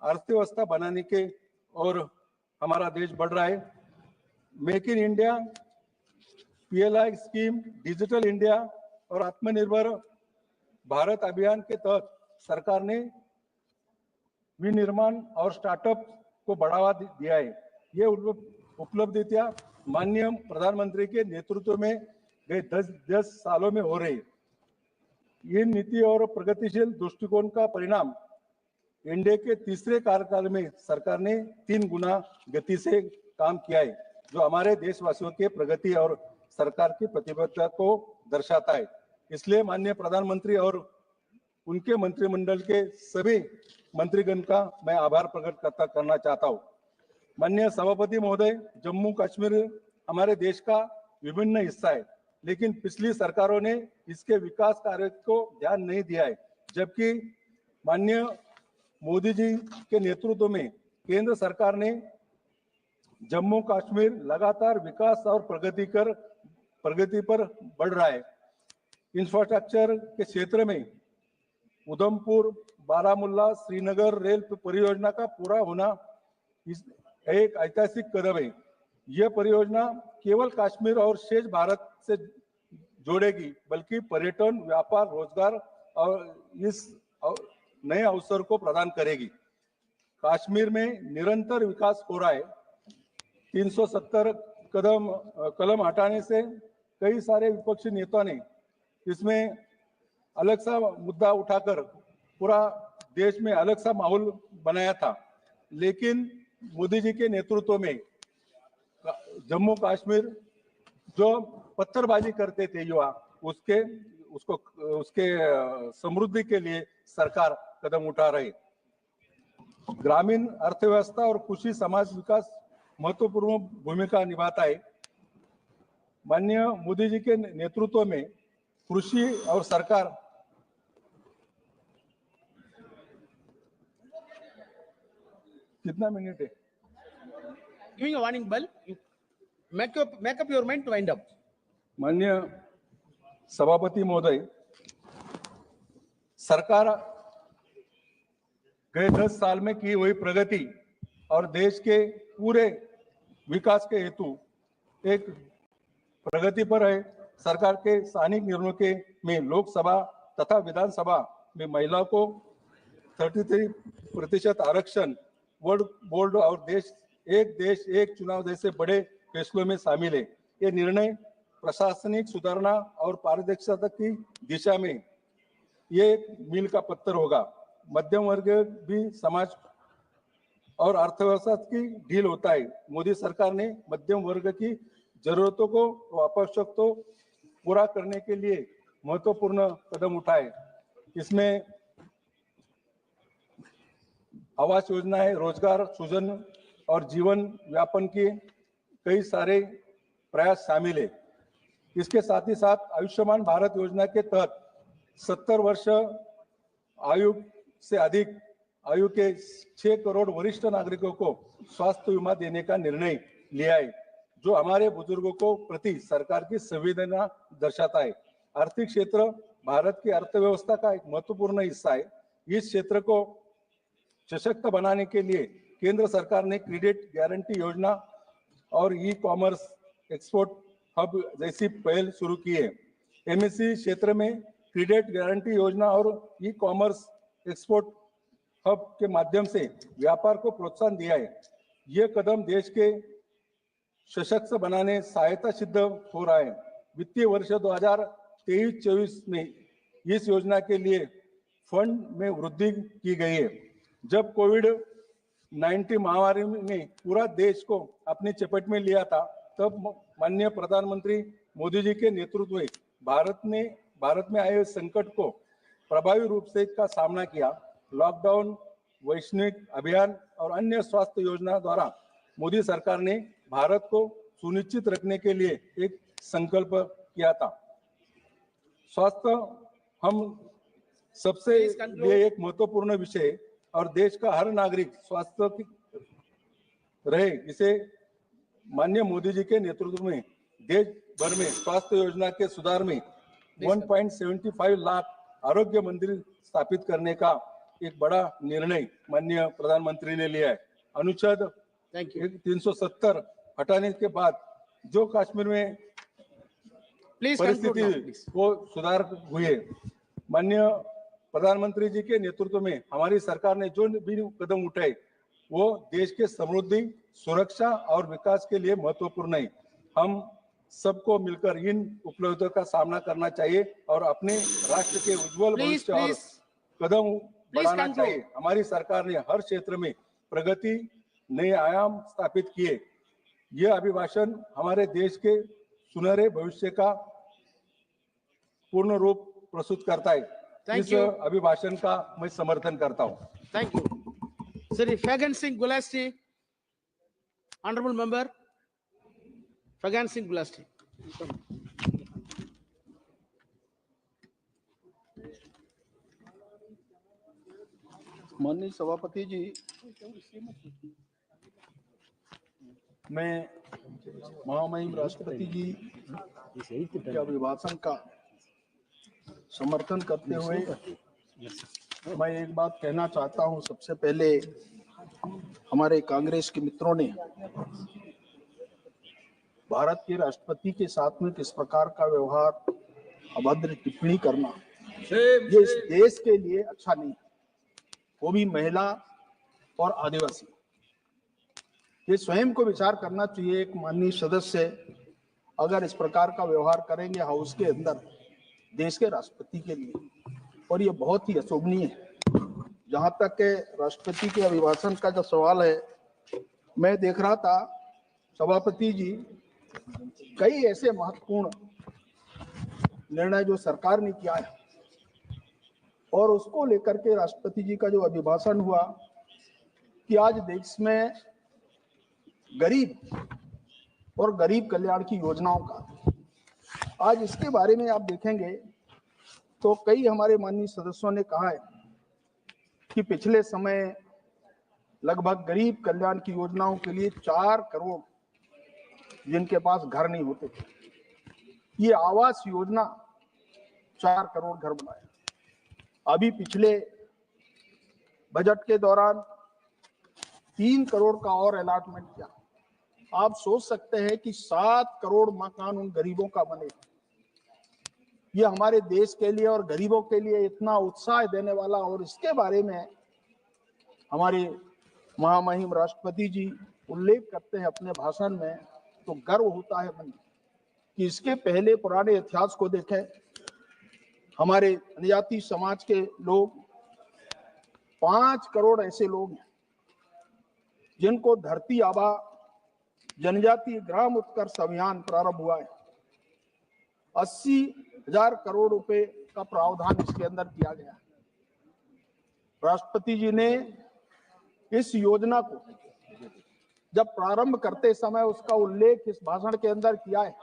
अर्थव्यवस्था बनाने के और हमारा देश बढ़ रहा है। Make in India, PLI scheme, digital India और आत्मनिर्भर भारत अभियान के तहत सरकार ने विनिर्माण और स्टार्टअप को बढ़ावा दिया है। ये उपलब्धियां माननीय प्रधानमंत्री के नेतृत्व में गए 10 सालों में हो रही है। ये नीति और प्रगतिशील दृष्टिकोण का परिणाम एनडीए के तीसरे कार्यकाल में सरकार ने 3 गुना गति से काम किया है, जो हमारे देशवासियों के प्रगति और सरकार की प्रतिबद्धता को दर्शाता है। इसलिए माननीय प्रधानमंत्री और उनके मंत्रिमंडल के सभी मंत्रीगण का मैं आभार प्रकट करना चाहता हूँ। माननीय सभापति महोदय, जम्मू कश्मीर हमारे देश का विभिन्न हिस्सा है, लेकिन पिछली सरकारों ने इसके विकास कार्य को ध्यान नहीं दिया है, जबकि माननीय मोदी जी के नेतृत्व में केंद्र सरकार ने जम्मू कश्मीर लगातार विकास और प्रगति पर बढ़ रहा है। इंफ्रास्ट्रक्चर के क्षेत्र में उधमपुर, बारामूला, श्रीनगर रेल परियोजना का पूरा होना एक ऐतिहासिक कदम है। यह परियोजना केवल कश्मीर और शेष भारत से जोड़ेगी, बल्कि पर्यटन, व्यापार, रोजगार और इस नए अवसर को प्रदान करेगी। कश्मीर में निरंतर विकास हो रहा है। 370 कलम हटाने से कई सारे विपक्षी नेताओं ने इसमें अलग सा मुद्दा उठाकर पूरा देश में अलग सा माहौल बनाया था, लेकिन मोदी जी के नेतृत्व में जम्मू कश्मीर जो पत्थरबाजी करते थे युवा, उसके समृद्धि के लिए सरकार कदम उठा रही। ग्रामीण अर्थव्यवस्था और कृषि समाज विकास महत्वपूर्ण भूमिका निभाता है। माननीय मोदी जी के नेतृत्व में कृषि और सरकार कितना मिनट है? Giving a warning bell. You make up your mind to wind up. माननीय सभापति महोदय, सरकार गए 10 साल में की हुई प्रगति और देश के पूरे विकास के हेतु एक प्रगति पर है। सरकार के स्थानिक निर्णयों में लोकसभा तथा विधानसभा में महिलाओं को 33% आरक्षण, बोर्ड और एक देश एक चुनाव जैसे बड़े फैसलों में शामिल है। ये निर्णय प्रशासनिक सुधारना और पारदर्शिता की दिशा में ये एक मील का पत्थर होगा। मध्यम वर्ग भी समाज और अर्थव्यवस्था की ढील होता है। मोदी सरकार ने मध्यम वर्ग की जरूरतों को आवश्यकताओं को पूरा करने के लिए महत्वपूर्ण कदम उठाए। इसमें आवास योजना है, रोजगार सृजन और जीवन व्यापन के कई सारे प्रयास शामिल है। इसके साथ ही साथ आयुष्मान भारत योजना के तहत 70 वर्ष आयु से अधिक आयु के 6 करोड़ वरिष्ठ नागरिकों को स्वास्थ्य बीमा देने का निर्णय लिया है, जो हमारे बुजुर्गों को प्रति सरकार की संवेदना दर्शाता है। आर्थिक क्षेत्र भारत की अर्थव्यवस्था का एक महत्वपूर्ण हिस्सा है। इस क्षेत्र को सशक्त बनाने के लिए केंद्र सरकार ने क्रेडिट गारंटी योजना और ई कॉमर्स एक्सपोर्ट हब जैसी पहल शुरू की है। एमएससी क्षेत्र में क्रेडिट गारंटी योजना और ई कॉमर्स एक्सपोर्ट हब के माध्यम से व्यापार को प्रोत्साहन दिया है। यह कदम देश के सशक्त बनाने सहायता सिद्ध हो रहा है। वित्तीय वर्ष 2023-24 में इस योजना के लिए फंड में वृद्धि की गई है। जब कोविड-19 महामारी ने पूरा देश को अपनी चपेट में लिया था, तब माननीय प्रधानमंत्री मोदी जी के नेतृत्व में भारत में आए संकट को प्रभावी रूप से का सामना किया। लॉकडाउन, वैश्विक अभियान और अन्य स्वास्थ्य योजना द्वारा मोदी सरकार ने भारत को सुनिश्चित रखने के लिए एक संकल्प किया था। स्वास्थ्य हम सबसे लिए एक महत्वपूर्ण विषय और देश का हर नागरिक स्वास्थ्य रहे, इसे माननीय मोदी जी के नेतृत्व में देश भर में स्वास्थ्य योजना के सुधार में 1.75 लाख आरोग्य मंदिर स्थापित करने का एक बड़ा निर्णय माननीय प्रधानमंत्री ने लिया है। अनुच्छेद 370 हटाने के बाद जो कश्मीर में परिस्थिति वो सुधार हुई है। माननीय प्रधानमंत्री जी के नेतृत्व में हमारी सरकार ने जो भी कदम उठाए वो देश के समृद्धि, सुरक्षा और विकास के लिए महत्वपूर्ण है। हम सबको मिलकर इन उपलब्धियों का सामना करना चाहिए और अपने राष्ट्र के उज्जवल भविष्य और कदम बढ़ाना चाहिए। हमारी सरकार ने हर क्षेत्र में प्रगति, नए आयाम स्थापित किए। यह अभिभाषण हमारे देश के सुनहरे भविष्य का पूर्ण रूप प्रस्तुत करता है। Thank इस you. अभिभाषण का मैं समर्थन करता हूँ। Thank you. Sri Fagan Singh Gulasti, Honorable Member, Fagan Singh Gulasti. माननीय सभापति जी, मैं महामहिम राष्ट्रपति जी के अभिभाषण का समर्थन करते हुए मैं एक बात कहना चाहता हूं। सबसे पहले हमारे कांग्रेस के मित्रों ने भारत के राष्ट्रपति के साथ में किस प्रकार का व्यवहार, अभद्र टिप्पणी करना, ये इस देश के लिए अच्छा नहीं, वो भी महिला और आदिवासी। ये स्वयं को विचार करना चाहिए। एक माननीय सदस्य अगर इस प्रकार का व्यवहार करेंगे हाउस के अंदर देश के राष्ट्रपति के लिए, और ये बहुत ही अशोभनीय है। जहां तक के राष्ट्रपति के अभिभाषण का जो सवाल है, मैं देख रहा था सभापति जी, कई ऐसे महत्वपूर्ण निर्णय जो सरकार ने किया है और उसको लेकर के राष्ट्रपति जी का जो अभिभाषण हुआ कि आज देश में गरीब और गरीब कल्याण की योजनाओं का, आज इसके बारे में आप देखेंगे तो कई हमारे माननीय सदस्यों ने कहा है कि पिछले समय लगभग गरीब कल्याण की योजनाओं के लिए 4 करोड़ जिनके पास घर नहीं होते थे, ये आवास योजना 4 करोड़ घर बनाया। अभी पिछले बजट के दौरान 3 करोड़ का और अलॉटमेंट किया। आप सोच सकते हैं कि 7 करोड़ मकान उन गरीबों का बने। ये हमारे देश के लिए और गरीबों के लिए इतना उत्साह देने वाला, और इसके बारे में हमारे महामहिम राष्ट्रपति जी उल्लेख करते हैं अपने भाषण में, तो गर्व होता है मन कि इसके पहले पुराने इतिहास को देखें। हमारे जनजाति समाज के लोग 5 करोड़ ऐसे लोग हैं जिनको धरती आबा जनजातीय ग्राम उत्कर्ष अभियान प्रारंभ हुआ है। 80,000 करोड़ रुपए का प्रावधान इसके अंदर किया गया है। राष्ट्रपति जी ने इस योजना को जब प्रारंभ करते समय उसका उल्लेख इस भाषण के अंदर किया है।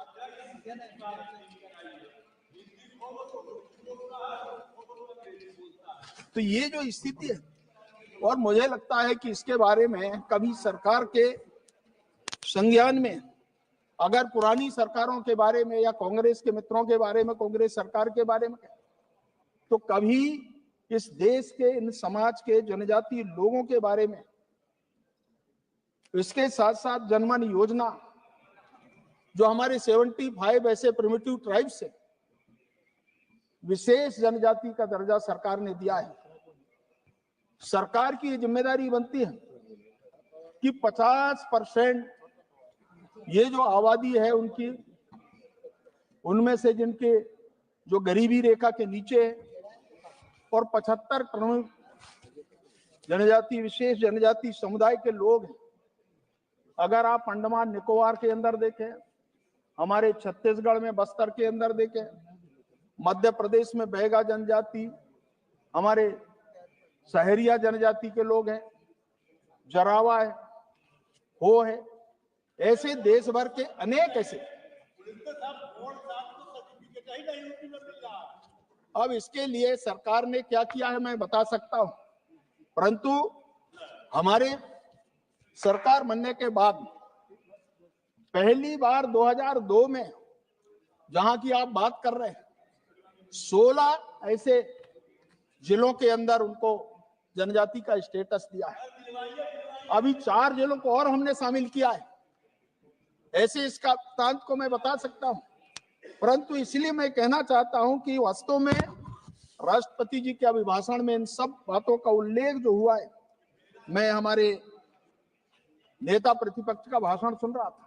तो ये जो स्थिति है, और मुझे लगता है कि इसके बारे में कभी सरकार के संज्ञान में, अगर पुरानी सरकारों के बारे में या कांग्रेस के मित्रों के बारे में, कांग्रेस सरकार के बारे में, तो कभी इस देश के इन समाज के जनजातीय लोगों के बारे में, इसके साथ साथ जनमन योजना जो हमारे 75 ऐसे प्रिमिटिव ट्राइब्स है, विशेष जनजाति का दर्जा सरकार ने दिया है। सरकार की जिम्मेदारी बनती है कि 50% ये जो आबादी है उनकी, उनमें से जिनके जो गरीबी रेखा के नीचे है, और 75 प्रमुख जनजाति विशेष जनजाति समुदाय के लोग हैं। अगर आप अंडमान निकोबार के अंदर देखें, हमारे छत्तीसगढ़ में बस्तर के अंदर देखें, मध्य प्रदेश में बैगा जनजाति, हमारे सहरिया जनजाति के लोग हैं, जरावा है, हो है, ऐसे देश भर के अनेक ऐसे। अब इसके लिए सरकार ने क्या किया है मैं बता सकता हूं, परंतु हमारे सरकार बनने के बाद पहली बार 2002 में, जहां की आप बात कर रहे हैं, 16 ऐसे जिलों के अंदर उनको जनजाति का स्टेटस दिया है। अभी 4 जिलों को और हमने शामिल किया है। ऐसे इसका वृत्तांत को मैं बता सकता हूं, परंतु इसलिए मैं कहना चाहता हूं कि वास्तव में राष्ट्रपति जी के अभिभाषण में इन सब बातों का उल्लेख जो हुआ है, मैं हमारे नेता प्रतिपक्ष का भाषण सुन रहा था,